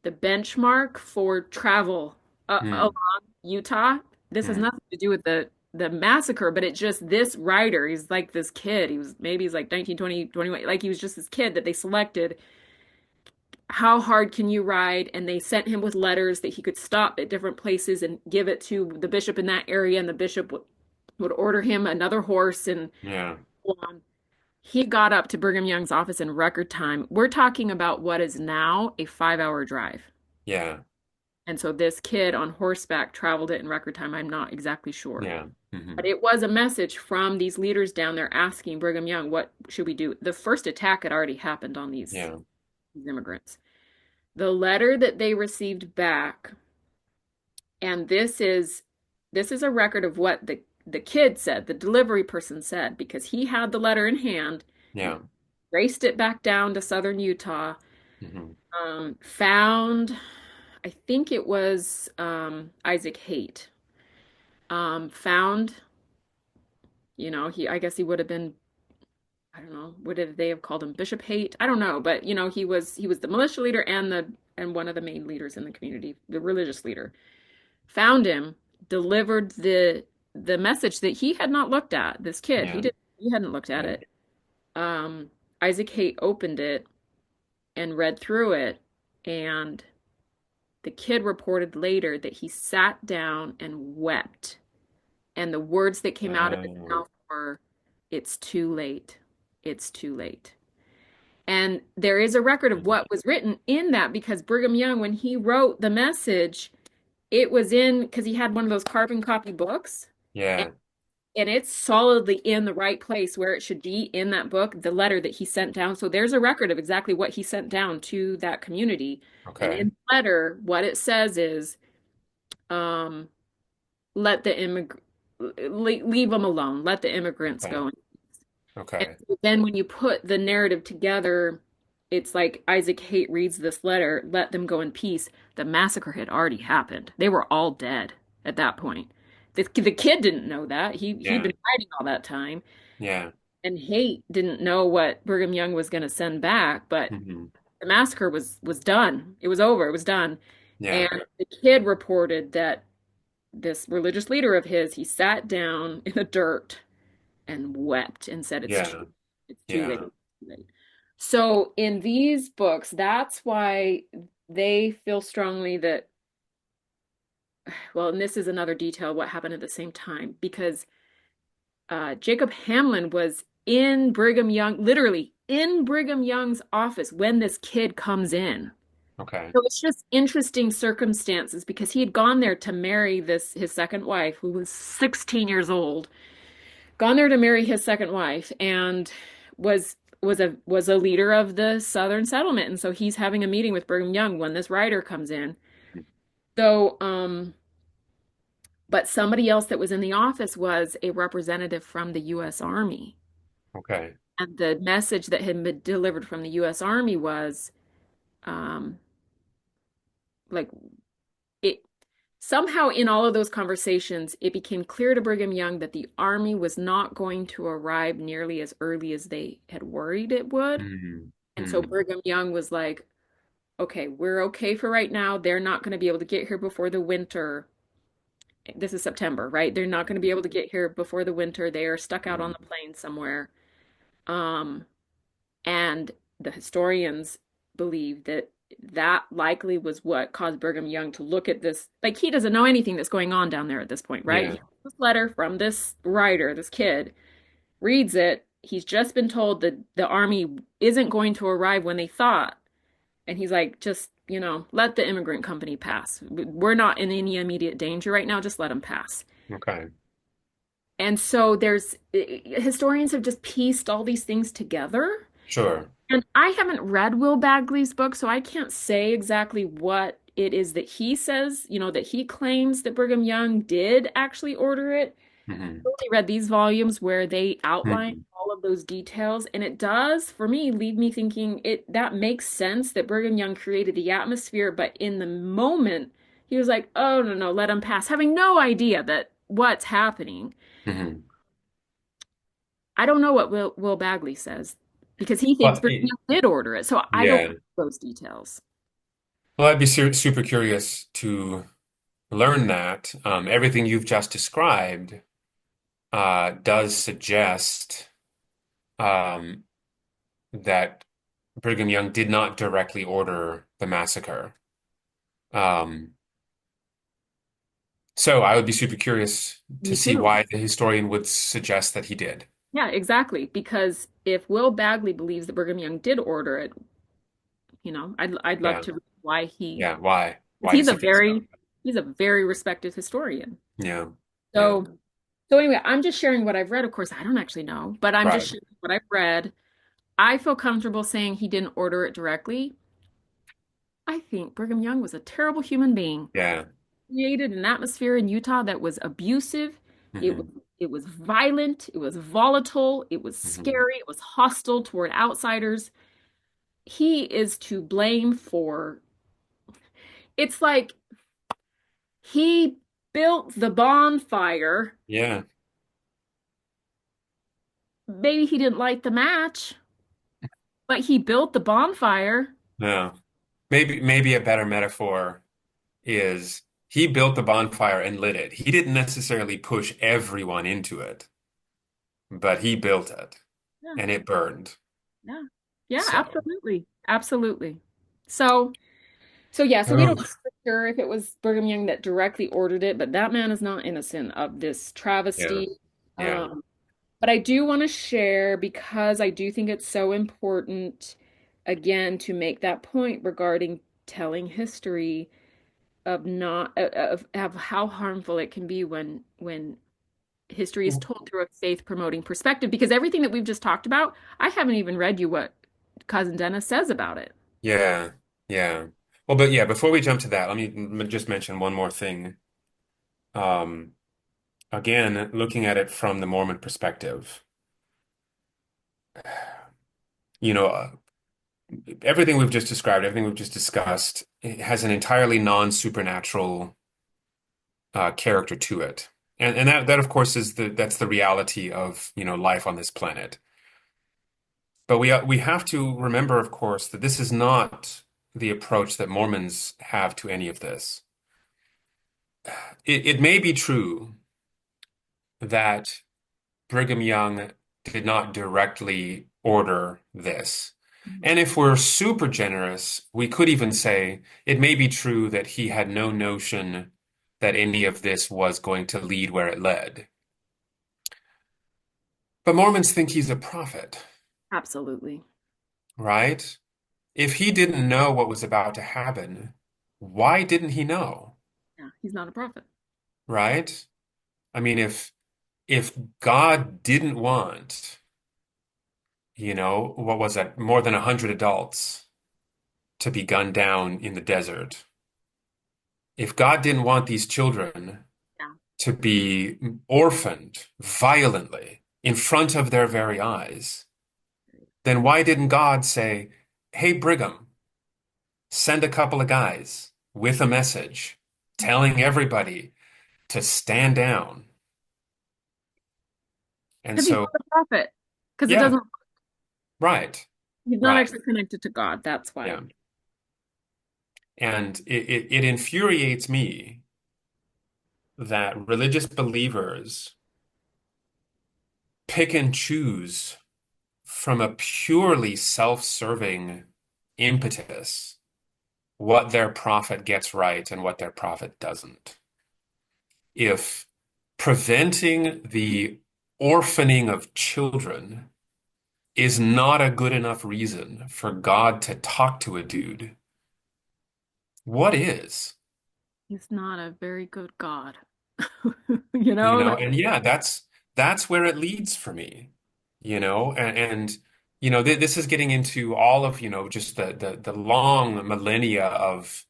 benchmark for travel along Mm. Utah. This has Mm. nothing to do with the massacre, but it's just this rider. He's like this kid. He's like 19, 20, 21. Like he was just this kid that they selected. How hard can you ride? And they sent him with letters that he could stop at different places and give it to the bishop in that area, and the bishop would order him another horse and Yeah. so on. He got up to Brigham Young's office in record time. We're talking about what is now a 5-hour drive. Yeah. And so this kid on horseback traveled it in record time. I'm not exactly sure. Yeah. Hmm. But it was a message from these leaders down there asking Brigham Young, what should we do? The first attack had already happened on Yeah. these immigrants. The letter that they received back, and this is a record of what the kid said, the delivery person said, because he had the letter in hand and Yeah. raced it back down to southern Utah. Hmm. Found, I think it was Isaac Haight. Found, I guess he would have been, I don't know, would have they have called him Bishop Haight? I don't know, but he was the militia leader and one of the main leaders in the community, the religious leader. Found him, delivered the message that he had not looked at. This kid, Yeah. he hadn't looked at Yeah. it. Um, Isaac Haight opened it and read through it, and the kid reported later that he sat down and wept. And the words that came out of his Oh, mouth were, "It's too late. It's too late." And there is a record of what was written in that because Brigham Young, when he wrote the message, it was in because he had one of those carbon copy books. And, yeah. and it's solidly in the right place where it should be in that book, the letter that he sent down. So there's a record of exactly what he sent down to that community. And in Okay. the letter, what it says is, um, let the leave them alone, let the immigrants Okay. go. And Okay. so then when you put the narrative together, it's like Isaac Haight reads this letter, let them go in peace. The massacre had already happened. They were all dead at that point. The kid didn't know that. He'd Yeah. been hiding all that time. Yeah. And Haight didn't know what Brigham Young was going to send back, but Hmm. the massacre was done. It was over. It was done. And Yeah. the kid reported that this religious leader of his, he sat down in the dirt and wept and said, Yeah. it's too late. Yeah. It's too late." So in these books, that's why they feel strongly that, well, and this is another detail what happened at the same time, because Jacob Hamlin was in Brigham Young, literally in Brigham Young's office when this kid comes in. Okay. So it's just interesting circumstances because he had gone there to marry this his second wife, who was 16 years old, gone there to marry his second wife, and was was a leader of the Southern settlement. And so he's having a meeting with Brigham Young when this writer comes in. So, but somebody else that was in the office was a representative from the U.S. Army. Okay. And the message that had been delivered from the U.S. Army was, um, like it somehow in all of those conversations, it became clear to Brigham Young that the Army was not going to arrive nearly as early as they had worried it would. Hmm. And so Hmm. Brigham Young was like, okay, we're okay for right now. They're not going to be able to get here before the winter. This is September, right? They're not going to be able to get here before the winter. They are stuck out on Hmm. the plain somewhere. Um, and the historians believe that that likely was what caused Brigham Young to look at this. Like, he doesn't know anything that's going on down there at this point, right? He Yeah. gets this letter from this writer, this kid, reads it. He's just been told that the army isn't going to arrive when they thought. And he's like, just, let the immigrant company pass. We're not in any immediate danger right now. Just let them pass. Okay. And so there's historians have just pieced all these things together. Sure. And I haven't read Will Bagley's book, so I can't say exactly what it is that he says, that he claims that Brigham Young did actually order it. Hmm. I only read these volumes where they outline Hmm. all of those details, and it does, for me, leave me thinking it that makes sense that Brigham Young created the atmosphere, but in the moment, he was like, "Oh no, no, let him pass," having no idea that what's happening. Hmm. I don't know what Will Bagley says because he thinks Well, Brigham Young did order it, so I don't yeah. know those details. Well, I'd be super curious to learn that. Everything you've just described does suggest um, that Brigham Young did not directly order the massacre. Um, so I would be super curious to Me see too. why the historian would suggest that he did. Yeah, exactly. Because if Will Bagley believes that Brigham Young did order it, I'd love Yeah. to read why he, Yeah. Why? because Why does he think so? he's a very respected historian. Yeah. Yeah. So so anyway, I'm just sharing what I've read. Of course, I don't actually know, but I'm just Right. sharing what I've read. I feel comfortable saying he didn't order it directly. I think Brigham Young was a terrible human being. Yeah. Created an atmosphere in Utah that was abusive. It was Hmm. it was violent, it was volatile, it was Hmm. scary, it was hostile toward outsiders. He is to blame for it's like he built the bonfire. Yeah. Maybe he didn't light the match, but he built the bonfire. No. Maybe a better metaphor is he built the bonfire and lit it. He didn't necessarily push everyone into it, but he built it Yeah. and it burned. Yeah. Yeah, So, absolutely. Absolutely. So, so we don't know oh, for sure if it was Brigham Young that directly ordered it, but that man is not innocent of this yeah, travesty. yeah. Um, but I do want to share because I do think it's so important, again, to make that point regarding telling history of not of how harmful it can be when history is told through a faith promoting perspective. Because everything that we've just talked about, I haven't even read you what Cousin Dennis says about it. Yeah, yeah. Well, but yeah, before we jump to that, let me just mention one more thing. Um, Again, looking at it from the Mormon perspective, you know, everything we've just described, everything we've just discussed, it has an entirely non-supernatural character to it. And that of course is that's the reality of, life on this planet. But we have to remember, of course, that this is not the approach that Mormons have to any of this. It may be true that Brigham Young did not directly order this. And if we're super generous, we could even say it may be true that he had no notion that any of this was going to lead where it led. But Mormons think he's a prophet, Absolutely. right? If he didn't know what was about to happen, why didn't he know, Yeah, he's not a prophet. right? I mean, if God didn't want, what was that, more than 100 adults to be gunned down in the desert. If God didn't want these children Yeah. to be orphaned violently in front of their very eyes, then why didn't God say, "Hey, Brigham, send a couple of guys with a message telling everybody to stand down"? And Because he's so, not a prophet. Because it yeah, doesn't, right, he's not right, actually connected to God. That's yeah. why. And it infuriates me that religious believers pick and choose from a purely self-serving impetus what their prophet gets right and what their prophet doesn't. If preventing the orphaning of children is not a good enough reason for God to talk to a dude, what is? He's not a very good God. You know, like, And yeah, that's where it leads for me, and this is getting into all of, just the long millennia of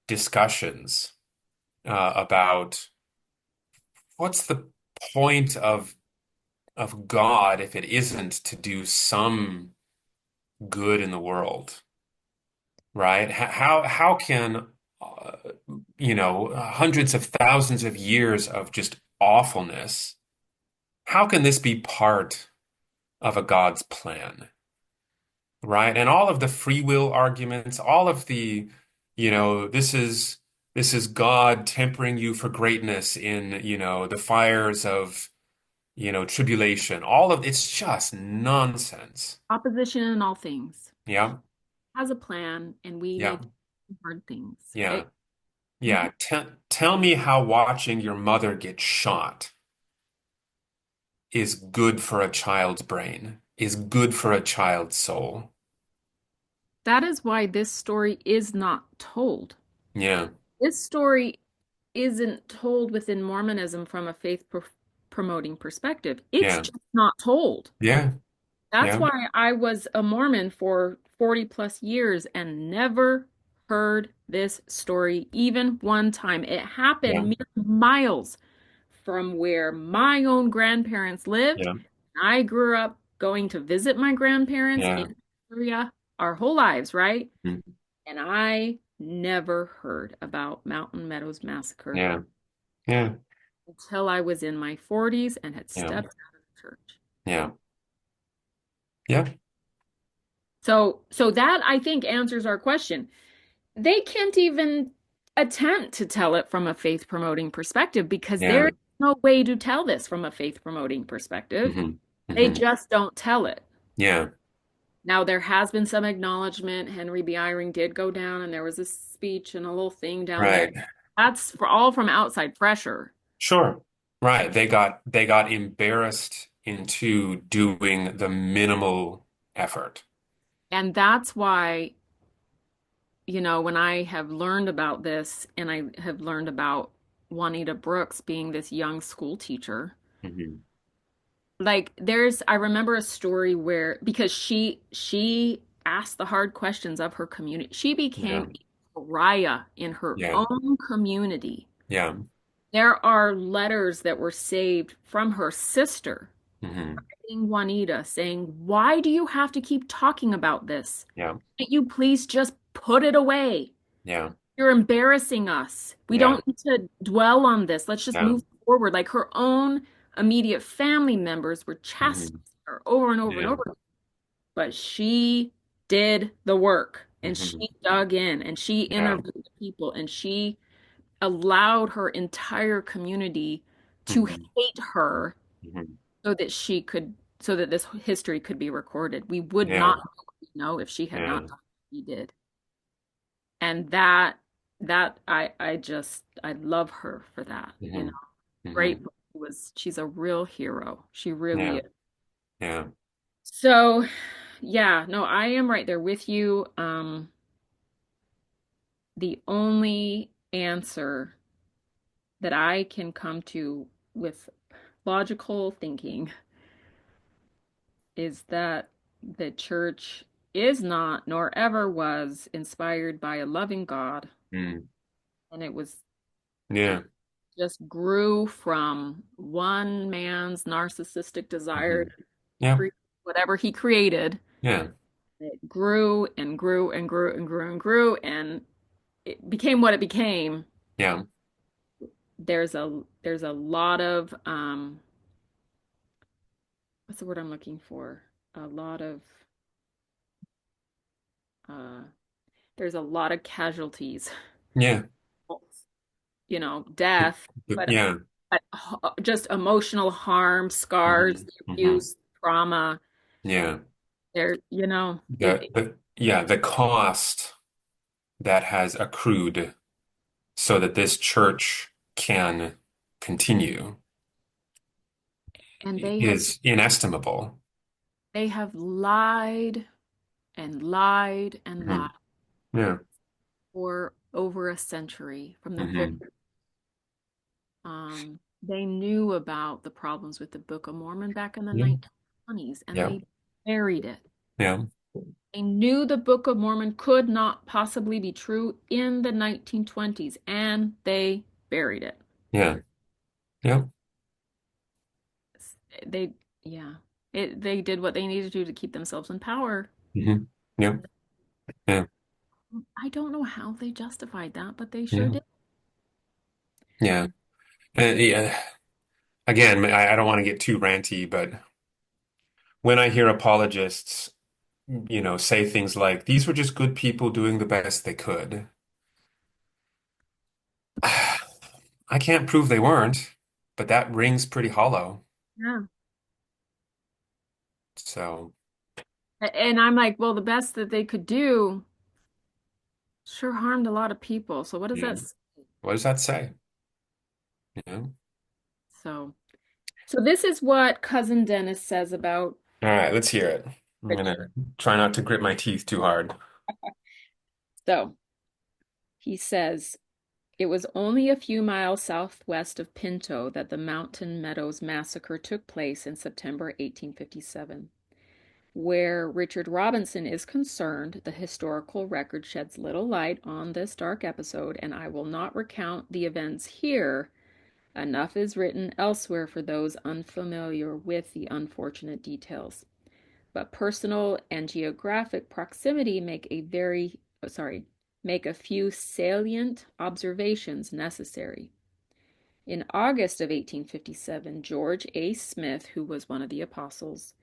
discussions about what's the point of God if it isn't to do some good in the world, right? How can hundreds of thousands of years of just awfulness, how can this be part of a God's plan, right? And all of the free will arguments, all of the, this is God tempering you for greatness in, the fires of, tribulation. All of it's just nonsense. opposition in all things. Yeah, Has a plan, and we yeah, need to do hard things. yeah, Mhm. yeah. Tell me how watching your mother get shot is good for a child's brain, is good for a child's soul. That is why this story is not told. Yeah, This story isn't told within Mormonism from a faith promoting perspective. It's yeah, just not told. yeah, That's yeah, why I was a Mormon for 40 plus years and never heard this story even one time. It yeah, happened mere miles from where my own grandparents lived. yeah, I grew up going to visit my grandparents yeah. in the area our whole lives, right? Mm. And I never heard about Mountain Meadows Massacre Yeah, yeah, until I was in my 40s and had yeah, stepped out of the church. yeah, yeah, So that I think answers our question. They can't even attempt to tell it from a faith promoting perspective because yeah. there's no way to tell this from a faith promoting perspective. Hmm. They Hmm. just don't tell it. Yeah, Now there has been some acknowledgement. Henry B. Eyring did go down, and there was a speech and a little thing down there. Right. That's for all from outside pressure. Sure. Right. They got embarrassed into doing the minimal effort. And that's why, when I have learned about this and I have learned about Juanita Brooks being this young school teacher, Hmm. like I remember a story where because she asked the hard questions of her community. She Yeah. became a pariah in her Yeah. own community. Yeah. There are letters that were saved from her sister, Hmm. Juanita, saying, "Why do you have to keep talking about this? Yeah. Can't you please just put it away? Yeah. You're embarrassing us. We Yeah. don't need to dwell on this. Let's just Yeah. move forward." Like her own immediate family members were chastising Hmm. her over and over and Yeah. over. But she did the work and Hmm. she dug in and she Yeah. interviewed people and she allowed her entire community to Hmm. hate her Hmm. so that so that this history could be recorded. We would Yeah. not know if she had not Yeah. done what she did. And I love her for that, Hmm. Great Hmm. she's a real hero. She really Yeah. is. Yeah. So, yeah, no, I am right there with you. The only answer that I can come to with logical thinking is that the church is not, nor ever was, inspired by a loving God, Mm. and it Yeah. just grew from one man's narcissistic desire Hmm. to Yeah. create whatever he created. Yeah. It grew and grew and grew and grew and grew, and it became what it became. Yeah. There's a lot of what's the word I'm looking for? A lot of uh there's a lot of casualties, Yeah. death, but Yeah. just emotional harm, scars, Hmm. the Hmm. abuse, trauma. Yeah. There, The cost that has accrued so that this church can continue and is inestimable. they have lied and lied and lied Hmm. Yeah. for over a century from the very Hmm. they knew about the problems with the Book of Mormon back in the Yeah. 1920s and Yeah. they buried it. Yeah. They knew the Book of Mormon could not possibly be true in the 1920s and they buried it. Yeah. Yeah. They, yeah, they did what they needed to do to keep themselves in power. Hmm. Yeah. Yeah. I don't know how they justified that, but they sure Yeah. did. Yeah. Yeah. Again, I don't want to get too ranty, but when I hear apologists, say things like, these were just good people doing the best they could. I can't prove they weren't, but that rings pretty hollow. Yeah. So, And I'm like, well, the best that they could do sure harmed a lot of people. So what does yeah. that say? What does that say? Yeah. So, so this is what Cousin Dennis says about All right, let's hear it. I'm Richard. gonna try not to grit my teeth too hard. So he says, it was only a few miles southwest of Pinto that the Mountain Meadows Massacre took place in September 1857. Where Richard Robinson is concerned, the historical record sheds little light on this dark episode, and I will not recount the events here. Enough is written elsewhere for those unfamiliar with the unfortunate details. But personal and geographic proximity make a few salient observations necessary. In August of 1857, George A. Smith, who was one of the apostles,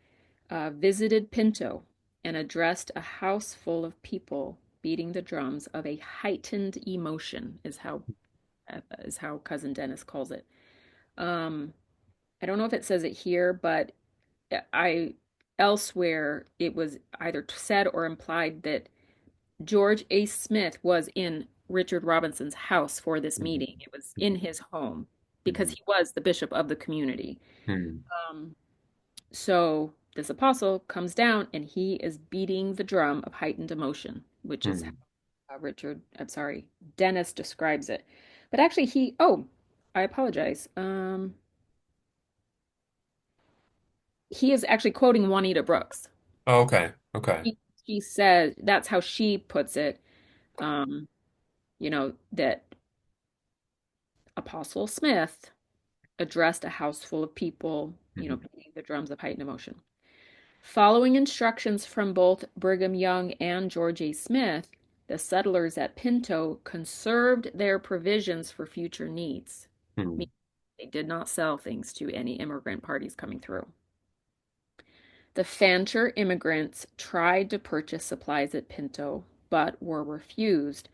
visited Pinto and addressed a house full of people beating the drums of a heightened emotion, is how Cousin Dennis calls it. Um, I don't know if it says it here, but I elsewhere it was either said or implied that George A. Smith was in Richard Robinson's house for this meeting. It was in his home because Mhm. he was the bishop of the community. Mhm. Um, so this apostle comes down and he is beating the drum of heightened emotion, which is Mhm. how I'm sorry, Dennis describes it. But actually, oh, I apologize. He is actually quoting Juanita Brooks. Oh, okay. Okay. She says that's how she puts it. Um, that Apostle Smith addressed a house full of people, Mhm. beating the drums of heightened emotion. Following instructions from both Brigham Young and George A. Smith, the settlers at Pinto conserved their provisions for future needs. Mhm. Meaning they did not sell things to any immigrant parties coming through. The Fancher immigrants tried to purchase supplies at Pinto, but were refused,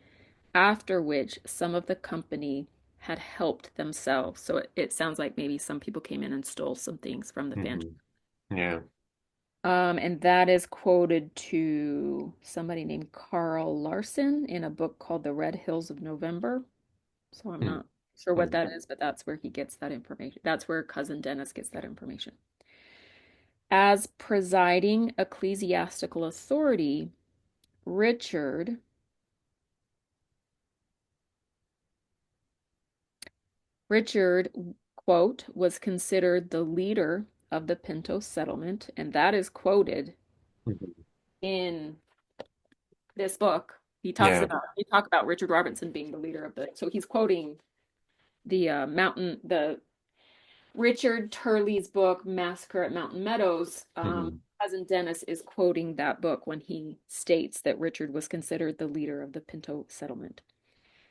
after which some of the company had helped themselves. So it sounds like maybe some people came in and stole some things from the Fancher. Mhm. Yeah. And that is quoted to somebody named Carl Larson in a book called The Red Hills of November. So I'm Mhm. not sure what that is, but that's where he gets that information. That's where Cousin Dennis gets that information. As presiding ecclesiastical authority, Richard Richard, quote, was considered the leader of the Pinto settlement, and that is quoted Mhm. in this book. Yeah. We talk about Richard Robinson being the leader of so he's quoting the Richard Turley's book, Massacre at Mountain Meadows. Mhm. Cousin Dennis is quoting that book when he states that Richard was considered the leader of the Pinto settlement.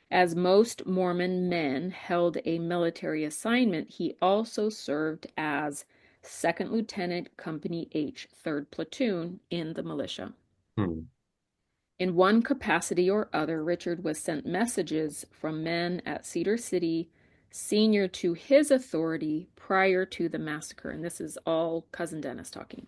As most Mormon men held a military assignment, he also served as Second Lieutenant Company H, 3rd Platoon in the militia. Mhm. In one capacity or other, Richard was sent messages from men at Cedar City, senior to his authority prior to the massacre. And this is all Cousin Dennis talking.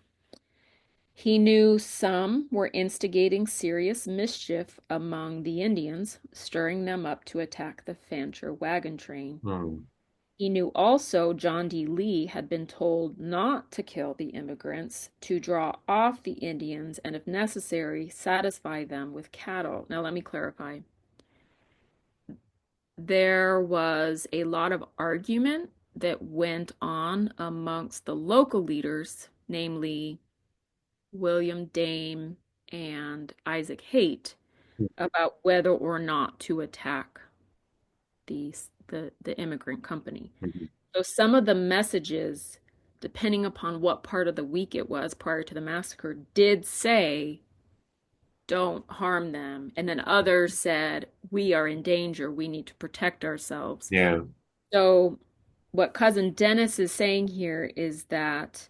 He knew some were instigating serious mischief among the Indians, stirring them up to attack the Fancher wagon train. Mhm. He knew also John D. Lee had been told not to kill the immigrants, to draw off the Indians, and if necessary, satisfy them with cattle. Now, let me clarify. There was a lot of argument that went on amongst the local leaders, namely William Dame and Isaac Haight, about whether or not to attack the immigrant company. Mhm. So some of the messages, depending upon what part of the week it was prior to the massacre, did say, don't harm them. And then others said, we are in danger. We need to protect ourselves. Yeah. So what Cousin Dennis is saying here is that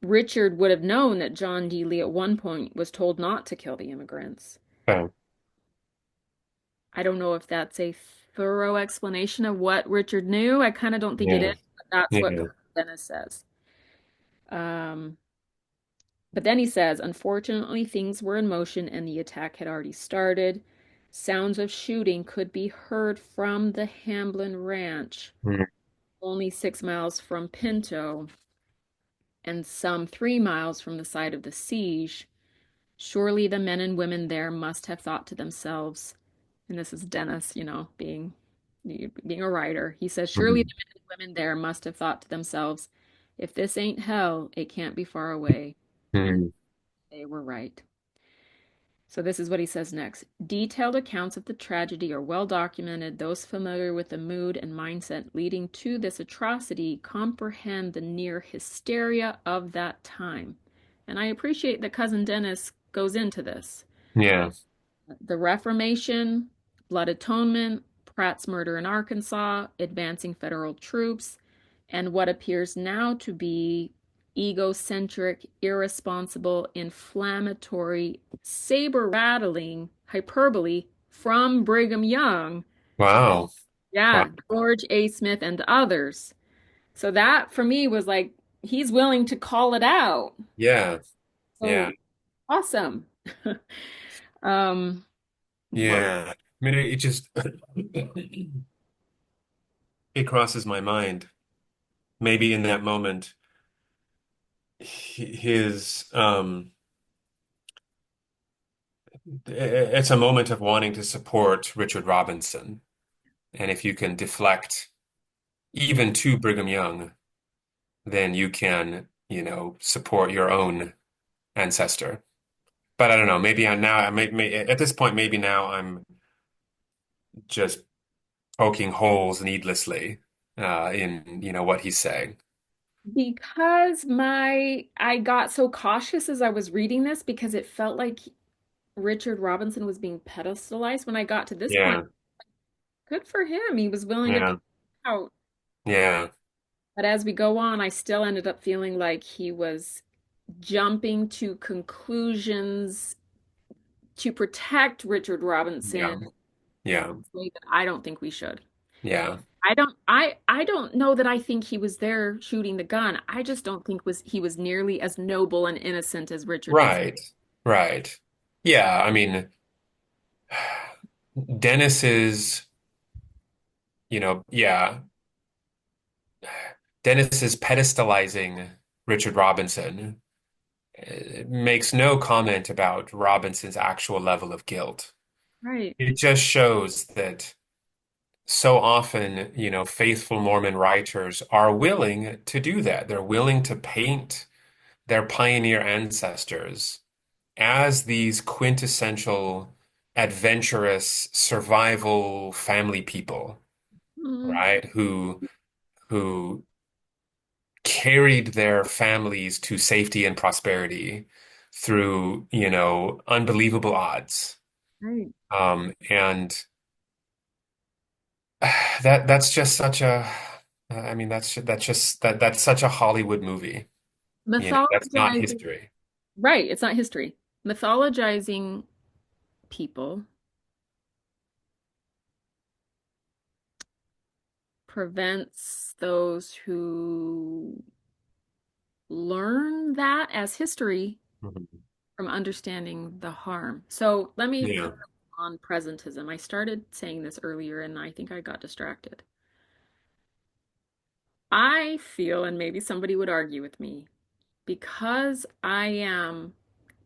Richard would have known that John D. Lee at one point was told not to kill the immigrants. Okay. I don't know if that's a thorough explanation of what Richard knew. I kind of don't think it Yeah. is, but that's what Yeah. Dennis says. Um, but then he says, unfortunately, things were in motion and the attack had already started. Sounds of shooting could be heard from the Hamblin Ranch, Mhm. only 6 miles from Pinto and some 3 miles from the site of the siege. Surely the men and women there must have thought to themselves, and this is Dennis, being a writer. He says, surely Mhm. the men and women there must have thought to themselves, if this ain't hell, it can't be far away. And Mhm. they were right. So this is what he says next. Detailed accounts of the tragedy are well documented. Those familiar with the mood and mindset leading to this atrocity comprehend the near hysteria of that time. And I appreciate that Cousin Dennis goes into this. Yeah. The Reformation, blood atonement, Pratt's murder in Arkansas, advancing federal troops, and what appears now to be egocentric, irresponsible, inflammatory, saber rattling hyperbole from Brigham Young. Wow. Wow. Yeah, George A. Smith and others. So that for me was like, he's willing to call it out. Yeah. Yeah. So awesome. Um, what Yeah. I mean, it just it crosses my mind. Maybe in that moment, his it's a moment of wanting to support Richard Robinson. And if you can deflect even to Brigham Young, then you can, support your own ancestor. But I don't know, maybe I'm now, at this point, maybe now I'm just poking holes needlessly in, what he's saying. because I got so cautious as I was reading this because it felt like Richard Robinson was being pedestalized when I got to this point. Yeah, Good for him. He was willing to yeah, come out. yeah, But as we go on, I still ended up feeling like he was jumping to conclusions to protect Richard yeah, Robinson yeah, in a way that I don't think we should. yeah. I don't know that I think he was there shooting the gun. I just don't think was he was nearly as noble and innocent as Richard was. Right, right. Yeah, I mean, Dennis's, yeah, Dennis's pedestalizing Richard Robinson makes no comment about Robinson's actual level of guilt. Right. It just shows that so often, faithful Mormon writers are willing to do that. They're willing to paint their pioneer ancestors as these quintessential adventurous survival family people, Mm, right? Who carried their families to safety and prosperity through, unbelievable odds. right. And that's just such a, I mean, that's such a Hollywood movie. That's not Mythologizing, history. right, it's not history. Mythologizing people prevents those who learn that as history Mhm. from understanding the harm. So let me Yeah, focus on presentism. I started saying this earlier and I think I got distracted. I feel, and maybe somebody would argue with me, because I am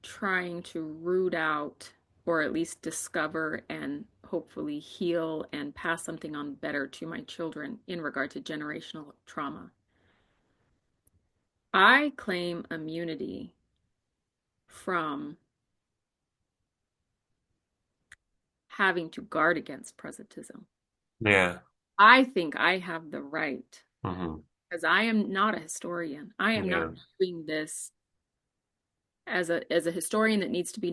trying to root out or at least discover and hopefully heal and pass something on better to my children in regard to generational trauma. I claim immunity from having to guard against presentism. yeah, I think I have the right hmm because I am not a historian. I am not yeah, doing this as a historian that needs to be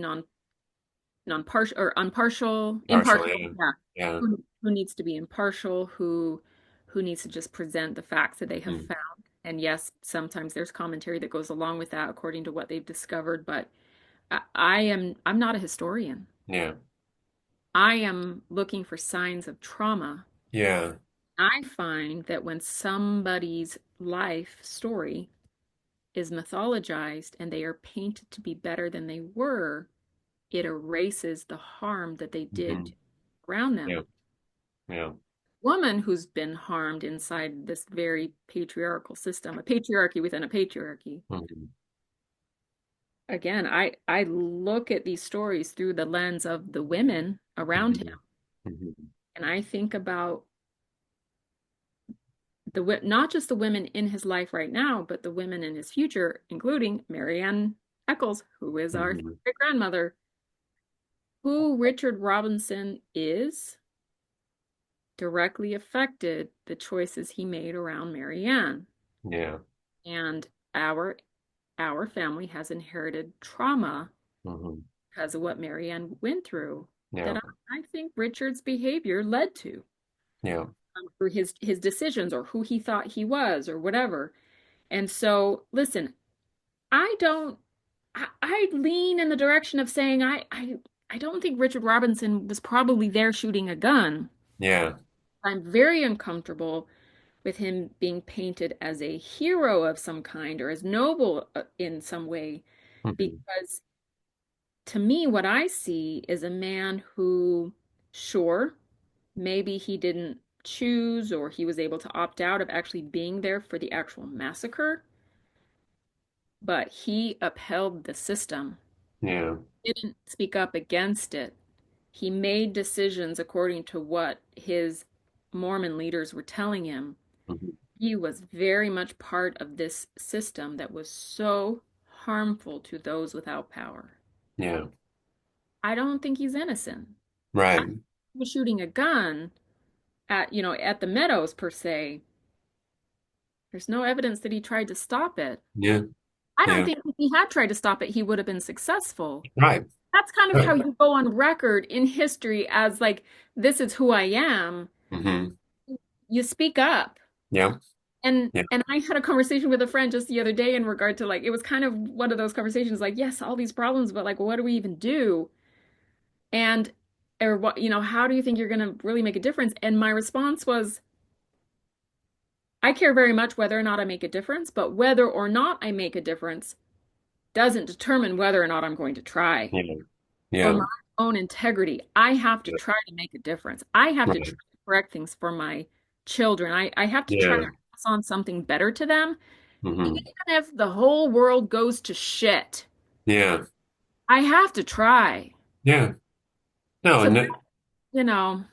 non-partial or unpartial, partial, impartial, yeah, yeah. yeah, Who needs to be impartial, who needs to just present the facts that they have mm, found. And yes, sometimes there's commentary that goes along with that according to what they've discovered, but I'm not a historian. yeah, I am looking for signs of trauma. yeah, I find that when somebody's life story is mythologized and they are painted to be better than they were, it erases the harm that they hmm did around yeah, them. yeah, Woman who's been harmed inside this very patriarchal system, a patriarchy within a patriarchy. hmm Again, I look at these stories through the lens of the women around him, hmm hmm and I think about not just the women in his life right now, but the women in his future, including Marianne Eccles, who is our hmm great grandmother, who Richard Robinson is directly affected the choices he made around Marianne. yeah, And our our family has inherited trauma hmm because of what Marianne went through yeah, that I think Richard's behavior led to yeah, through his decisions or who he thought he was or whatever. And so, listen, I don't I lean in the direction of saying I don't think Richard Robinson was probably there shooting a gun. yeah, I'm very uncomfortable with him being painted as a hero of some kind or as noble in some way, Mhm. because to me, what I see is a man who, sure, maybe he didn't choose or he was able to opt out of actually being there for the actual massacre, but he upheld the system, Yeah. didn't speak up against it. He made decisions according to what his Mormon leaders were telling him. Mhm. He was very much part of this system that was so harmful to those without power. Yeah. I don't think he's innocent. I Right. was shooting a gun at the Meadows per se. There's no evidence that he tried to stop it. Yeah. I don't Yeah. think if he had tried to stop it, he would have been successful. Right. That's kind of how Right. you go on record in history as like, this is who I am. Hmm. You speak up. Yeah. Yeah. And I had a conversation with a friend just the other day in regard to like it was kind of one of those conversations like, yes, all these problems, but like what do we even do? And or what, how do you think you're going to really make a difference? And my response was, I care very much whether or not I make a difference, but whether or not I make a difference doesn't determine whether or not I'm going to try. Yeah. For Yeah. my own integrity, I have to Yeah. try to make a difference. I have to try Right. to correct things for my children. I have to try to Yeah. pass on something better to them, even Hmm. if the whole world goes to shit. Yeah. I have to try. Yeah. No, So, no, you know,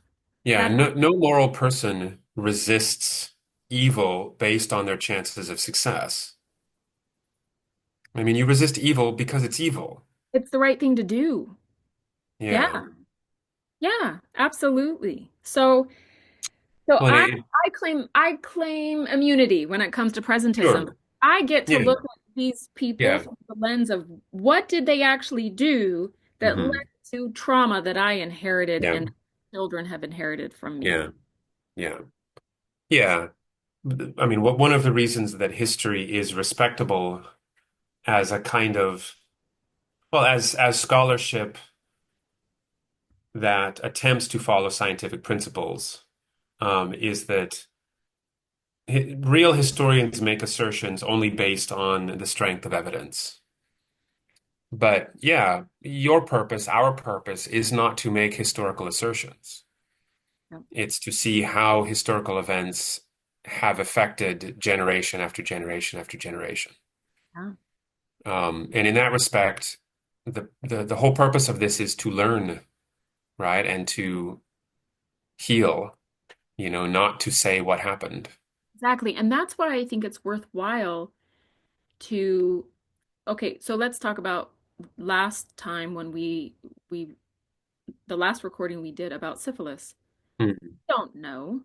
yeah, that no moral person resists evil based on their chances of success. I mean, you resist evil because it's evil. it's the right thing to do. Yeah, Yeah. yeah, absolutely. So Well, I claim immunity when it comes to presentism. sure. I get to Yeah. look at these people Yeah. through the lens of what did they actually do that led Hmm. to trauma that I inherited Yeah. and children have inherited from me. Yeah. Yeah. Yeah. I mean, one of the reasons that history is respectable as a kind of, well, as scholarship that attempts to follow scientific principles, is that real historians make assertions only based on the strength of evidence. But yeah, your purpose, our purpose, is not to make historical assertions. Yeah, It's to see how historical events have affected generation after generation after generation. yeah, And in that respect, the whole purpose of this is to learn, right? And to heal, not to say what happened. exactly. And that's why I think it's worthwhile to, okay, so let's talk about last time when we the last recording we did about syphilis. Mhm. Don't know,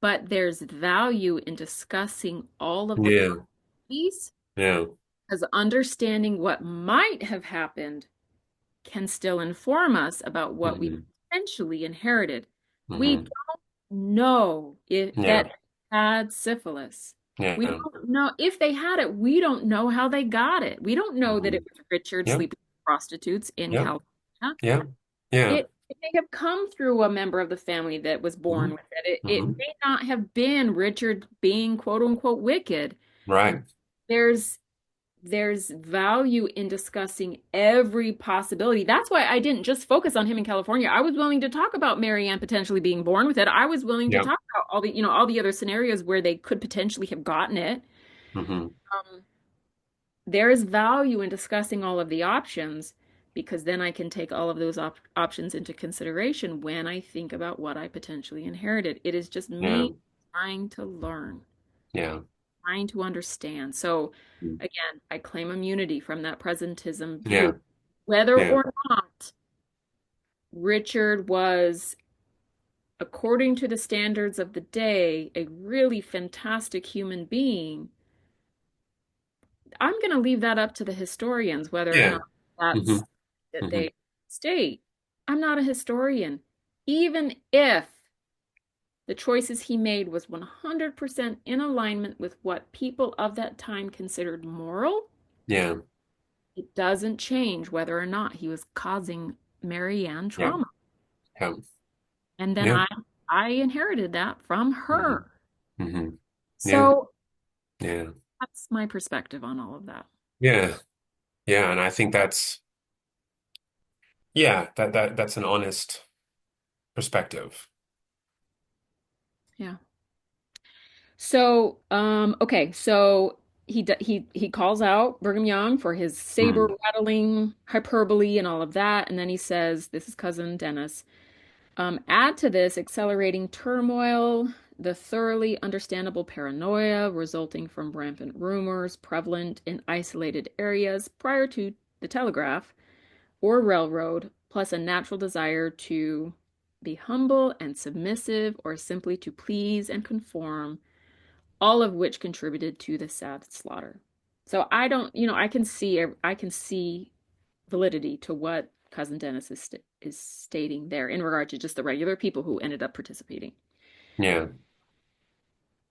but there's value in discussing all of the Yeah, possibilities yeah. because understanding what might have happened can still inform us about what we Hmm. potentially inherited. We Hmm. don't know if Yeah, that had syphilis. We yeah. don't know if they had it. We don't know how they got it. We don't know that Hmm. it was Richard Yep, sleeping with prostitutes in yep, California. yeah, yeah. It may have come through a member of the family that was born Hmm. with it. It Hmm. may not have been Richard being quote unquote wicked. Right. There's there's value in discussing every possibility. That's why I didn't just focus on him in California. I was willing to talk about Marianne potentially being born with it. I was willing to Yeah. talk about all the other scenarios where they could potentially have gotten it. Hmm. Um, there is value in discussing all of the options because then I can take all of those options into consideration when I think about what I potentially inherited. It is just Yeah. me trying to learn, Yeah. trying to understand. So Mm. again, I claim immunity from that presentism Yeah. view. Whether Yeah. or not Richard was, according to the standards of the day, a really fantastic human being, I'm going to leave that up to the historians, whether or Yeah. not Hmm. that's that Hmm. they state. I'm not a historian. Even if the choices he made was 100% in alignment with what people of that time considered moral, Yeah. it doesn't change whether or not he was causing Marianne Yeah. trauma. Yeah. And then Yeah. I inherited that from Hmm. her. Hmm. Yeah. So Yeah. that's my perspective on all of that. Yeah. Yeah. And I think that's an honest perspective. Yeah. So, okay, so he calls out Brigham Young for his saber Hmm. rattling hyperbole and all of that, and then he says, "This is cousin Dennis." Add to this accelerating turmoil, the thoroughly understandable paranoia resulting from rampant rumors prevalent in isolated areas prior to the telegraph or railroad, plus a natural desire to be humble and submissive or simply to please and conform, all of which contributed to the sad slaughter. So I don't, I can see validity to what cousin Dennis is stating there in regard to just the regular people who ended up participating. Yeah.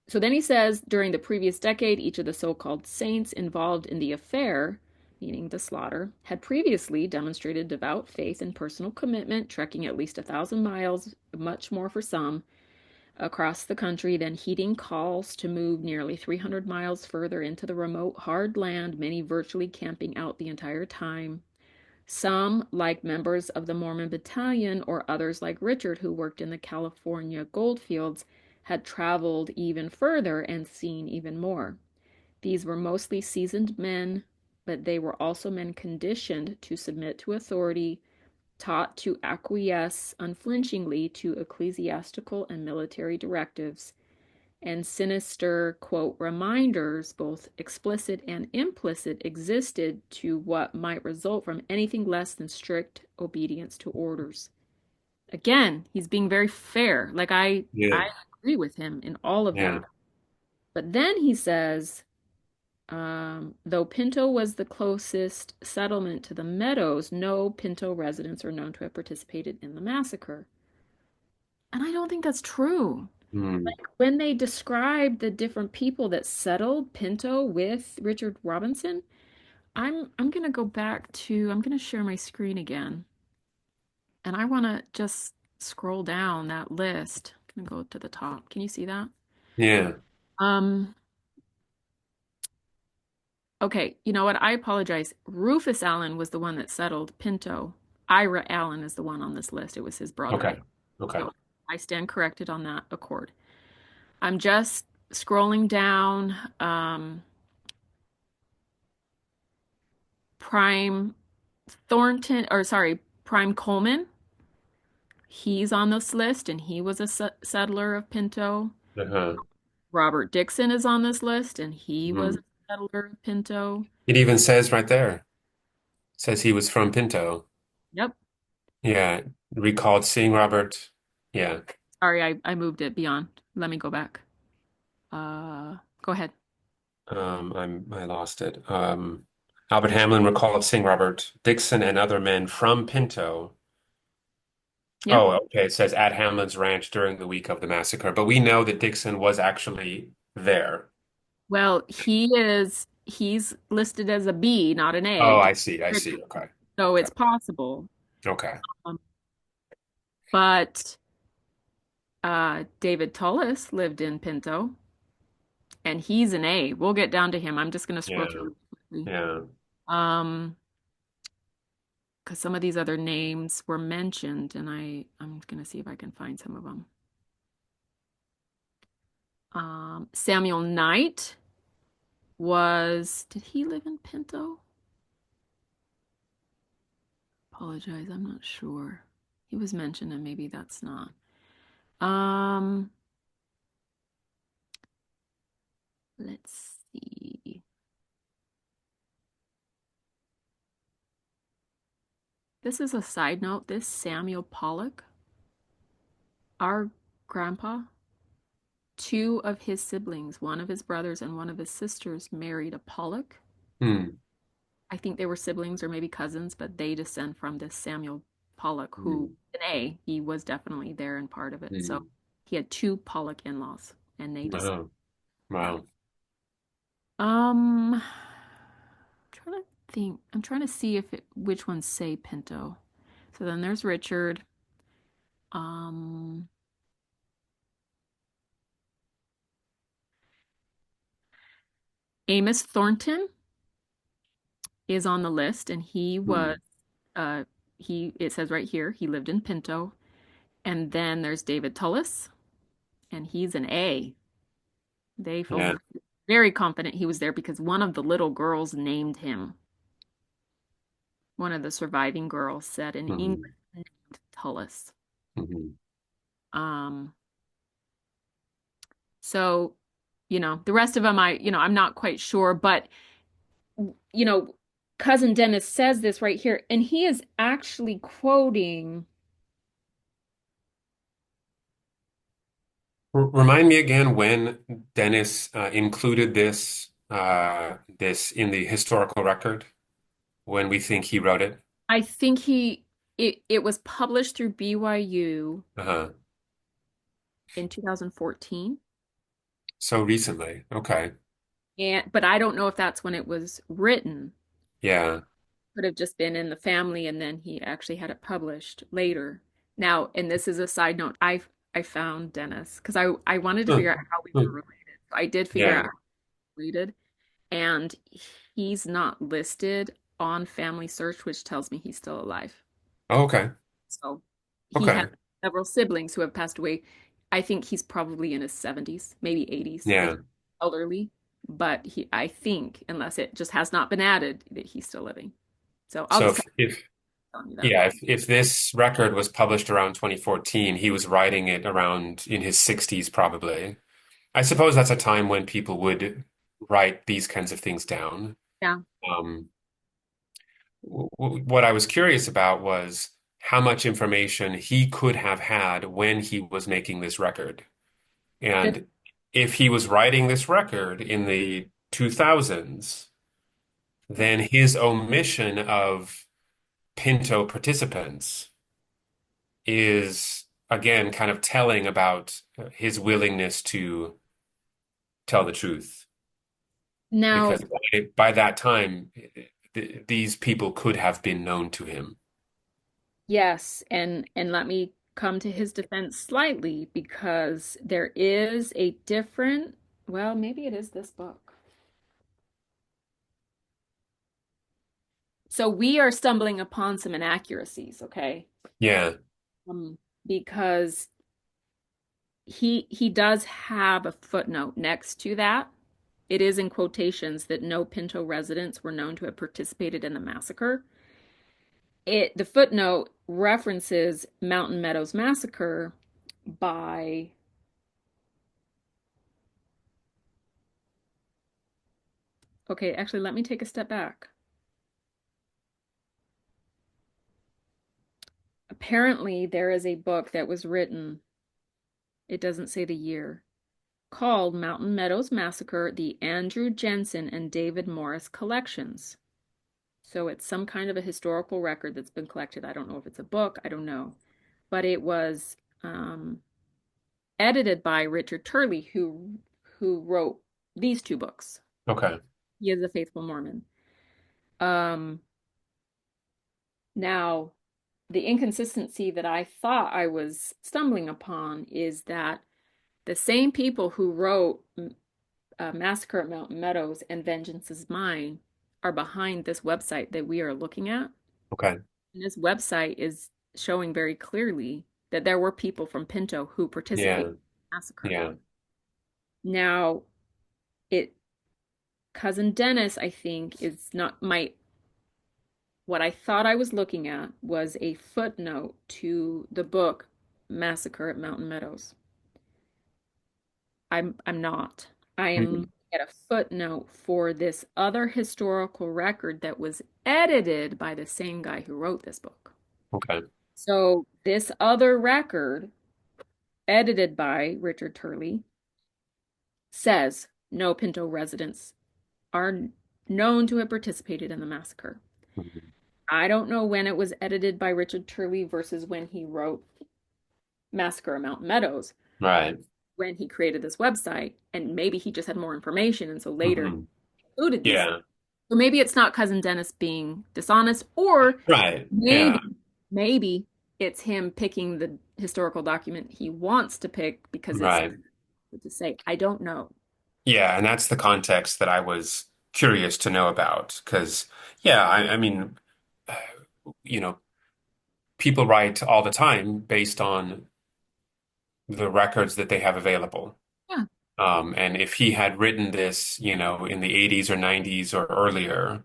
So then he says during the previous decade, each of the so called saints involved in the affair, meaning the slaughter, had previously demonstrated devout faith and personal commitment, trekking at least 1,000 miles, much more for some, across the country, then heeding calls to move nearly 300 miles further into the remote, hard land, many virtually camping out the entire time. Some, like members of the Mormon Battalion, or others like Richard, who worked in the California goldfields, had traveled even further and seen even more. These were mostly seasoned men, but they were also men conditioned to submit to authority, taught to acquiesce unflinchingly to ecclesiastical and military directives, and sinister, quote, reminders, both explicit and implicit, existed to what might result from anything less than strict obedience to orders. Again, he's being very fair. Like Yeah. I agree with him in all of Yeah. that. But then he says, though Pinto was the closest settlement to the Meadows, no Pinto residents are known to have participated in the massacre. And I don't think that's true. Hmm. When they describe the different people that settled Pinto with Richard Robinson, I'm gonna go back to I'm gonna share my screen again, and I want to just scroll down that list. I'm gonna go to the top. Can you see that? Yeah. Um, okay, you know what? I apologize. Rufus Allen was the one that settled Pinto. Ira Allen is the one on this list. It was his brother. Okay. Okay. So I stand corrected on that accord. I'm just scrolling down. Prime Thornton, or sorry, Prime Coleman. He's on this list, and he was a settler of Pinto. Uh-huh. Robert Dixon is on this list, and he was Hmm. a settler of Pinto. It even says right there, says he was from Pinto. Yep. Yeah. Recalled seeing Robert. Yeah. Sorry, I moved it beyond. Let me go back. Go ahead. I lost it. Albert Hamlin recalled seeing Robert Dixon and other men from Pinto. Yep. Oh, okay. It says at Hamlin's ranch during the week of the massacre, but we know that Dixon was actually there. Well, he's listed as a B, not an Oh, A. I see. I see. Okay. So Okay. it's possible. Okay. Um, but David Tullis lived in Pinto, and he's an A. We'll get down to him. I'm just going to scroll Yeah. through quickly. Yeah. Um, because some of these other names were mentioned, and I'm going to see if I can find some of them. Samuel Knight did he live in Pinto? Apologize, I'm not sure. He was mentioned, and maybe that's not. Um, let's see. This is a side note. This Samuel Pollock, our grandpa, two of his siblings, one of his brothers and one of his sisters, married a Pollock. Hmm. I think they were siblings or maybe cousins, but they descend from this Samuel Pollock, who, Hmm. an A, he was definitely there and part of it. So Hmm. he had two Pollock in-laws, and they descend. Wow. Yeah. Wow. I'm trying to think. I'm trying to see which ones say Pinto. So then there's Richard. Um, Amos Thornton is on the list, and Hmm. uh, it says right here, he lived in Pinto. And then there's David Tullis, and he's an A. They folks Yeah. are very confident he was there because one of the little girls named him. One of the surviving girls said in English, Hmm. named Tullis. Hmm. Um, so, the rest of them, I'm not quite sure, but, you know, Cousin Dennis says this right here, and he is actually quoting. Remind me again when Dennis included this in the historical record when we think he wrote it. I think it was published through BYU Uh-huh. in 2014. So recently. Okay. But I don't know if that's when it was written. Yeah. Could have just been in the family, and then he actually had it published later. Now, and this is a side note, I found Dennis because I wanted to Huh. figure out how we were Hmm. related. So I did figure out Yeah. how we were related, and he's not listed on Family Search, which tells me he's still alive. Oh, okay. So he has Okay. several siblings who have passed away. I think he's probably in his 70s, maybe 80s, like Yeah. elderly. But I think, unless it just has not been added, that he's still living. So I'll So just if, kind if of tell you that. yeah, if this record was published around 2014, he was writing it around in his 60s probably. I suppose that's a time when people would write these kinds of things down. Yeah. Um, what I was curious about was how much information he could have had when he was making this record. The, And if he was writing this record in the 2000s, then his omission of Pinto participants is again kind of telling about his willingness to tell the truth. Now, Because by that time, these people could have been known to him. yes, and let me come to his defense slightly because there is a different, well, maybe it is this book. So we are stumbling upon some inaccuracies, okay? Yeah. Because he does have a footnote next to that. It is in quotations that no Pinto residents were known to have participated in the massacre. The footnote references Mountain Meadows Massacre by, okay, actually let me take a step back. Apparently there is a book that was written, it doesn't say the year, called Mountain Meadows Massacre: The Andrew Jensen and David Morris Collections. So it's some kind of a historical record that's been collected. I don't know if it's a book, I don't know. But it was edited by Richard Turley, who wrote these two books. Okay. He is a faithful Mormon. Um, Now, the inconsistency that I thought I was stumbling upon is that the same people who wrote Massacre at Mountain Meadows and Vengeance is Mine are behind this website that we are looking at. Okay. And this website is showing very clearly that there were people from Pinto who participated Yeah. in the massacre. Yeah. Now, it Cousin Dennis, I think, is not my what I thought I was looking at was a footnote to the book Massacre at Mountain Meadows. I'm not. I am Mhm. looking at a footnote for this other historical record that was edited by the same guy who wrote this book. Okay. So this other record, edited by Richard Turley, says no Pinto residents are known to have participated in the massacre. Mhm. I don't know when it was edited by Richard Turley versus when he wrote Massacre at Mountain Meadows, Right. when he created this website, and maybe he just had more information, and so later Hmm. included these. Yeah. So maybe it's not Cousin Dennis being dishonest, or Right. Yeah. maybe it's him picking the historical document he wants to pick because it's Right. to say. I don't know. Yeah, and that's the context that I was curious to know about. Because, yeah, I mean, you know, people write all the time based on the records that they have available. Yeah, And if he had written this, in the 80s or 90s or earlier,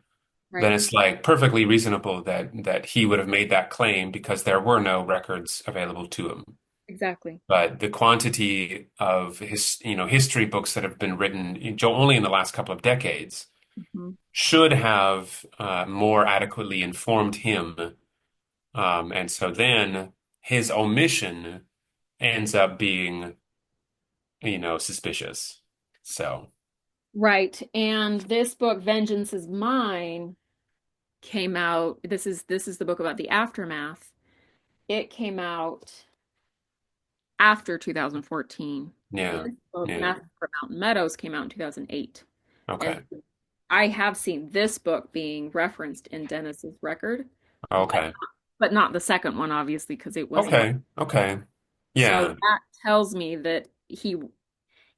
then right. it's like perfectly reasonable that he would have made that claim because there were no records available to him. Exactly. But the quantity of history books that have been written only in the last couple of decades Mhm. should have more adequately informed him. And so then his omission ends up being, suspicious. So, Right. And this book, Vengeance is Mine, came out. This is the book about the aftermath. It came out after 2014. yeah, This book, yeah. Massacre at Mountain Meadows, came out in 2008. And Okay. I have seen this book being referenced in Dennis's record, but Okay. but not the second one, obviously, because it wasn't on. Okay. Okay. So Yeah. that tells me that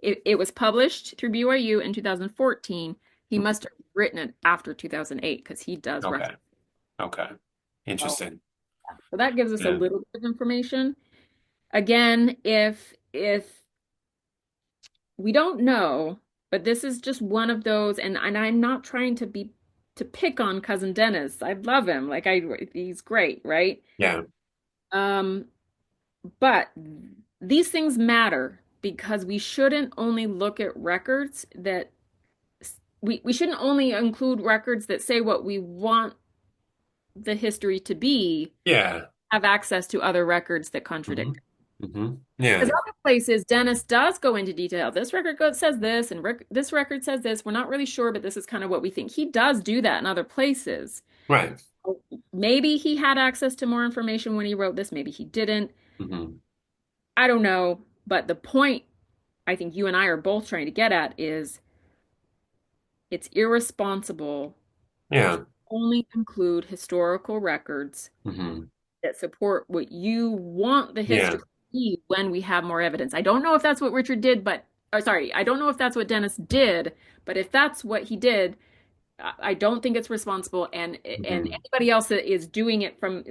it was published through BYU in 2014. He must have written it after 2008 because he does Okay. reference. Okay. So, Interesting. so that gives us a Yeah. little bit of information. Again, if we don't know, but this is just one of those, and I'm not trying to pick on cousin Dennis. I love him. He's great, right? Yeah. Um, but these things matter because we shouldn't only look at records that we shouldn't only include records that say what we want the history to be, Yeah. have access to other records that Hmm. contradict. Hmm. Because Yeah. other places, Dennis does go into detail. This says this, and this record says this. We're not really sure, but this is kind of what we think. He does do that in other places. Right. Maybe he had access to more information when he wrote this. Maybe he didn't. Hmm. I don't know. But the point I think you and I are both trying to get at is it's irresponsible to Yeah. only include historical records Hmm. that support what you want the history Yeah. to be when we have more evidence. I don't know if that's what Richard did, or sorry, I don't know if that's what Dennis did, but if that's what he did, I don't think it's responsible. And Hmm. anybody else that is doing it from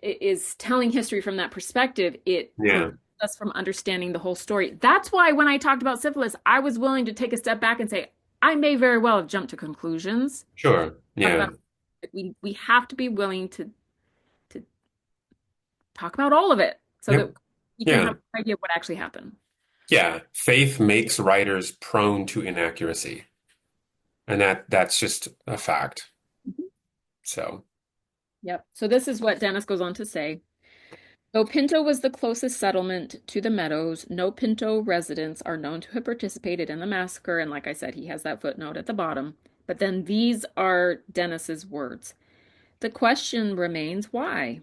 is telling history from that perspective, it Yeah. prevents us from understanding the whole story. That's why when I talked about syphilis, I was willing to take a step back and say, I may very well have jumped to conclusions. Sure. Talk Yeah. about we have to be willing to talk about all of it so that Yep. we can have Yeah. an idea of what actually happened. Yeah. Faith makes writers prone to inaccuracy. And that's just a fact. Mhm. So, Yep. So this is what Dennis goes on to say. Though Pinto was the closest settlement to the Meadows, no Pinto residents are known to have participated in the massacre. And like I said, he has that footnote at the bottom. But then these are Dennis's words. The question remains why?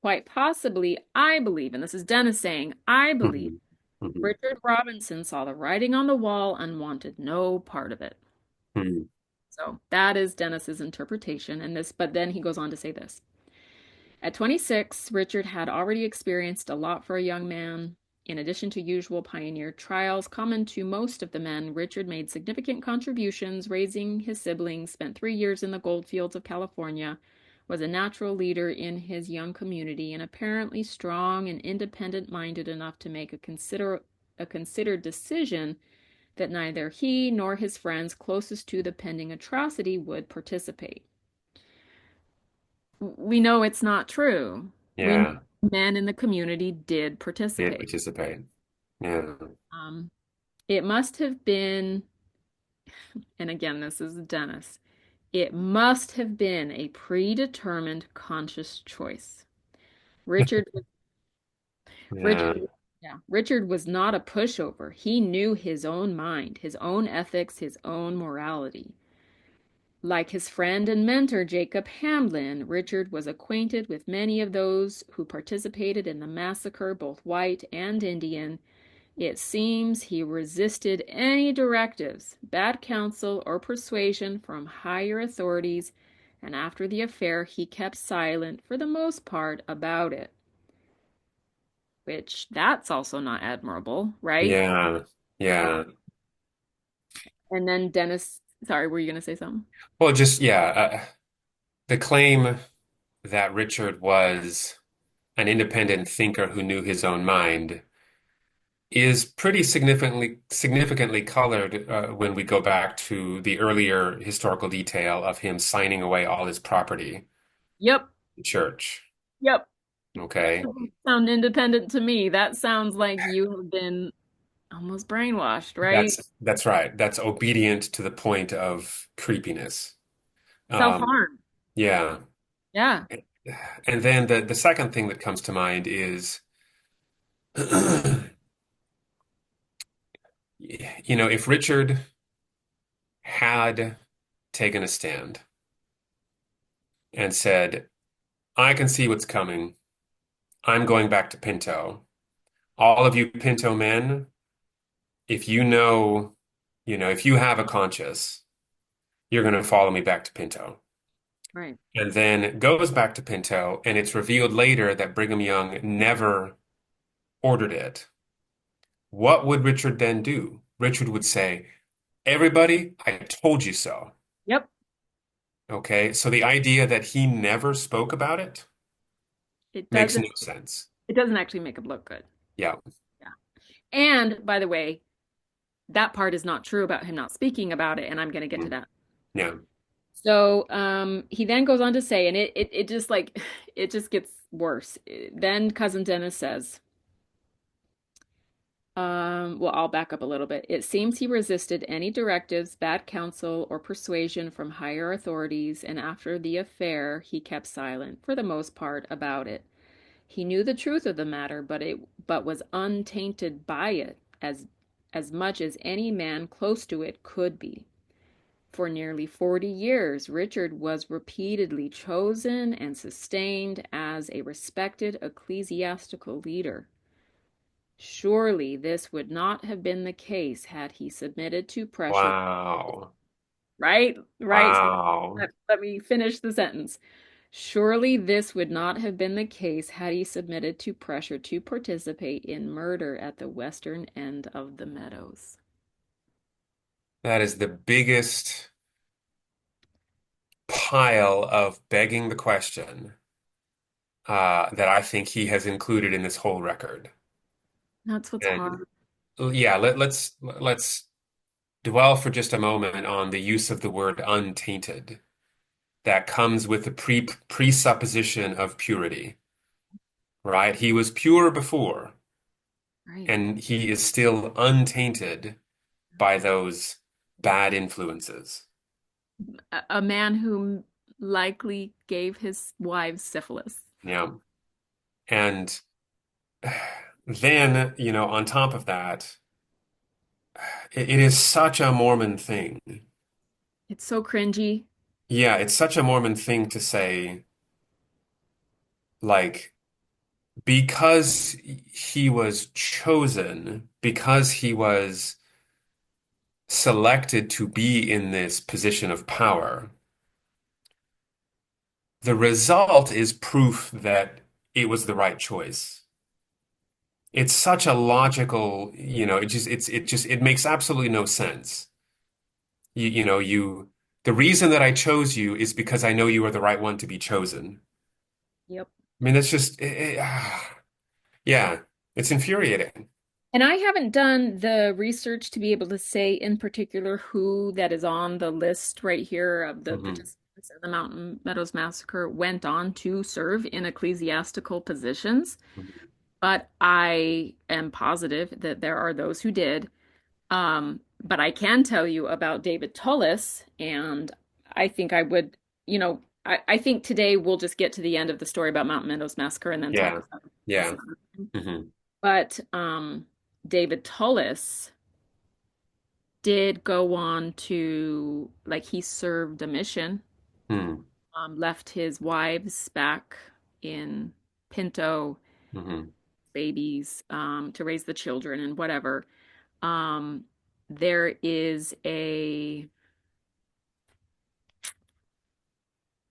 Quite possibly, I believe, and this is Dennis saying, I believe hmm. Hmm. Richard Robinson saw the writing on the wall and wanted no part of it. Hmm. So that is Dennis's interpretation. But then he goes on to say this. At 26, Richard had already experienced a lot for a young man. In addition to usual pioneer trials common to most of the men, Richard made significant contributions, raising his siblings, spent 3 years in the gold fields of California, was a natural leader in his young community, and apparently strong and independent minded enough to make a considered decision that neither he nor his friends closest to the pending atrocity would participate. We know it's not true. We know Yeah. men in the community did Did participate. participate. Yeah. Um, it must have been, and again, this is Dennis, it must have been a predetermined conscious choice. Richard, Yeah. Richard, yeah, Richard was not a pushover. He knew his own mind, his own ethics, his own morality. Like his friend and mentor Jacob Hamlin, Richard was acquainted with many of those who participated in the massacre, both white and Indian. It seems he resisted any directives, bad counsel, or persuasion from higher authorities, and after the affair, he kept silent for the most part about it. Which that's also not admirable, right? Yeah. Yeah. And then Dennis, sorry, were you going to say something? Well, just yeah, the claim that Richard was an independent thinker who knew his own mind is pretty significantly colored when we go back to the earlier historical detail of him signing away all his property Yep. in church. Yep. Okay, Sound independent to me. That sounds like you have been almost brainwashed, right? that's right. That's obedient to the point of creepiness. Um, Self-harm. yeah, Yeah. and then the second thing that comes to mind is, if Richard had taken a stand and said, "I can see what's coming. I'm going back to Pinto. All of you Pinto men, if if you have a conscience, you're going to follow me back to Pinto." Right. And then goes back to Pinto, and it's revealed later that Brigham Young never ordered it. What would Richard then do? Richard would say, "Everybody, I told you so." Yep. Okay, so the idea that he never spoke about it It makes doesn't no sense. it doesn't actually make him look good. Yeah. Yeah. And by the way, that part is not true about him not speaking about it, and I'm going to get to Mm. that. Yeah. So he then goes on to say, and it just like it just gets worse. Then cousin Dennis says, well, I'll back up a little bit. It seems he resisted any directives, bad counsel, or persuasion from higher authorities, and after the affair, he kept silent, for the most part, about it. He knew the truth of the matter, but was untainted by it as much as any man close to it could be. For nearly 40 years, Richard was repeatedly chosen and sustained as a respected ecclesiastical leader. Surely this would not have been the case had he submitted to pressure. Wow. Right? Right. So Wow. let me finish the sentence. Surely this would not have been the case had he submitted to pressure to participate in murder at the western end of the meadows. That is the biggest pile of begging the question that I think he has included in this whole record. That's what's And hard. yeah, let's dwell for just a moment on the use of the word untainted that comes with the presupposition of purity, right? He was pure before, Right. and he is still untainted by those bad influences. A man who likely gave his wives syphilis. Yeah. And then, on top of that, it is such a Mormon thing. It's so cringy. Yeah, it's such a Mormon thing to say, like, because he was chosen, because he was selected to be in this position of power, the result is proof that it was the right choice. It's such a logical, it makes absolutely no sense. The reason that I chose you is because I know you are the right one to be chosen. Yep. I mean, that's just, yeah, it's infuriating. And I haven't done the research to be able to say in particular who that is on the list right here of the Hmm. participants in the Mountain Meadows Massacre went on to serve in ecclesiastical positions, but I am positive that there are those who did. But I can tell you about David Tullis, and I think I would, I think today we'll just get to the end of the story about Mountain Meadows Massacre and then talk Yeah, about this yeah. another time. Hmm. But David Tullis did go on to, like, he served a mission, Hmm. left his wives back in Pinto, Hmm. babies, to raise the children and whatever. There is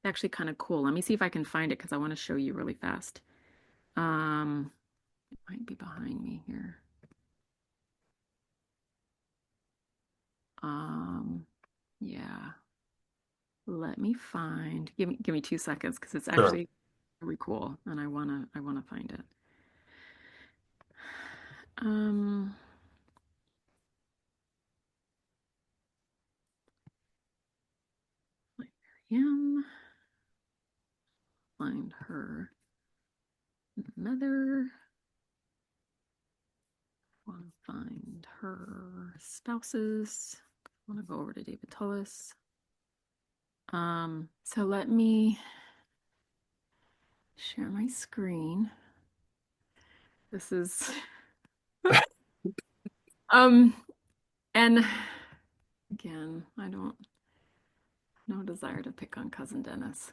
actually kind of cool. Let me see if I can find it because I want to show you really fast. It might be behind me here. Yeah. Let me find. Give me 2 seconds because it's Sure. actually really cool and I wanna find it. Um, like Marianne, find her mother, want to find her spouses. I want to go over to David Tullis. So let me share my screen. This is um and again, I don't no desire to pick on cousin Dennis.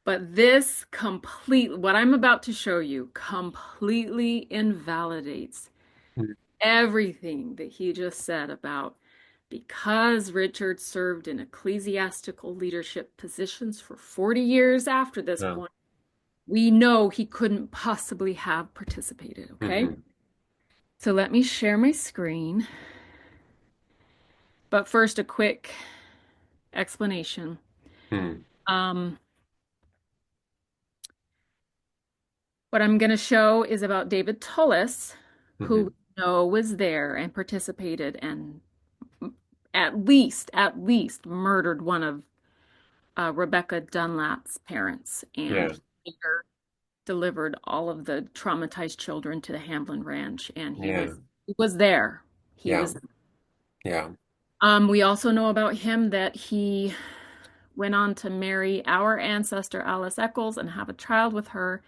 But this what I'm about to show you completely invalidates everything that he just said about because Richard served in ecclesiastical leadership positions for 40 years after this Yeah. point, we know he couldn't possibly have participated, okay? Hmm. So let me share my screen. But first, a quick explanation. Hmm. Um, what I'm going to show is about David Tullis, who Hmm. we know was there and participated and at least murdered one of Rebecca Dunlap's parents Yeah. and later delivered all of the traumatized children to the Hamlin Ranch. And he Yeah. was he was there. He Yeah. was. Yeah. We also know about him that he went on to marry our ancestor Alice Eccles and have a child with her.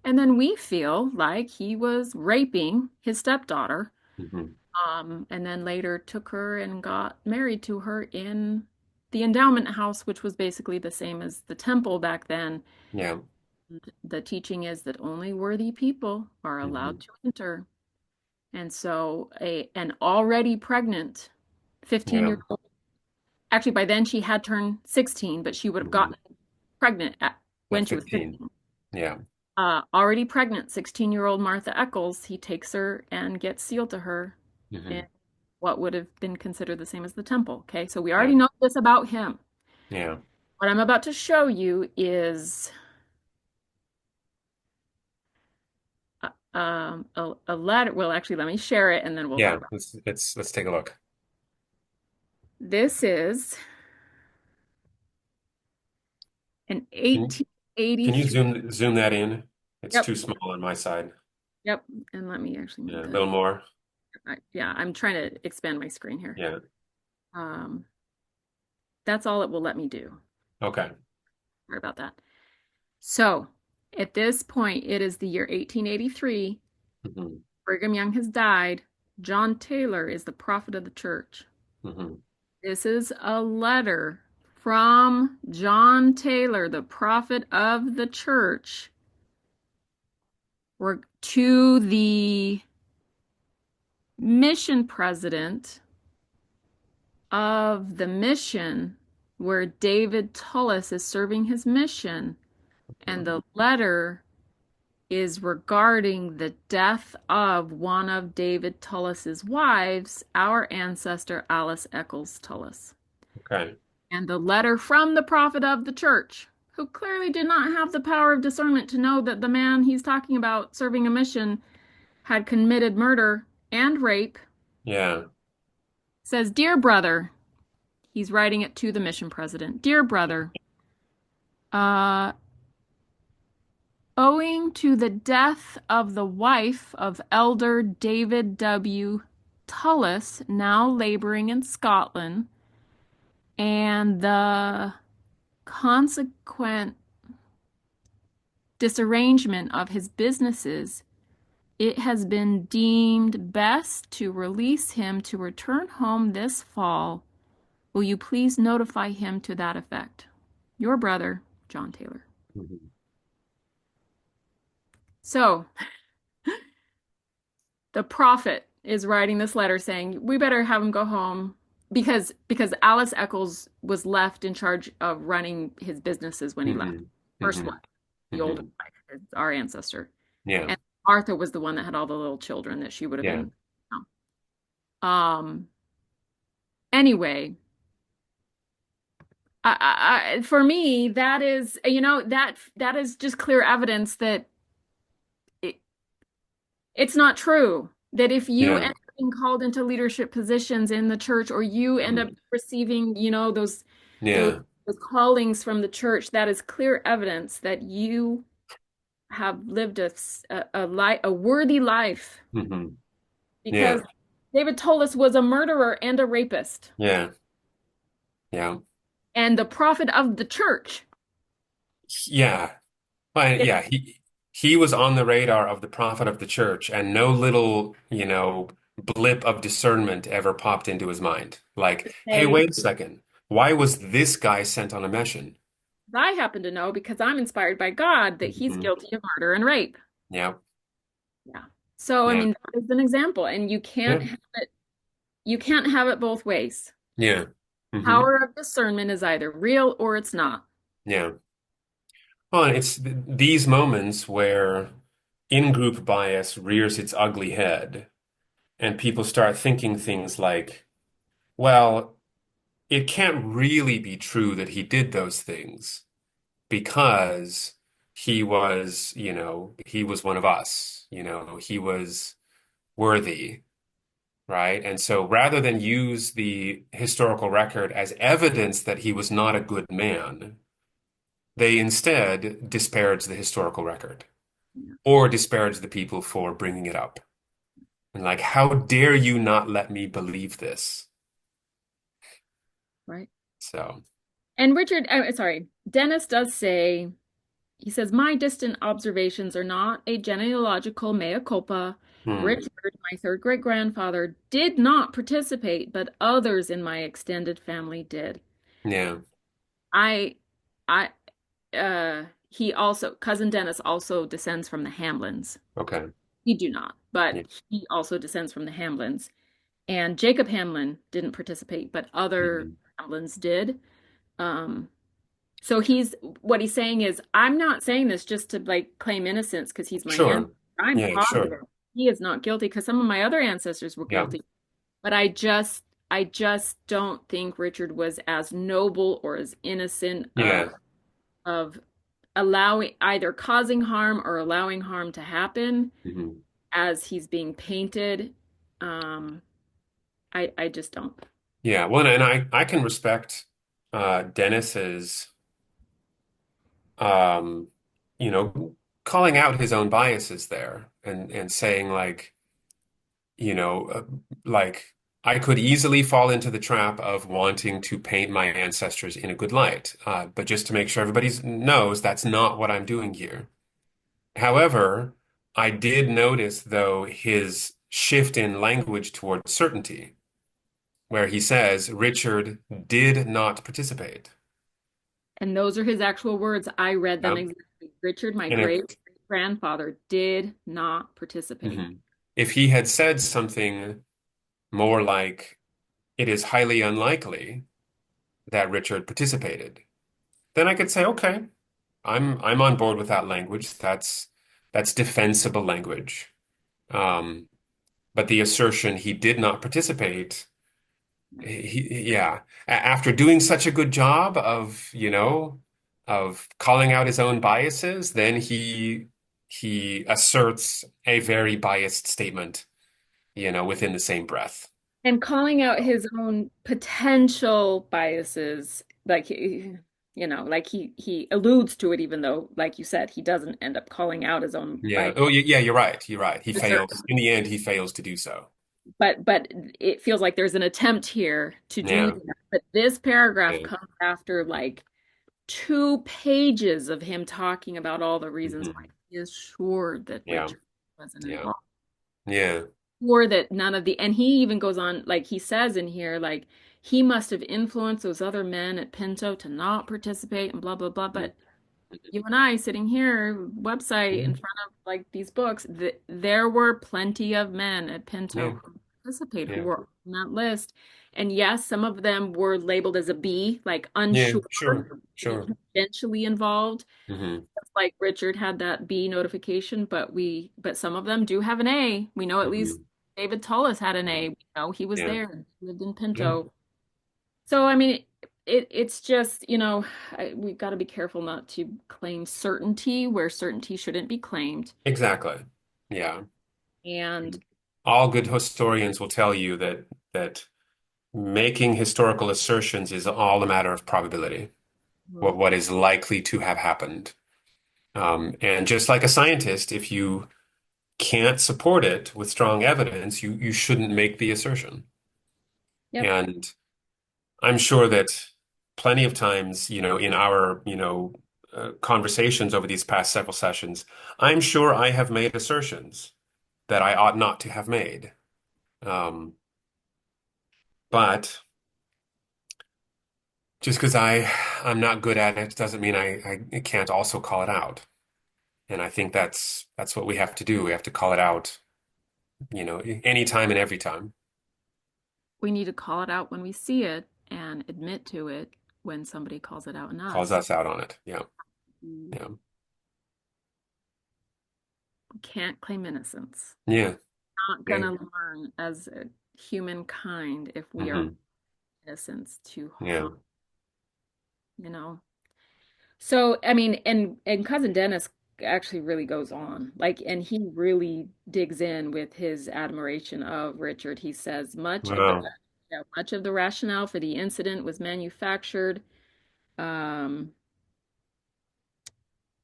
And then we feel like he was raping his stepdaughter. Hmm. And then later took her and got married to her in the endowment house, which was basically the same as the temple back then. Yeah. The teaching is that only worthy people are allowed Hmm. to enter. And so an already pregnant 15-year Yeah. old, actually by then she had turned 16, but she would have Hmm. gotten pregnant At when she was 15. 15. Yeah. Already pregnant 16-year-old Martha Eccles, he takes her and gets sealed to her in Hmm. what would have been considered the same as the temple. Okay, so we already Yeah. know this about him. Yeah. What I'm about to show you is a letter. Well, actually, let me share it and then we'll talk Yeah. about it. Let's take a look. This is an Can can you 1883. zoom that in? It's Yep, too small on my side. yep. And let me actually Yeah. move A the. little more. Yeah, I'm trying to expand my screen here. Yeah. Um, that's all it will let me do. Okay. Sorry about that. So, at this point, it is the year 1883. Hmm. Brigham Young has died. John Taylor is the prophet of the church. Hmm. This is a letter from John Taylor, the prophet of the church, to the mission president of the mission where David Tullis is serving his mission. And the letter is regarding the death of one of David Tullis's wives, our ancestor Alice Eccles Tullis. Okay. And the letter from the prophet of the church, who clearly did not have the power of discernment to know that the man he's talking about serving a mission had committed murder and rape, Yeah. says, Dear brother, he's writing it to the mission president, Dear brother, uh, owing to the death of the wife of Elder David W. Tullis, now laboring in Scotland, and the consequent disarrangement of his businesses, it has been deemed best to release him to return home this fall. Will you please notify him to that effect? Your brother, John Taylor. Hmm. So the prophet is writing this letter saying, we better have him go home because Alice Eccles was left in charge of running his businesses when he left. Hmm. First Hmm. wife, the oldest Hmm. wife, our ancestor. Yeah. And Martha was the one that had all the little children that she would have Yeah. been. Oh. Anyway, For me, that is, that is just clear evidence that it, it's not true. That if you Yeah. end up being called into leadership positions in the church, or you end up Mhm. receiving, those Yeah. those callings from the church, that is clear evidence that you have lived a worthy life. Hmm. Because Yeah. David Tolis was a murderer and a rapist Yeah. Yeah. and the prophet of the church. Yeah. Well, That yeah, he was on the radar of the prophet of the church, and no little, blip of discernment ever popped into his mind. Like, hey, say, wait a second. Why was this guy sent on a mission? I happen to know because I'm inspired by God that he's Hmm. guilty of murder and rape. Yeah. Yeah. So, I Yeah. mean, that is an example, and Yeah. you can't have it both ways. Yeah. Hmm. Power of discernment is either real or it's not. Yeah. Well, it's these moments where in-group bias rears its ugly head, and people start thinking things like, well, it can't really be true that he did those things because he was one of us, he was worthy, right? And so rather than use the historical record as evidence that he was not a good man, they instead disparage the historical record or disparage the people for bringing it up. And like, how dare you not let me believe this? Right. So, And sorry, Dennis does say, he says, my distant observations are not a genealogical mea culpa. hmm, Richard, my third great grandfather, did not participate, but others in my extended family did. yeah, I, I, he also, cousin Dennis also descends from the Hamlins. okay, We do not, but yeah, he also descends from the Hamlins. And Jacob Hamlin didn't participate, but other mhm. Hamlins did. Um, So what he's saying is, I'm not saying this just to like claim innocence because he's my ancestor. Sure, I'm yeah, sure, positive he is not guilty because some of my other ancestors were yeah, guilty. But I just don't think Richard was as noble or as innocent yeah, of allowing either causing harm or allowing harm to happen mhm. as he's being painted. Um, I just don't. Yeah. Well, and I can respect Dennis's um, you know, calling out his own biases there and saying like, you know, uh, like I could easily fall into the trap of wanting to paint my ancestors in a good light. But just to make sure everybody knows that's not what I'm doing here. However, I did notice though his shift in language towards certainty, where he says Richard did not participate. And those are his actual words. I read them Yep. exactly. Richard, my And if great grandfather, did not participate. mhm. If he had said something more like, it is highly unlikely that Richard participated, then I could say, okay, I'm on board with that language. That's defensible language. Um, but the assertion he did not participate, yeah, after doing such a good job of, of calling out his own biases, then he asserts a very biased statement, within the same breath. And calling out his own potential biases, like like he alludes to it, even though, like you said, he doesn't end up calling out his own Yeah. bias. Oh, yeah, you're right. You're right. He fails. Discernment. In the end, he fails to do so. But it feels like there's an attempt here to do Yeah. that. But this paragraph Yeah. comes after like 2 pages of him talking about all the reasons why Hmm. he is sure that Yeah. Richard wasn't Yeah. involved. Yeah. Sure that none of the, and he even goes on, like he says in here, like he must have influenced those other men at Pinto to not participate and blah blah blah. Mhm. But you and I sitting here, website in Yeah. front of like these books, there were plenty of men at Pinto Yeah. who participated who Yeah. were on that list. And yes, some of them were labeled as a B, like Yeah. unsure, Sure. maybe Sure. tangentially involved. Hmm. Like Richard had that B notification, but some of them do have an A. We know at least Hmm. David Tullis had an Yeah. A. We know he was Yeah. there, he lived in Yeah. Pinto. So I mean, it's just, we've got to be careful not to claim certainty where certainty shouldn't be claimed. Exactly. Yeah. And All good historians will tell you that making historical assertions is all a matter of probability, Mhm. what is likely to have happened. And just like a scientist, if you can't support it with strong evidence, you shouldn't make the assertion. Yep, And I'm sure that plenty of times, in our, conversations over these past several sessions, I'm sure I have made assertions that I ought not to have made. Um, but just because I'm not good at it doesn't mean I can't also call it out. And I think that's what we have to do. We have to call it out, anytime and every time. we need to call it out when we see it and admit to it when somebody calls it out in Calls us. us out on it. Yeah. We Yeah. can't claim innocence. Yeah. Not Yeah. gonna learn as a humankind if we are Hmm. innocence to Yeah. harm, you know. So, I mean, and cousin Dennis actually really goes on. Like, and he really digs in with his admiration of Richard. He says Wow. much of the rationale for the incident was manufactured. Um,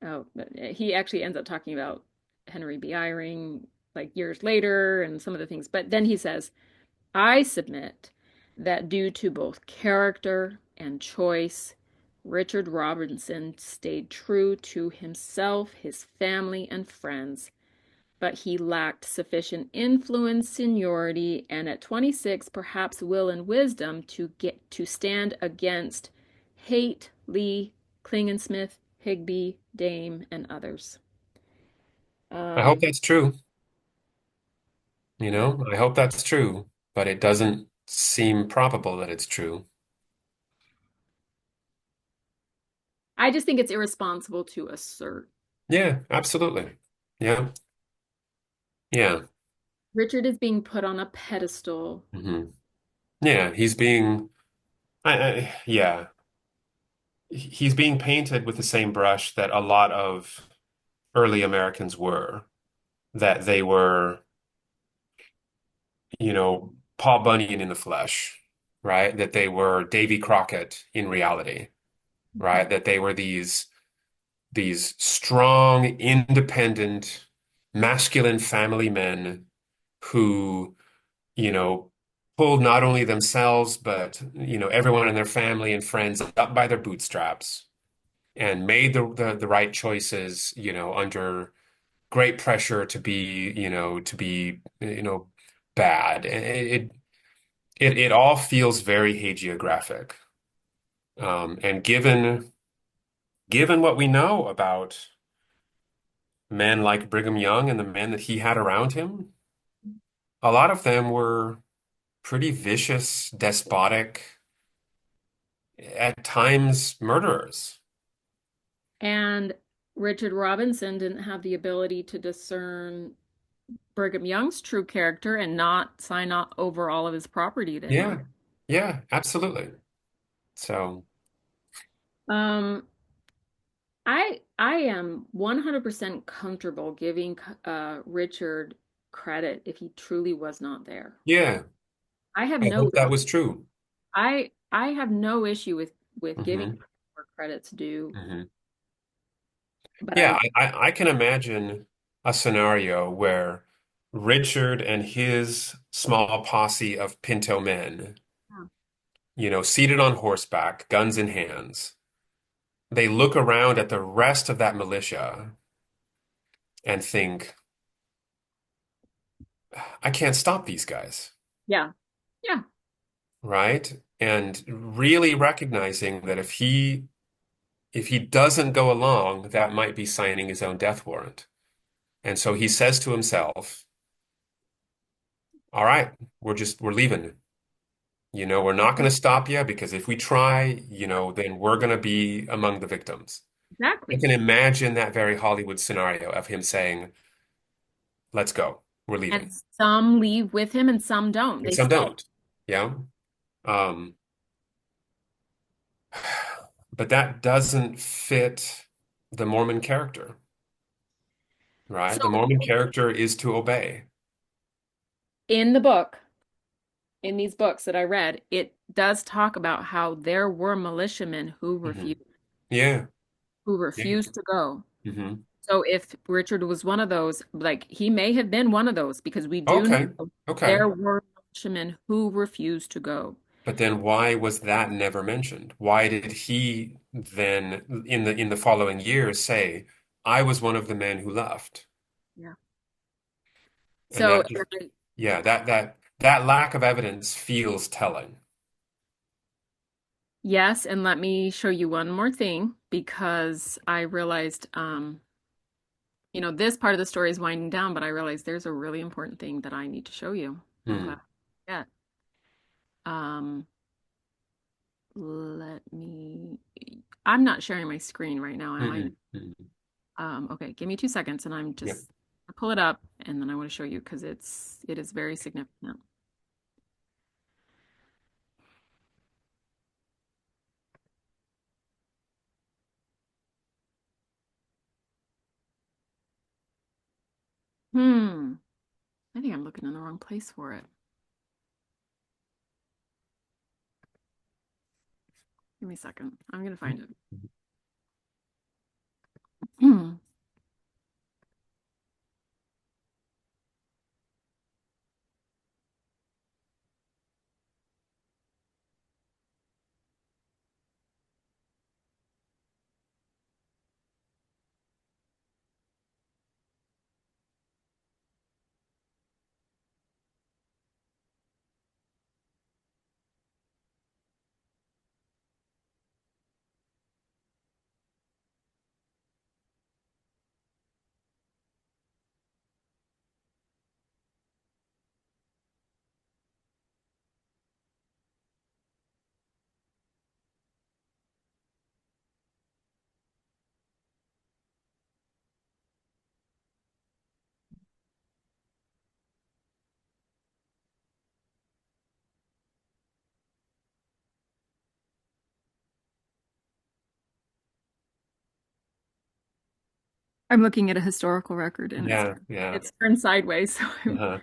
but he actually ends up talking about Henry B. Eyring like years later and some of the things. But then he says, I submit that due to both character and choice, Richard Robinson stayed true to himself, his family, and friends, but he lacked sufficient influence, seniority, and at 26, perhaps will and wisdom to stand against Haight, Lee, Klingensmith, Higby, Dame, and others. I hope Um, that's true. I hope that's true, but it doesn't seem probable that it's true. I just think it's irresponsible to assert. Yeah, absolutely. Yeah. Yeah. Richard is being put on a pedestal. Hmm. Yeah, yeah, he's being painted with the same brush that a lot of early Americans were, that they were, Paul Bunyan in the flesh, right? That they were Davy Crockett in reality, right? That they were these strong, independent, masculine family men who, you know, pulled not only themselves, but, everyone in their family and friends up by their bootstraps and made the right choices, under great pressure to be bad. It all feels very hagiographic. And given what we know about men like Brigham Young and the men that he had around him, a lot of them were pretty vicious, despotic, at times murderers. And Richard Robinson didn't have the ability to discern Brigham Young's true character and not sign over all of his property to him. Yeah, yeah, absolutely. So, Um, I am 100% comfortable giving Richard credit if he truly was not there. yeah, I have I no hope that was true. I have no issue with giving Hmm. where credit's due, Hmm. but Yeah, I I can imagine a scenario where Richard and his small posse of Pinto men, seated on horseback, guns in hands, they look around at the rest of that militia and think, I can't stop these guys, yeah. Yeah. right? And really recognizing that if he doesn't go along, that might be signing his own death warrant. And so he says to himself, all right, we're leaving. We're not going to stop you because if we try, then we're going to be among the victims. I Exactly. can imagine that very Hollywood scenario of him saying, let's go, we're And leaving. some leave with him and some don't. And They some stay. don't. Yeah. Um, but that doesn't fit the Mormon character, right? So The Mormon character is to obey. in the book, in these books that I read, it does talk about how there were militiamen Hmm. Yeah, who yeah. refused to go. Hmm. So if Richard was one of those, like he may have been one of those because we do Okay, know okay. there were militiamen who refused to go. But then why was that never mentioned? Why did he then in the following years say, I was one of the men who left? Yeah. And So that just yeah, that lack of evidence feels telling. yes, and let me show you one more thing because I realized, this part of the story is winding down, but I realized there's a really important thing that I need to show you. I'm glad. Hmm. Yeah. Um, let me. I'm not sharing my screen right now, am I? Mm-mm. Mm-mm. Okay, give me 2 seconds, and I'm Yep. just pull it up, and then I want to show you because it is very significant. Hmm. I think I'm looking in the wrong place for it. Give me a second. I'm gonna find it. Hmm. I'm looking at a historical record, and it's Yeah, yeah. it's turned sideways. So Uh-huh.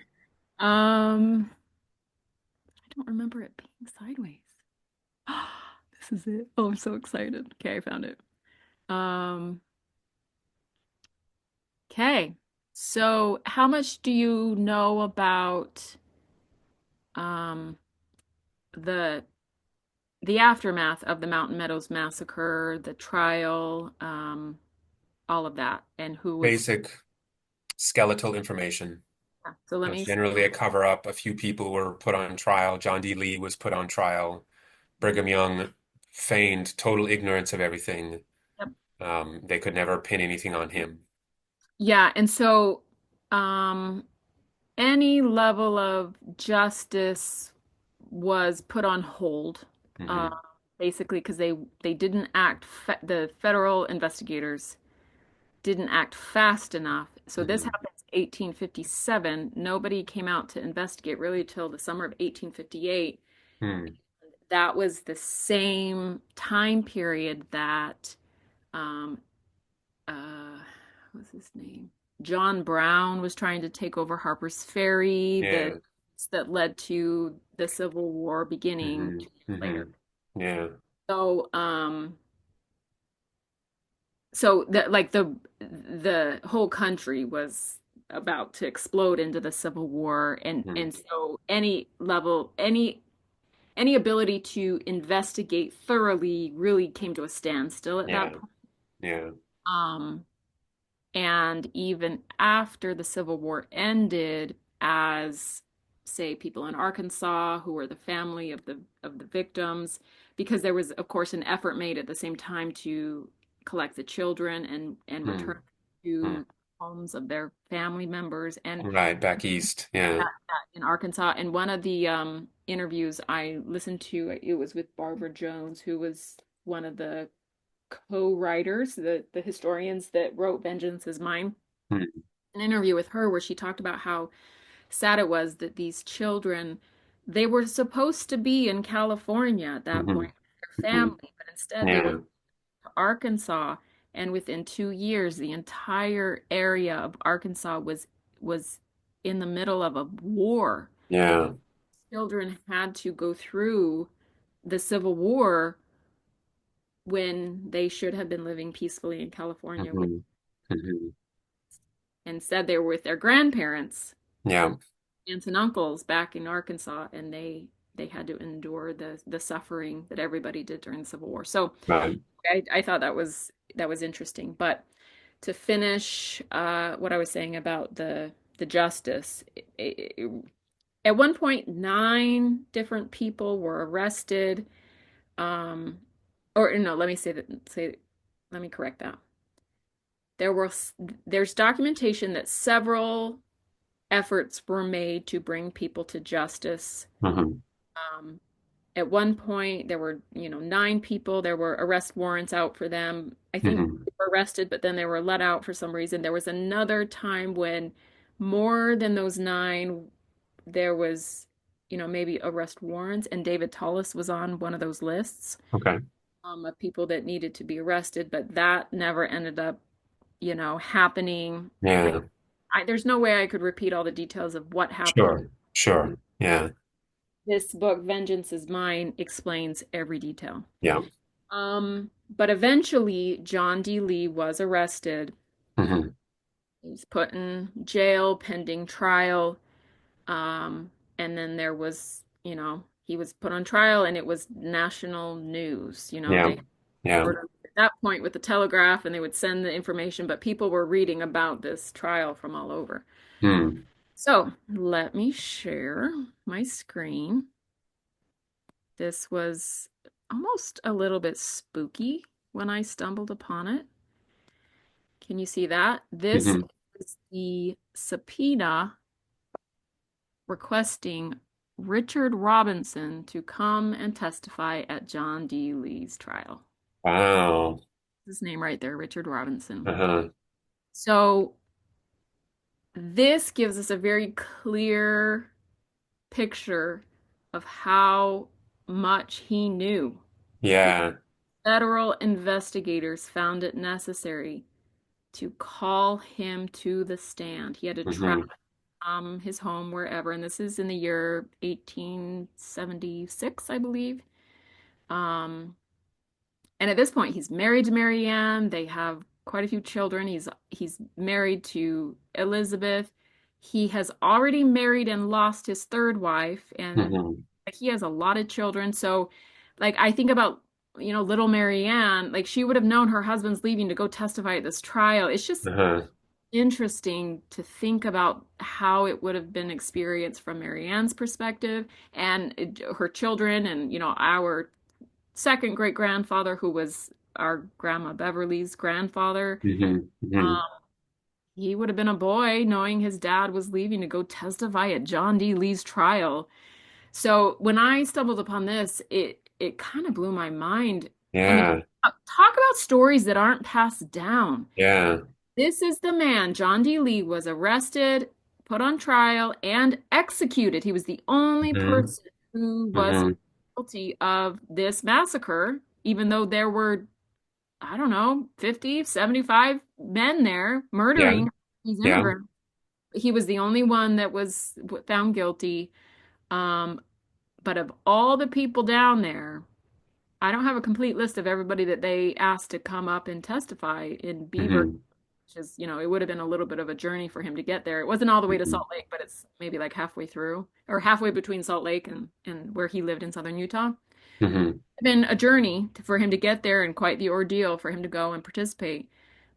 I don't remember it being sideways. This is it. Oh, I'm so excited. Okay, I found it. Um, okay. So, how much do you know about um the the aftermath of the Mountain Meadows Massacre, the trial, all of that, and who was? Basic skeletal information. So let It was me. generally a cover up. A few people were put on trial. John D. Lee was put on trial. Brigham Young feigned total ignorance of everything. Yep. They could never pin anything on him. Yeah, and so um any level of justice was put on hold, uh, Hmm. basically because they didn't act. The federal investigators didn't act fast enough. So this Hmm. happens 1857. Nobody came out to investigate really till the summer of 1858. Hmm. That was the same time period that um, uh, what's his name? John Brown was trying to take over Harper's Ferry, Yeah. that led to the Civil War beginning Hmm. 2 years Hmm. later. Yeah. So, the whole country was about to explode into the Civil War, Hmm. and so any ability to investigate thoroughly really came to a standstill at that Yeah. point. Yeah. Um, And even after the Civil War ended, as say people in Arkansas who were the family of the victims, because there was, of course, an effort made at the same time to collect the children and Hmm. return Hmm. to homes of their family members. And Right. Back east. Yeah. in Arkansas, and one of the interviews I listened to, it was with Barbara Jones, who was one of the co-writers, the historians that wrote Vengeance is Mine, Hmm. an interview with her where she talked about how sad it was that these children, they were supposed to be in California at that Hmm. point with their Hmm. family, but instead they were Yeah. to Arkansas, and within 2 years, the entire area of Arkansas was in the middle of a war. Yeah. Children had to go through the Civil War when they should have been living peacefully in California with Hmm. Hmm. instead they were with their grandparents, Yeah. aunts and uncles back in Arkansas, and they had to endure the suffering that everybody did during the Civil War. So Right. I thought that was interesting. But to finish what I was saying about the justice, at one point, 9 different people were arrested. Um, or no, let me correct that. There were there's documentation that several efforts were made to bring people to justice. Hmm. Um, at one point, there were, 9 people. There were arrest warrants out for them. I think Hmm. they were arrested, but then they were let out for some reason. There was another time when more than those 9, there was, maybe arrest warrants, and David Tullis was on one of those lists Okay. of people that needed to be arrested, but that never ended up, happening. Yeah. There's no way I could repeat all the details of what happened. Sure. Sure. Yeah. This book, Vengeance is Mine, explains every detail. Yeah. But eventually, John D. Lee was arrested. Hmm. He was put in jail pending trial. Um, and then there was, he was put on trial and it was national news. Yeah. They Yeah. were at that point with the telegraph and they would send the information, but people were reading about this trial from all over. Hmm. So let me share my screen. This was almost a little bit spooky when I stumbled upon it. Can you see that? This Hmm. is the subpoena requesting Richard Robinson to come and testify at John D. Lee's trial. Wow. His name right there, Richard Robinson. Uh-huh. So this gives us a very clear picture of how much he knew. Yeah. Federal investigators found it necessary to call him to the stand. He had to travel Hmm. his home wherever, and this is in the year 1876, I believe. Um, and at this point, he's married to Marianne. They have quite a few children. He's married to Elizabeth. He has already married and lost his third wife, and Hmm. he has a lot of children. So, like, I think about, little Marianne, like, she would have known her husband's leaving to go testify at this trial. It's just Uh-huh. interesting to think about how it would have been experienced from Marianne's perspective and her children and, our second great grandfather, who was our grandma Beverly's grandfather. Hmm. Hmm. Um, he would have been a boy knowing his dad was leaving to go testify at John D. Lee's trial. So when I stumbled upon this, it kind of blew my mind. I mean, Yeah. talk about stories that aren't passed down. Yeah. This is the man, John D. Lee, was arrested, put on trial, and executed. He was the only Hmm. person who was Hmm. guilty of this massacre, even though there were, I don't know, 50, 75 men there Yeah. murdering these Yeah. immigrants. He was the only one that was found guilty. Um, but of all the people down there, I don't have a complete list of everybody that they asked to come up and testify in Beaver, Hmm. which is, it would have been a little bit of a journry for him to get there. It wasn't all the way to Hmm. Salt Lake, but it's maybe like halfway through or halfway between Salt Lake and where he lived in southern Utah. Hmm. It's been a journey for him to get there and quite the ordeal for him to go and participate.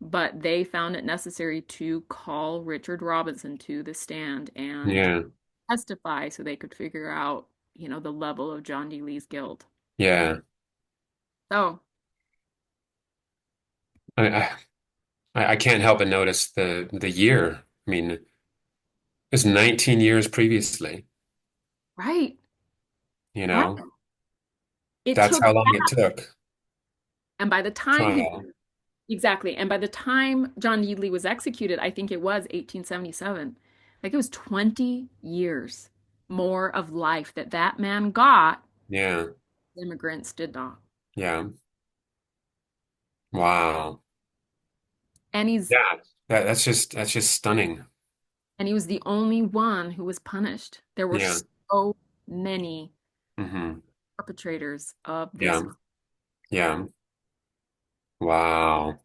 But they found it necessary to call Richard Robinson to the stand and Yeah. testify so they could figure out, the level of John D. Lee's guilt. Yeah. So, I, I I can't help but notice the year. I mean, it was 19 years previously, right, you right. know. It That's took how long it took. And by the time he, Trial. exactly, and by the time John Needley was executed, I think it was 1877. Like it was 20 years more of life that that man got, Yeah. immigrants did not. Yeah. Wow. And he's Yeah. That's just stunning. and he was the only one who was punished. There were Yeah. so many Hmm. perpetrators of this. Yeah. Yeah. Wow.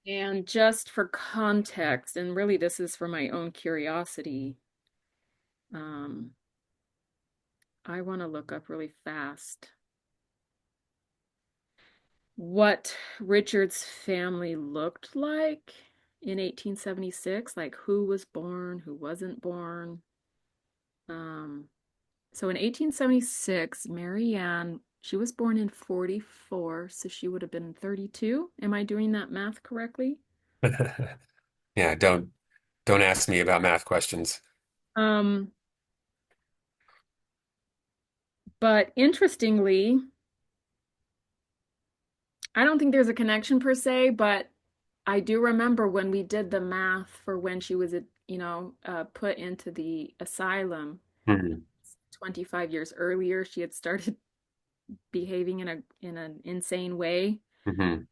And just for context, and really this is for my own curiosity, um, I want to look up really fast what Richard's family looked like in 1876, like who was born, who wasn't born. Um, so in 1876, Mary Ann, she was born in 44, so she would have been 32. Am I doing that math correctly? Yeah, don't ask me about math questions. Um, but interestingly, I don't think there's a connection per se, but I do remember when we did the math for when she was, put into the asylum Hmm. 25 years earlier. She had started behaving in an insane way. Hmm.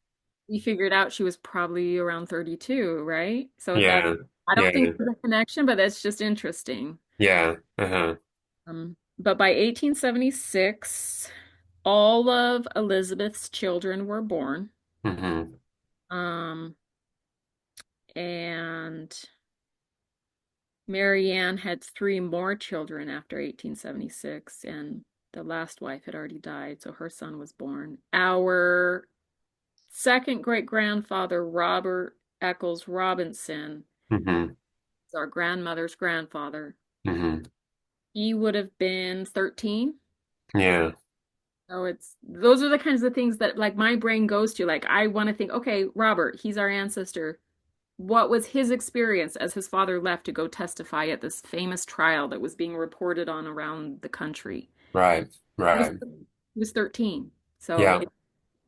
We figured out she was probably around 32, right? So that Yeah. I don't think Yeah. there's a connection, but that's just interesting. Yeah. Uh-huh. But by 1876, all of Elizabeth's children were born. Hmm. Um, and Mary Ann had three more children after 1876, and the last wife had already died, so her son was born. Our second great grandfather, Robert Eccles Robinson, Hmm. is our grandmother's grandfather. Hmm. He would have been 13. Yeah. So it's those are the kinds of things that like my brain goes to. Like I want to think, okay, Robert, he's our ancestor. What was his experience as his father left to go testify at this famous trial that was being reported on around the country? Right. He was Right. he was 13. So Yeah. it's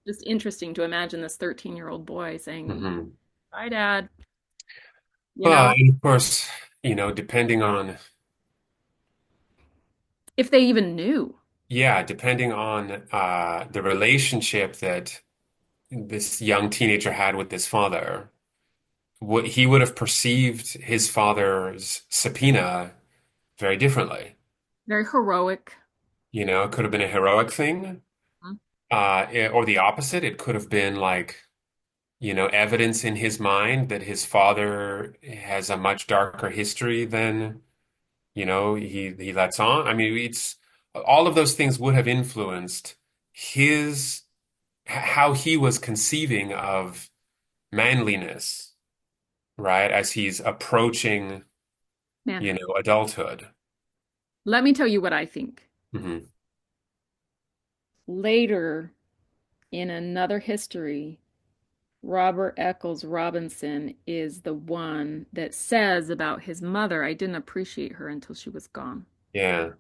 just interesting to imagine this 13-year-old boy saying, Hmm. "Bye, Dad," you Well, know, and of course, depending on, if they even knew. yeah, depending on the relationship that this young teenager had with his father, what he would have perceived his father's subpoena very differently. Very heroic. It could have been a heroic thing, or the opposite. It could have been like, evidence in his mind that his father has a much darker history than, he lets on. I mean, it's all of those things would have influenced his how he was conceiving of manliness, right? As he's approaching, Man, adulthood. let me tell you what I think. Hmm. Later in another history, Robert Eccles Robinson is the one that says about his mother, I didn't appreciate her until she was gone. Yeah.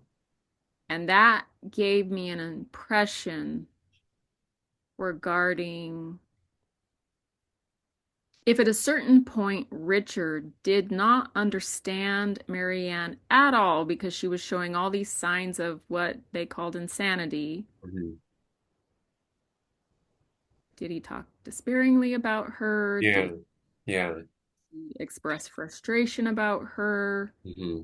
And that gave me an impression regarding if at a certain point Richard did not understand Marianne at all because she was showing all these signs of what they called insanity. Hmm. Did he talk despairingly about her? Did Yeah. Yeah. he express frustration about her? Hmm.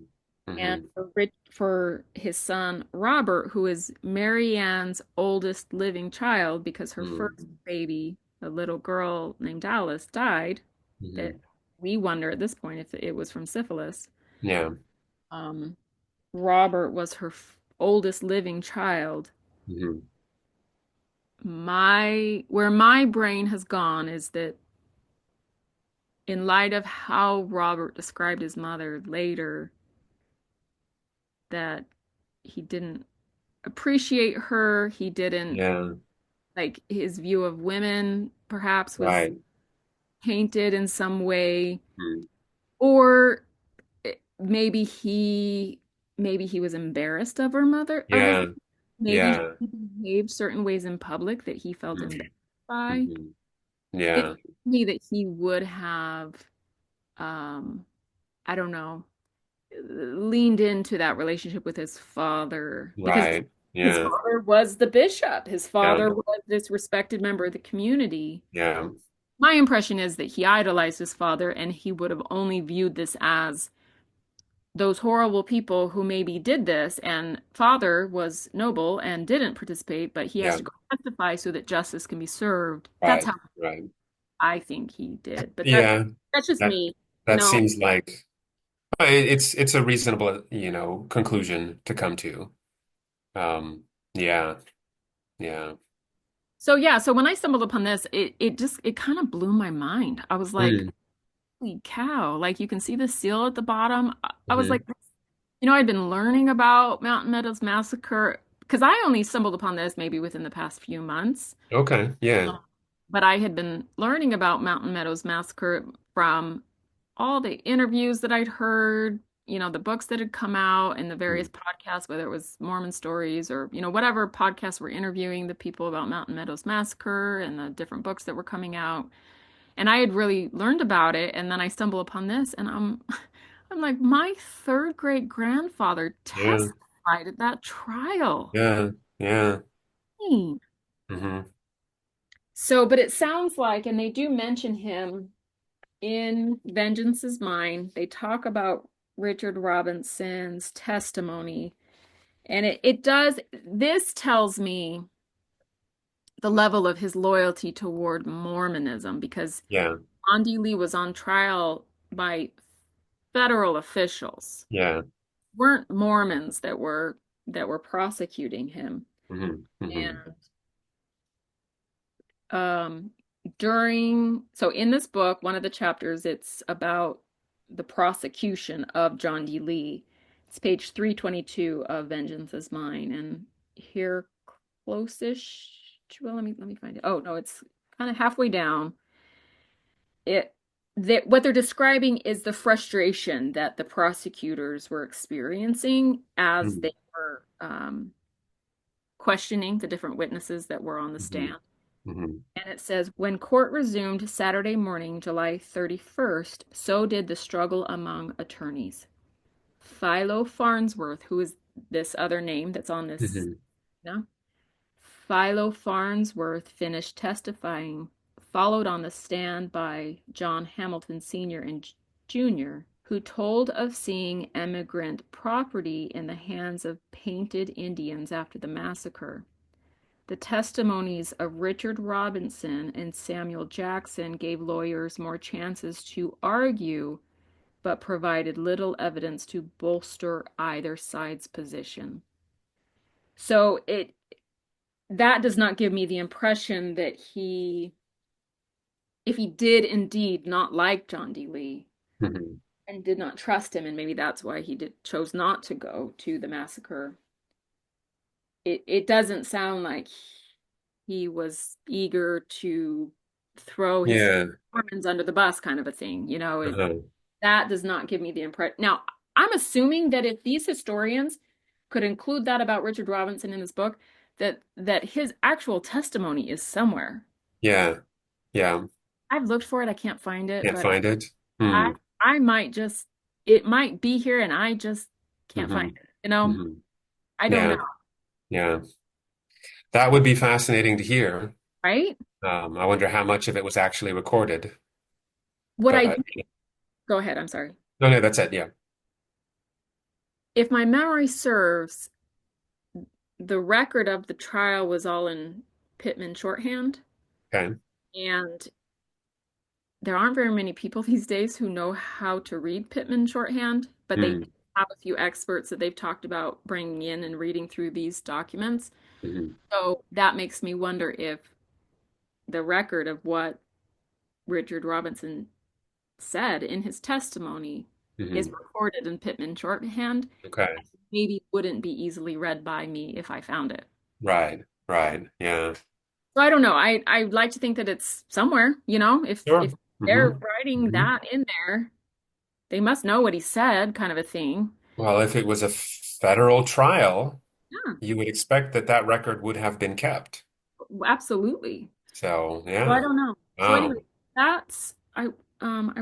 And Hmm. for his son Robert, who is Mary Ann's oldest living child, because her first Hmm. baby, a little girl named Alice, died. That Hmm. we wonder at this point if it was from syphilis. Yeah. Um, Robert was her oldest living child. Hmm. My where my brain has gone is that in light of how Robert described his mother later, that he didn't appreciate her. He didn't Yeah. like his view of women perhaps was Right. tainted in some way, Mm. or maybe he was embarrassed of her mother of his Yeah. maybe Yeah. he behaved certain ways in public that he felt embarrassed Hmm. by. Hmm. It Yeah. seems to me that he would have um I don't know, leaned into that relationship with his father because Right. his Yeah. father was the bishop. His Yeah. father was this respected member of the community. Yeah. my impression is that he idolized his father and he would have only viewed this as those horrible people who maybe did this, and father was noble and didn't participate, but he has Yeah, to go testify so that justice can be served. That's right, how right. I think he did. But Yeah, that's just that me. You that know, seems like it's a reasonable, conclusion to come to. Yeah, yeah. so yeah, so when I stumbled upon this, it kind of blew my mind. I was like, Mm, holy cow, like you can see the seal at the bottom. I was hmm. like, I'd been learning about Mountain Meadows Massacre because I only stumbled upon this maybe within the past few months. Okay, yeah. But I had been learning about Mountain Meadows Massacre from all the interviews that I'd heard, the books that had come out and the various Mm, podcasts, whether it was Mormon stories or, whatever podcasts were interviewing the people about Mountain Meadows Massacre and the different books that were coming out. And I had really learned about it. And then I stumble upon this and I'm like, my third great grandfather yeah, testified at that trial. yeah, yeah. Dang. Hmm. So, but it sounds like, and they do mention him in Vengeance is Mine. They talk about Richard Robinson's testimony. And this tells me the level of his loyalty toward Mormonism because Yeah, Andy Lee was on trial by federal officials. yeah. Weren't Mormons that were prosecuting him. Hmm. Hmm. And um so in this book, one of the chapters, it's about the prosecution of John D. Lee. It's page 322 of Vengeance is Mine. And here close-ish well, let me find it. Oh no, it's kind of halfway down. It that what they're describing is the frustration that the prosecutors were experiencing as Hmm. they were questioning the different witnesses that were on the Hmm. stand. Hmm. And it says, when court resumed Saturday morning, July 31st, so did the struggle among attorneys. Philo Farnsworth, who is this other name that's on this, Hmm. no? Philo Farnsworth finished testifying, followed on the stand by John Hamilton Sr. and Jr., who told of seeing emigrant property in the hands of painted Indians after the massacre. The testimonies of Richard Robinson and Samuel Jackson gave lawyers more chances to argue, but provided little evidence to bolster either side's position. So that does not give me the impression that if he did indeed not like John D. Lee Hmm. and did not trust him, and maybe that's why he chose not to go to the massacre, it doesn't sound like he was eager to throw his Yeah. Mormons under the bus kind of a thing. Uh-huh. That does not give me the impression. Now, I'm assuming that if these historians could include that about Richard Robinson in his book, that his actual testimony is somewhere. Yeah. Yeah. I've looked for it, I can't find it, Can't but find it. I Hmm. I might just it might be here and I just can't find Hmm. it. Hmm. I don't know, Yeah. Yeah. That would be fascinating to hear. right? I wonder how much of it was actually recorded. What I But do, go ahead, I'm sorry. no, no, that's it. Yeah. If my memory serves, the record of the trial was all in Pittman shorthand, Okay. and there aren't very many people these days who know how to read Pittman shorthand, but they Mm. have a few experts that they've talked about bringing in and reading through these documents. Hmm. So that makes me wonder if the record of what Richard Robinson said in his testimony is Hmm. recorded in Pittman shorthand, Okay. maybe wouldn't be easily read by me if I found it. Right. Right. Yeah. So I don't know. I'd like to think that it's somewhere, if Sure. they're Hmm. writing Hmm. that in there, they must know what he said, kind of a thing. Well, if it was a federal trial, Yeah, you would expect that that record would have been kept. absolutely. So, So I yeah. don't know. So anyway, Oh, that's I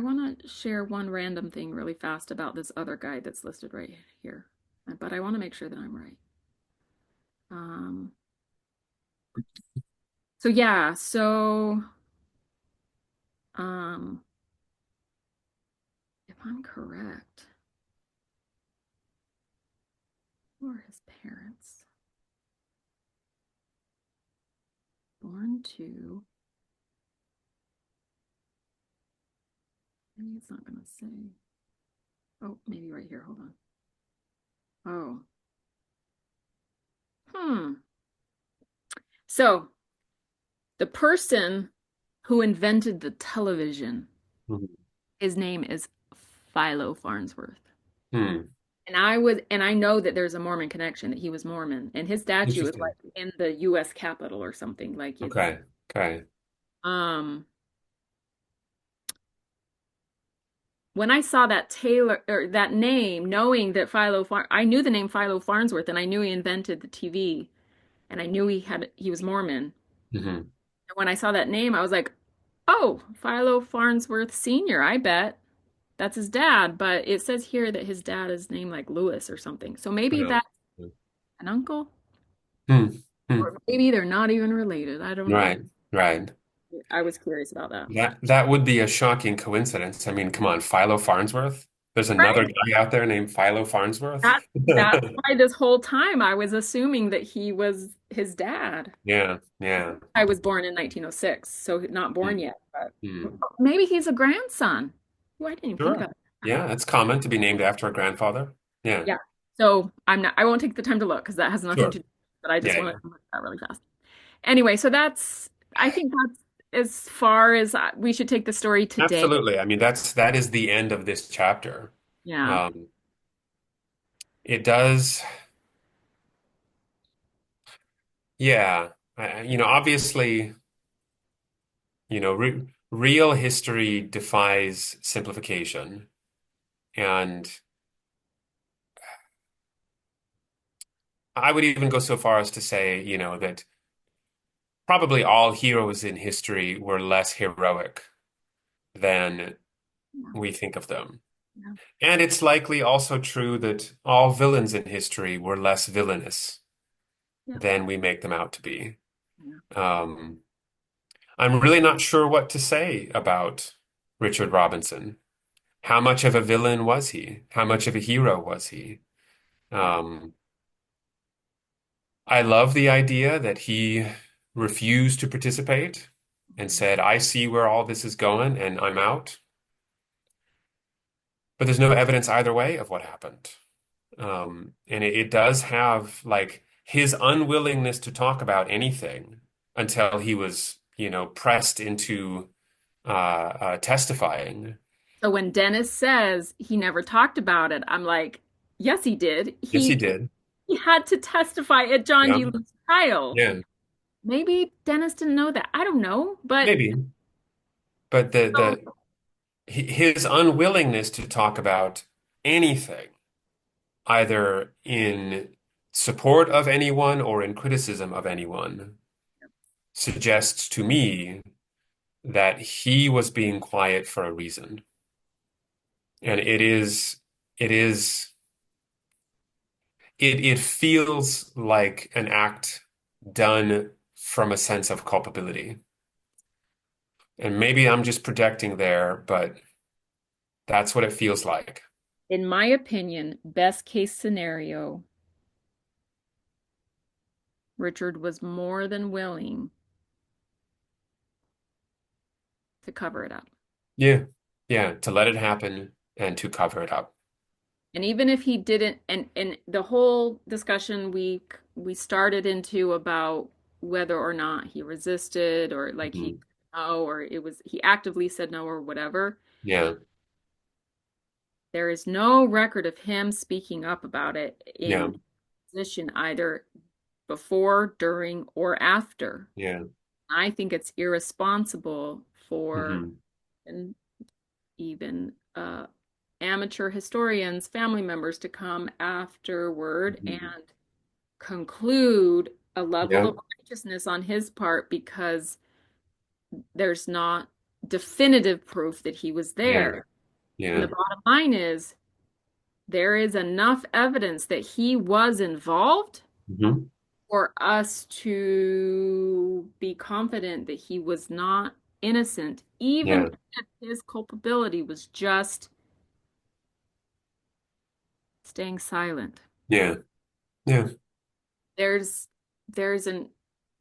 want to share one random thing really fast about this other guy that's listed right here. But I want to make sure that I'm right. Um so yeah, so Um, if I'm correct, who are his parents? Born to, maybe it's not going to say. Oh, maybe right here. Hold on. Oh, hmm. So the person who invented the television, Mhm. his name is Philo Farnsworth. Hmm. And I know that there's a Mormon connection, that he was Mormon, and his statue is Interesting. like in the U.S. Capitol or something. Like it's, Okay. Okay. um, when I saw that Taylor or that name, knowing that I knew the name Philo Farnsworth, and I knew he invented the TV, and I knew he was Mormon. Hmm. And when I saw that name, I was like, oh, Philo Farnsworth Sr., I bet. That's his dad, but it says here that his dad is named like Lewis or something. So maybe Yeah. that's an uncle, Hmm. Hmm. or maybe they're not even related. I don't know. Right. Right. I was curious about that. That would be a shocking coincidence. I mean, come on, Philo Farnsworth. There's another Right. guy out there named Philo Farnsworth. That's why this whole time I was assuming that he was his dad. Yeah. Yeah. I was born in 1906, so not born Hmm. yet, but Hmm. maybe he's a grandson. Oh, I didn't even think Sure. of that. Yeah, it's common to be named after a grandfather. Yeah. Yeah. So I won't take the time to look because that has nothing Sure. to do, but I just Yeah. want Yeah. to look that really fast. Anyway, so I think that's as far as we should take the story today. Absolutely. I mean, that is the end of this chapter. Yeah. Um, it does. Yeah. Obviously, real history defies simplification. And I would even go so far as to say, that probably all heroes in history were less heroic than Yeah. we think of them. Yeah. And it's likely also true that all villains in history were less villainous Yeah. than we make them out to be. Yeah. Um, I'm really not sure what to say about Richard Robinson. How much of a villain was he? How much of a hero was he? Um, I love the idea that he refused to participate and said, I see where all this is going and I'm out. But there's no evidence either way of what happened. And it does have like his unwillingness to talk about anything until he was, pressed into testifying. So when Dennis says he never talked about it, I'm like, yes, he did. Yes, he did. He had to testify at John Yeah. D. Lee's trial. Yeah. Maybe Dennis didn't know that. I don't know, but Maybe. But so, his unwillingness to talk about anything, either in support of anyone or in criticism of anyone, suggests to me that he was being quiet for a reason. And it is, it feels like an act done from a sense of culpability. And maybe I'm just projecting there, but that's what it feels like. in my opinion, best case scenario, Richard was more than willing to cover it up. Yeah. Yeah. To let it happen and to cover it up. And even if he didn't, and the whole discussion we started into about whether or not he resisted or like he Mhm. no or it was he actively said no or whatever, Yeah. there is no record of him speaking up about it Yeah. in position either before, during, or after. Yeah. I think it's irresponsible for Hmm. and even amateur historians, family members to come afterward Hmm. and conclude a level Yeah. of righteousness on his part because there's not definitive proof that he was Yeah. there. And the Yeah. bottom line is there is enough evidence that he was involved Hmm. for us to be confident that he was not innocent, even Yeah. if his culpability was just staying silent. Yeah. Yeah. There's there's an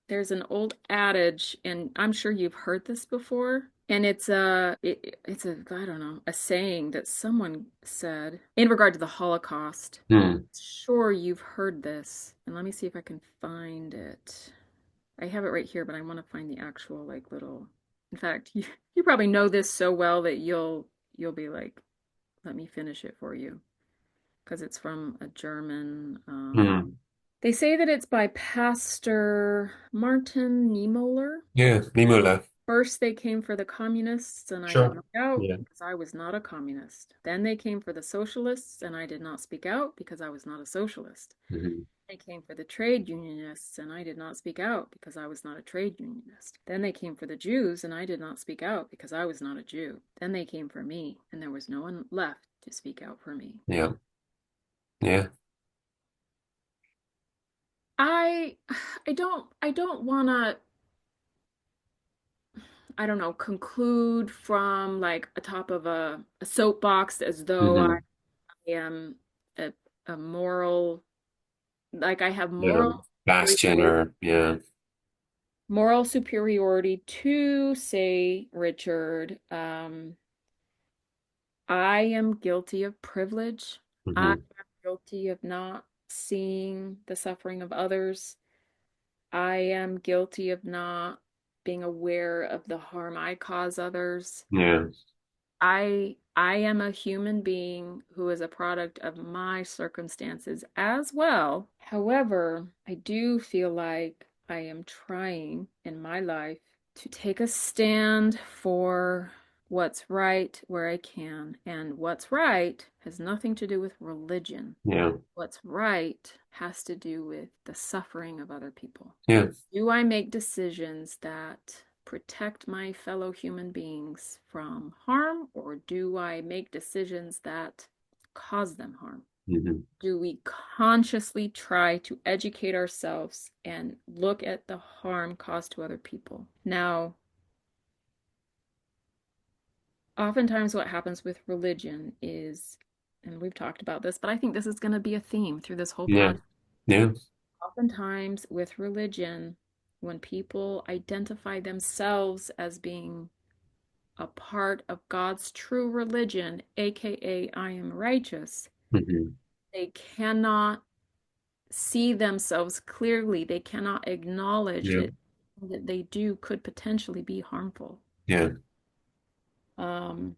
there's an old adage, and I'm sure you've heard this before, and it's a I don't know, a saying that someone said in regard to the Holocaust. Hmm. Sure, you've heard this, and let me see if I can find it. I have it right here, but I want to find the actual like little. In fact, you probably know this so well that you'll be like, let me finish it for you because it's from a German. Hmm. They say that it's by Pastor Martin Niemöller. Yeah. Nimula. First, they came for the communists, and I did Sure. not speak out Yeah. because I was not a communist. Then they came for the socialists, and I did not speak out because I was not a socialist. Hmm. They came for the trade unionists, and I did not speak out because I was not a trade unionist. Then they came for the Jews, and I did not speak out because I was not a Jew. Then they came for me, and there was no one left to speak out for me. Yeah. Yeah. I I don't want to I don't know, conclude from like atop of a soapbox as though I Hmm. am a, a moral, like I have Yeah. Bastion superiority, or yeah. moral superiority to, say, Richard. I am guilty of privilege. I Hmm. am guilty of not seeing the suffering of others. I am guilty of not being aware of the harm I cause others. Yeah. I am a human being who is a product of my circumstances as well. However, I do feel like I am trying in my life to take a stand for what's right where I can. And what's right has nothing to do with religion. Yeah. What's right has to do with the suffering of other people. Yeah. Do I make decisions that protect my fellow human beings from harm, or do I make decisions that cause them harm? Hmm. Do we consciously try to educate ourselves and look at the harm caused to other people? Now, oftentimes what happens with religion is, and we've talked about this, but I think this is going to be a theme through this whole Yeah. podcast. Yeah. Oftentimes with religion, when people identify themselves as being a part of God's true religion, aka I am righteous, Hmm. they cannot see themselves clearly. They cannot acknowledge Yeah. that they do could potentially be harmful. Yeah. Um,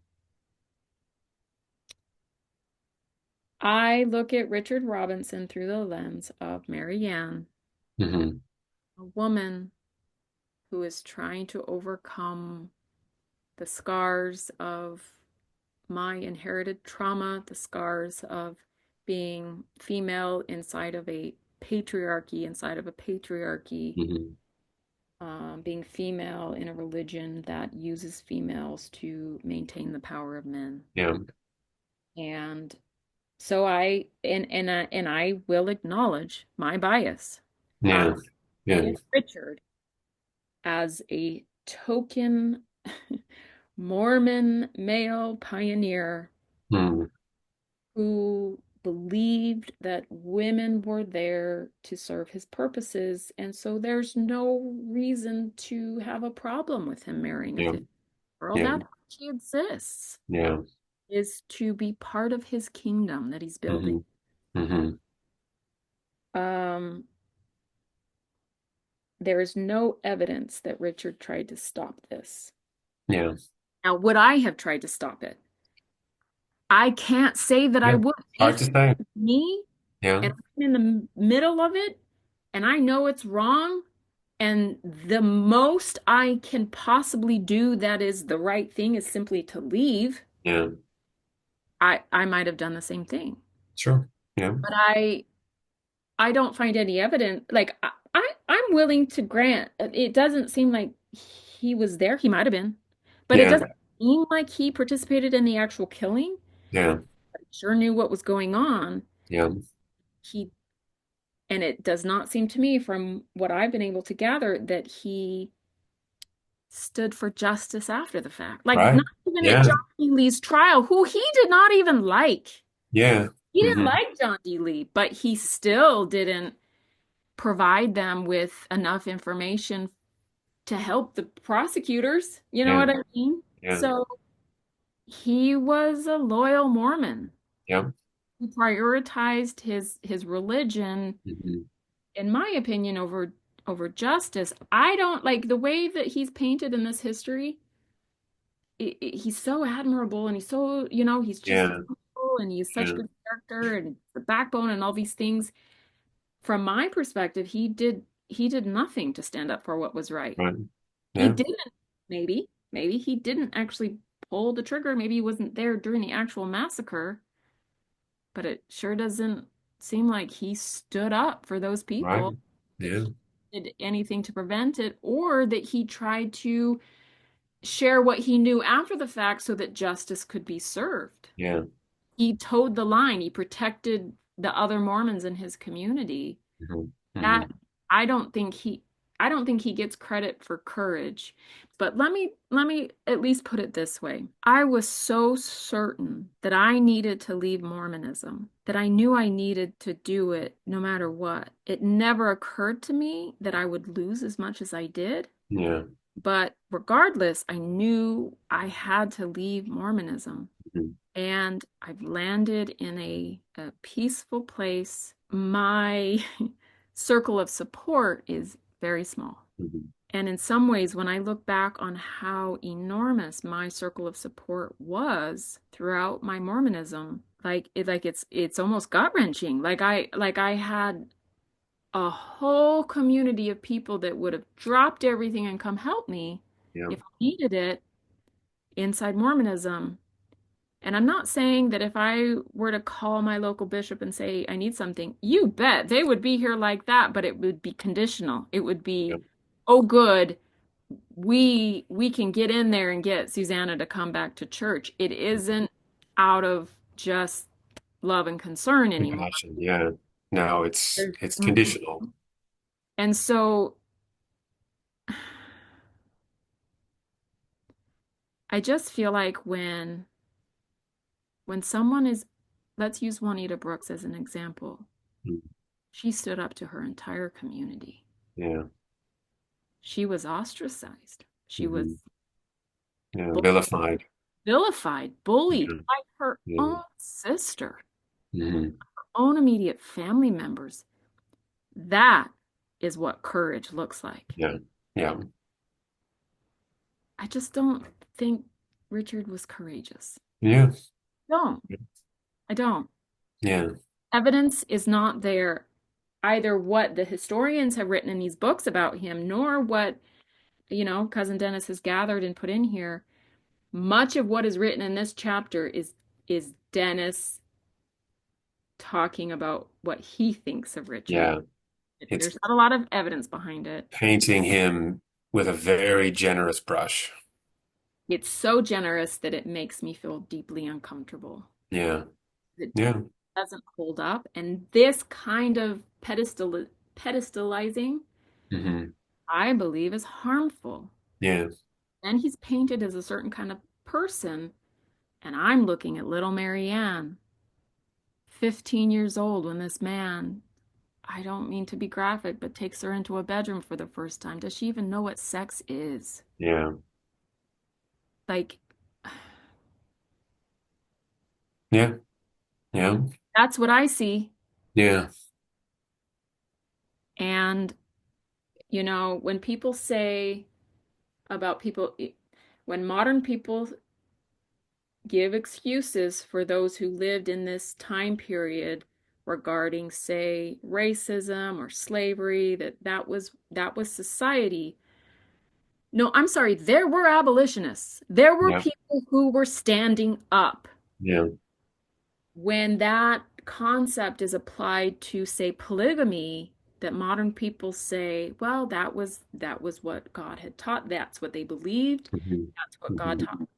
I look at Richard Robinson through the lens of Mary Ann, Hmm. a woman who is trying to overcome the scars of my inherited trauma, the scars of being female inside of a patriarchy, Hmm. being female in a religion that uses females to maintain the power of men. Yeah. And so and I will acknowledge my bias. I Yeah. look Yeah. at Richard as a token Mormon male pioneer Mm. who believed that women were there to serve his purposes. And so there's no reason to have a problem with him marrying a Yeah. 50-year-old. Yeah. That's why she exists, Yeah. is to be part of his kingdom that he's building. Hmm. Hmm. Um, there is no evidence that Richard tried to stop this. Yeah. Now, would I have tried to stop it? I can't say that I Yeah. would. Hard If to say. me Yeah. and I'm in the middle of it and I know it's wrong, and the most I can possibly do that is the right thing is simply to leave, Yeah. I might have done the same thing. Sure. Yeah. But I don't find any evidence. Like I'm willing to grant it doesn't seem like he was there. He might have been, but it Yeah. doesn't seem like he participated in the actual killing. Yeah. But he sure knew what was going on. Yeah. He And it does not seem to me from what I've been able to gather that he stood for justice after the fact. Like, Right. not even at John Yeah. D. Lee's trial, who he did not even like. Yeah. He didn't Hmm. like John D. Lee, but he still didn't provide them with enough information to help the prosecutors. You know Yeah. what I mean? Yeah. So he was a loyal Mormon Yeah. who prioritized his religion, Hmm. in my opinion, over justice. I don't like the way that he's painted in this history. He's so admirable and he's so, he's just Yeah. humble and he's such Yeah. good character and the backbone and all these things. From my perspective, he did nothing to stand up for what was right. Right. He Yeah. didn't, maybe he didn't actually pull the trigger. Maybe he wasn't there during the actual massacre, but it sure doesn't seem like he stood up for those Right. people, that Yeah. he did anything to prevent it, or that he tried to share what he knew after the fact so that justice could be served. Yeah. He towed the line. He protected the other Mormons in his community. Hmm. That Hmm. I don't think he I don't think he gets credit for courage. But let me at least put it this way. I was so certain that I needed to leave Mormonism, that I knew I needed to do it no matter what. It never occurred to me that I would lose as much as I did. Yeah. But regardless, I knew I had to leave Mormonism. Hmm. And I've landed in a peaceful place. My circle of support is very small. Hmm. And in some ways, when I look back on how enormous my circle of support was throughout my Mormonism, it's almost gut-wrenching. Like I had a whole community of people that would have dropped everything and come help me Yeah. if I needed it inside Mormonism. And I'm not saying that if I were to call my local bishop and say, I need something, you bet they would be here like that, but it would be conditional. It would Yeah. be, oh, good, we can get in there and get Susanna to come back to church. It isn't out of just love and concern anymore. Compassion. Yeah. No, There's- it's Mhm. conditional. And so I just feel like when someone is, let's use Juanita Brooks as an example. Mm. She stood up to her entire community. Yeah. She was ostracized. She was Hmm. Yeah. bu- Vilified. vilified, bullied Yeah. by her Yeah. own sister, Hmm. own immediate family members. That is what courage looks like. Yeah. Yeah. I just don't think Richard was courageous. Yeah. Don't. I don't. Yeah. Evidence is not there, either what the historians have written in these books about him, nor what, Cousin Dennis has gathered and put in here. Much of what is written in this chapter is Dennis talking about what he thinks of Richard. Yeah. It's There's not a lot of evidence behind it. painting him with a very generous brush. It's so generous that it makes me feel deeply uncomfortable. Yeah. It Yeah. doesn't hold up. And this kind of pedestalizing, Hmm. I believe, is harmful. Yeah. And he's painted as a certain kind of person. And I'm looking at little Marianne, 15 years old, when this man, I don't mean to be graphic, but takes her into a bedroom for the first time. Does she even know what sex is? Yeah. Like, Yeah. Yeah. that's what I see. Yeah. And, when people say about people, when modern people give excuses for those who lived in this time period regarding, say, racism or slavery, that was society. No, I'm sorry, there were abolitionists. There were Yeah. people who were standing up. Yeah. When that concept is applied to, say, polygamy, that modern people say, well, that was what God had taught. That's what they believed. Hmm. That's what God Hmm. taught.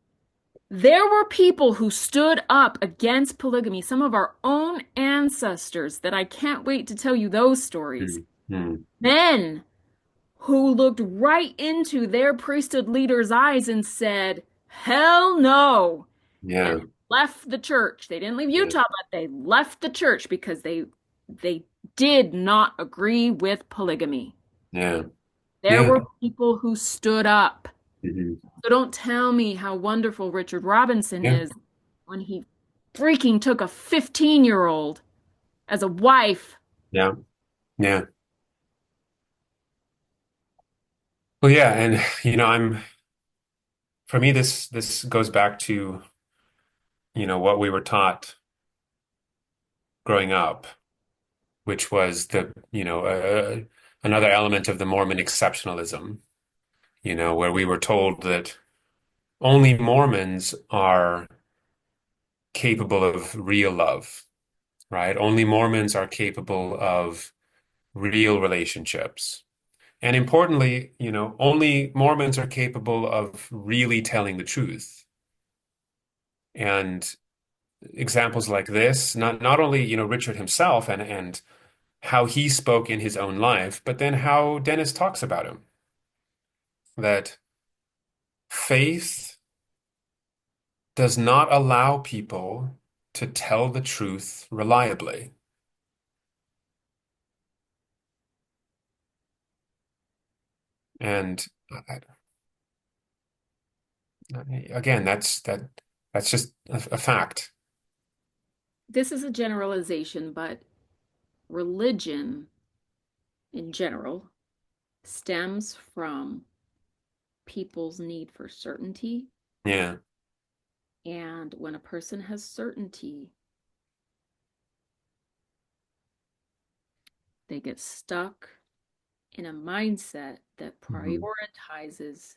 There were people who stood up against polygamy, some of our own ancestors, that I can't wait to tell you those stories. Hmm. Men who looked right into their priesthood leader's eyes and said, "Hell no," and Yeah. left the church. They didn't leave Yeah. Utah, but they left the church because they did not agree with polygamy. Yeah. There Yeah. were people who stood up. Hmm. So don't tell me how wonderful Richard Robinson Yeah. is when he freaking took a 15-year-old as a wife. Yeah. Yeah. Well, yeah, and for me, this goes back to, what we were taught growing up, which was another element of the Mormon exceptionalism, where we were told that only Mormons are capable of real love, right? Only Mormons are capable of real relationships. And importantly, only Mormons are capable of really telling the truth. And examples like this, not only, Richard himself and how he spoke in his own life, but then how Dennis talks about him, that faith does not allow people to tell the truth reliably. And again, that's just a fact. This is a generalization, but religion in general stems from people's need for certainty. Yeah, And when a person has certainty, they get stuck in a mindset that hmm, prioritizes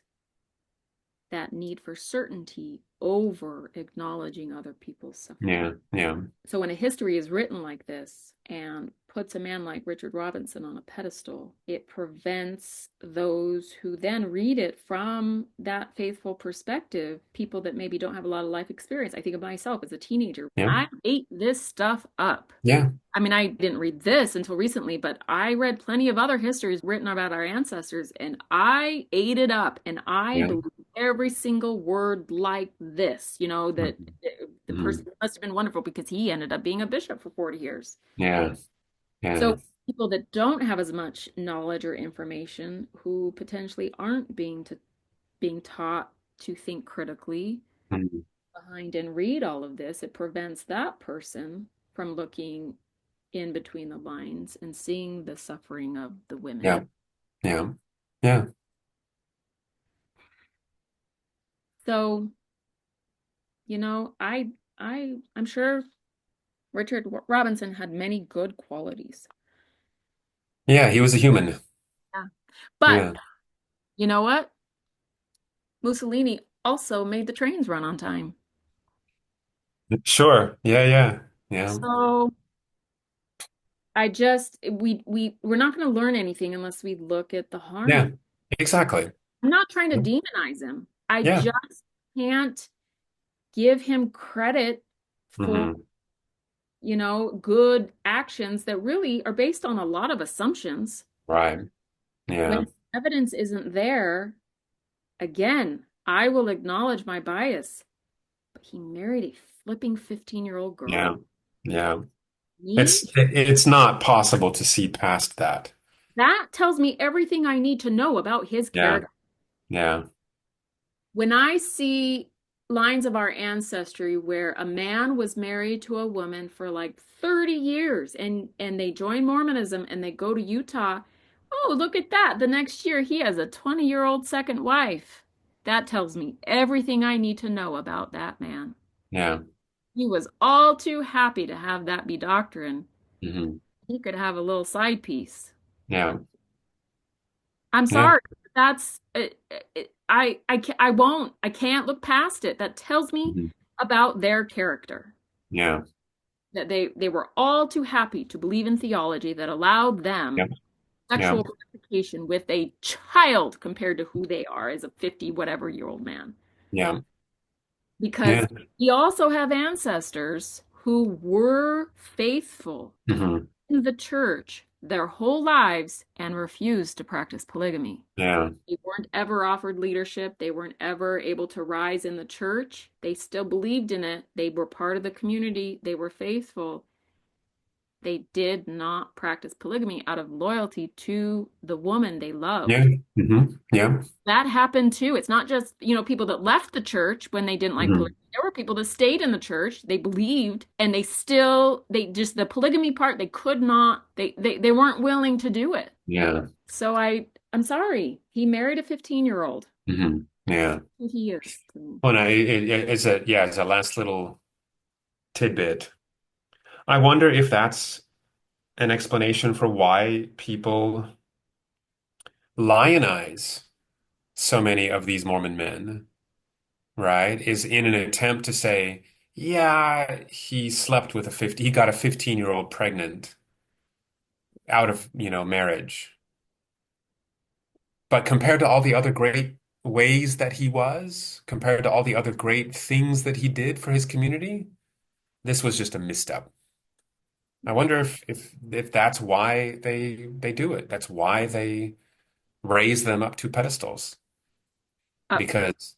that need for certainty over acknowledging other people's suffering. yeah, yeah, So when a history is written like this and puts a man like Richard Robinson on a pedestal, it prevents those who then read it from that faithful perspective, people that maybe don't have a lot of life experience. I think of myself as a teenager. yeah, I ate this stuff up. yeah, I mean, I didn't read this until recently, but I read plenty of other histories written about our ancestors, and I ate it up, and I yeah, believe every single word like this, that mhm, the person mhm, must have been wonderful because he ended up being a bishop for 40 years. yeah, yeah, So people that don't have as much knowledge or information, who potentially aren't being taught to think critically mhm, behind and read all of this, it prevents that person from looking in between the lines and seeing the suffering of the women. yeah, yeah, yeah, So, I'm sure Richard Robinson had many good qualities. yeah. He was a human. Yeah. But Yeah, you know what? Mussolini also made the trains run on time. sure. Yeah, yeah, yeah, So I just we're not going to learn anything unless we look at the harm. yeah. Exactly. I'm not trying to demonize him. I Yeah. just can't give him credit for, Hmm. good actions that really are based on a lot of assumptions. Right. Yeah. When evidence isn't there, again, I will acknowledge my bias. But he married a flipping 15-year-old Yeah. girl. Yeah. Me? It's not possible to see past that. That tells me everything I need to know about his Yeah. character. Yeah. When I see lines of our ancestry where a man was married to a woman for like 30 years and they join Mormonism and they go to Utah, oh, look at that. The next year he has a 20-year-old second wife. That tells me everything I need to know about that man. Yeah. He was all too happy to have that be doctrine. Hmm. He could have a little side piece. Yeah. I'm Yeah. sorry. That's I can't look past it. That tells me Hmm. about their character. Yeah. That they were all too happy to believe in theology that allowed Yeah. them Yeah. sexual gratification with a child compared to who they are as a 50 whatever year old man. Yeah. Because Yeah. we also have ancestors who were faithful Hmm. in the church their whole lives and refused to practice polygamy. Yeah. They weren't ever offered leadership. They weren't ever able to rise in the church. They still believed in it. They were part of the community. They were faithful. They did not practice polygamy out of loyalty to the woman they Yeah. loved. Yeah. That happened too. It's not just, people that left the church when they didn't like polygamy. hmm There were people that stayed in the church, they believed, and the polygamy part, they could not, they weren't willing to do it. Yeah. So I'm sorry. He married a 15-year-old. Yeah. Who he is. So, Well, no, it's a last little tidbit. I wonder if that's an explanation for why people lionize so many of these Mormon men, right? Is in an attempt to say, yeah, he got a 15-year-old pregnant out of, marriage. But compared to all the other great ways that he was, compared to all the other great things that he did for his community, this was just a misstep. I wonder if that's why they do it. That's why they raise them up to pedestals uh, because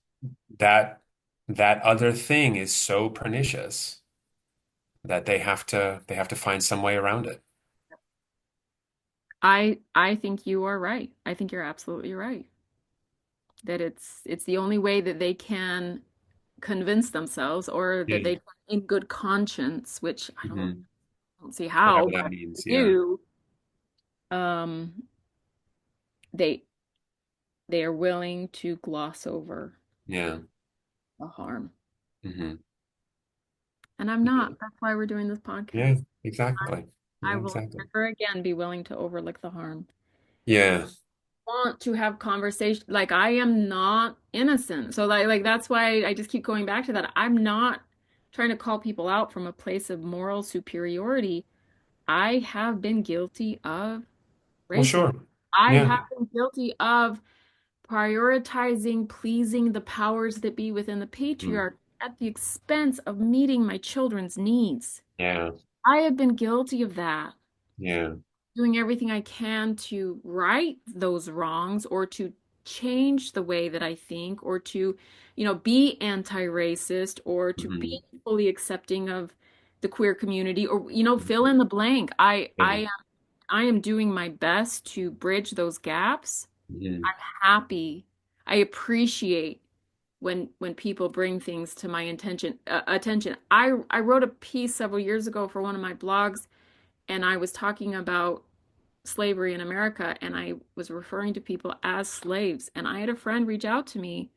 that that other thing is so pernicious that they have to find some way around it. I think you are right. I think you're absolutely right. That it's the only way that they can convince themselves or that Yeah. they in good conscience, which I hmm don't see how, Whatever that but means. they Yeah. do, um, they they are willing to gloss over Yeah. the harm. hmm And I'm Yeah. not. That's why we're doing this Yeah. podcast. Exactly. I Yeah. will Exactly. never again be willing to overlook the harm. Yeah. Want to have conversation like I am not innocent. So like that's why I just keep going back to that. I'm not trying to call people out from a place of moral superiority. I have been guilty of Well, racism. sure. I Yeah. have been guilty of prioritizing pleasing the powers that be within the Mm. patriarch at the expense of meeting my children's needs. Yeah. I have been guilty of that, Yeah. doing everything I can to right those wrongs or to change the way that I think or to, be anti-racist or to be hmm fully accepting of the queer community or, fill in the blank. Yeah. I am doing my best to bridge those gaps. hmm I'm happy. I appreciate when people bring things to my attention. I wrote a piece several years ago for one of my blogs and I was talking about slavery in America and I was referring to people as slaves. And I had a friend reach out to me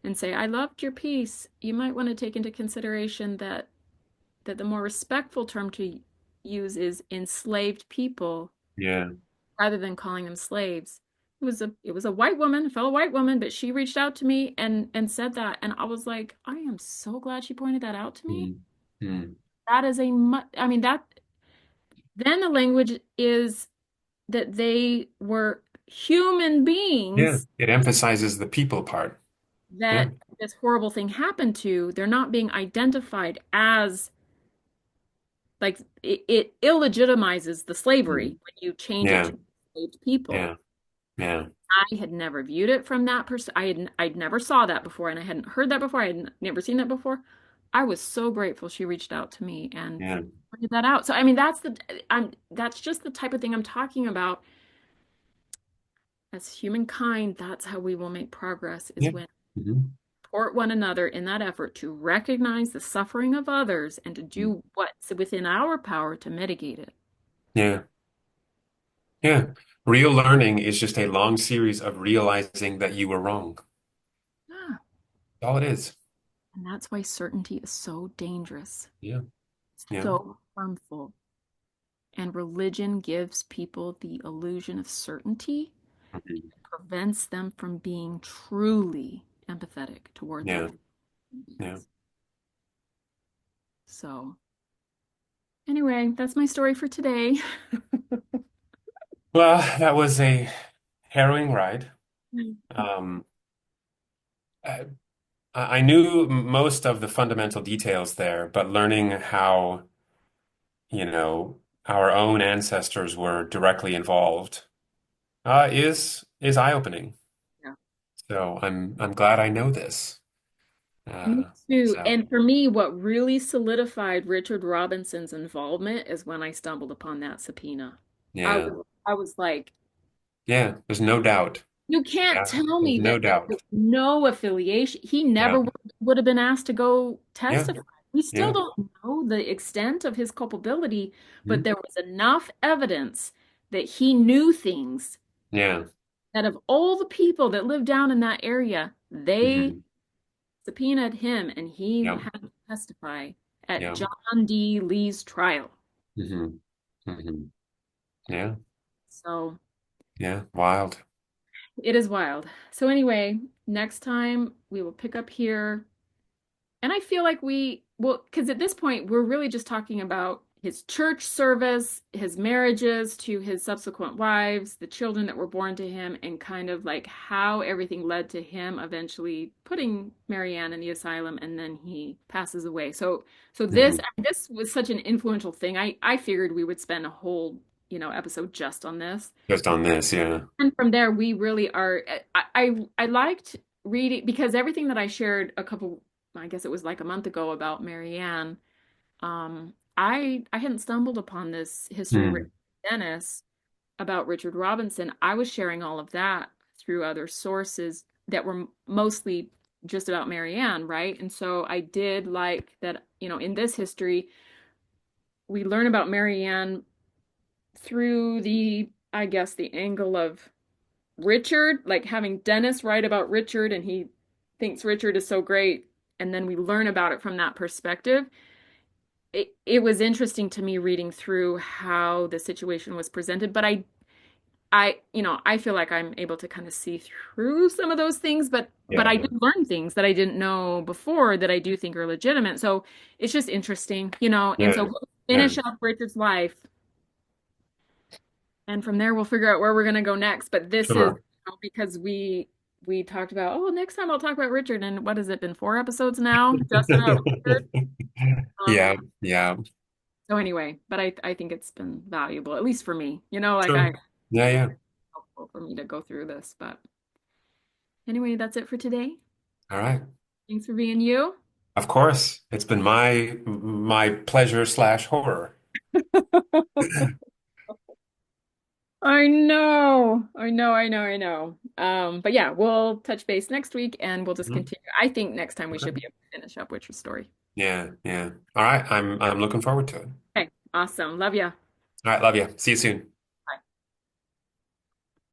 and say, I loved your piece. You might want to take into consideration that the more respectful term to use is enslaved people Yeah. rather than calling them slaves. It was a white woman, a fellow white woman, but she reached out to me and said that. And I was like, I am so glad she pointed that out to me. mm Mm. That is I mean, that then the language is that they were human Yeah. beings It emphasizes the people part. Yeah. that this horrible thing happened to. They're not being identified as like it illegitimizes the slavery Mm. when you change it Yeah. to enslaved people. Yeah. Yeah. I had never viewed it from that person. I'd never saw that before, and I hadn't heard that before. I had never seen that before. I was so grateful she reached out to me and Yeah. pointed that out. So I mean, that's just the type of thing I'm talking about. As humankind, that's how we will make progress is Yeah. when hmm we support one another in that effort to recognize the suffering of others and to do what's within our power to mitigate it. Yeah. Yeah. Real learning is just a long series of realizing that you were wrong. Yeah. All it is. And that's why certainty is so dangerous. Yeah. It's Yeah. so harmful. And religion gives people the illusion of certainty, Mhm. prevents them from being truly empathetic towards Yeah. other Yeah. beings. So, anyway, that's my story for today. Well, that was a harrowing ride. Um, I, I knew most of the fundamental details there, but learning how, you know, our own ancestors were directly involved, is eye-opening. Yeah. So I'm glad I know this. Me Uh, too. so And for me, what really solidified Richard Robinson's involvement is when I stumbled upon that subpoena. yeah, I was like, yeah. There's no doubt. you can't Yeah, tell there's me no that there was doubt. no affiliation. He Yeah, never would have been asked to go yeah, testify. We still yeah, don't know the extent of his culpability, but mhm, there was enough evidence that he knew things yeah, that of all the people that lived down in that area, they hmm subpoenaed him and he yeah, had to testify at yeah, John D. Lee's trial. hmm hmm yeah, So yeah. Wild. it is wild. So anyway, next time we will pick up here. And I feel like well, because at this point, we're really just talking about his church service, his marriages to his subsequent wives, the children that were born to him, and kind of like how everything led to him eventually putting Marianne in the asylum, and then he passes away. So hmm this was such an influential thing. I figured we would spend a whole, episode just on this. Just on this, yeah. And from there, we really are. I liked reading because everything that I shared I guess it was like a month ago about Marianne. I hadn't stumbled upon this history written Mm. by Dennis about Richard Robinson. I was sharing all of that through other sources that were mostly just about Marianne, right? And so I did like that, in this history, we learn about Marianne through I guess, the angle of Richard, like having Dennis write about Richard and he thinks Richard is so great, and then we learn about it from that perspective. It was interesting to me reading through how the situation was presented, but I feel like I'm able to kind of see through some of those things, but Yeah, I did learn things that I didn't know before that I do think are legitimate. So it's just interesting, and so yeah, we'll yeah. finish up Richard's life. And from there, we'll figure out where we're going to go next. But this is Sure. because we talked about, oh, next time I'll talk about Richard. And what has it been, 4 episodes now, just about Richard? Yeah, Um, yeah. so anyway, but I think it's been valuable, at least for me. Like Sure. Yeah, yeah. helpful for me to go through this. But anyway, that's it for today. All right. Thanks for being you. Of course. It's been my pleasure slash horror. I know. But yeah, we'll touch base next week and we'll just Mhm. continue. I think next time we should Okay. be able to finish up Witcher's story. Yeah, yeah. All right. I'm looking forward to it. Okay, awesome. Love ya. All right, love you. See you soon.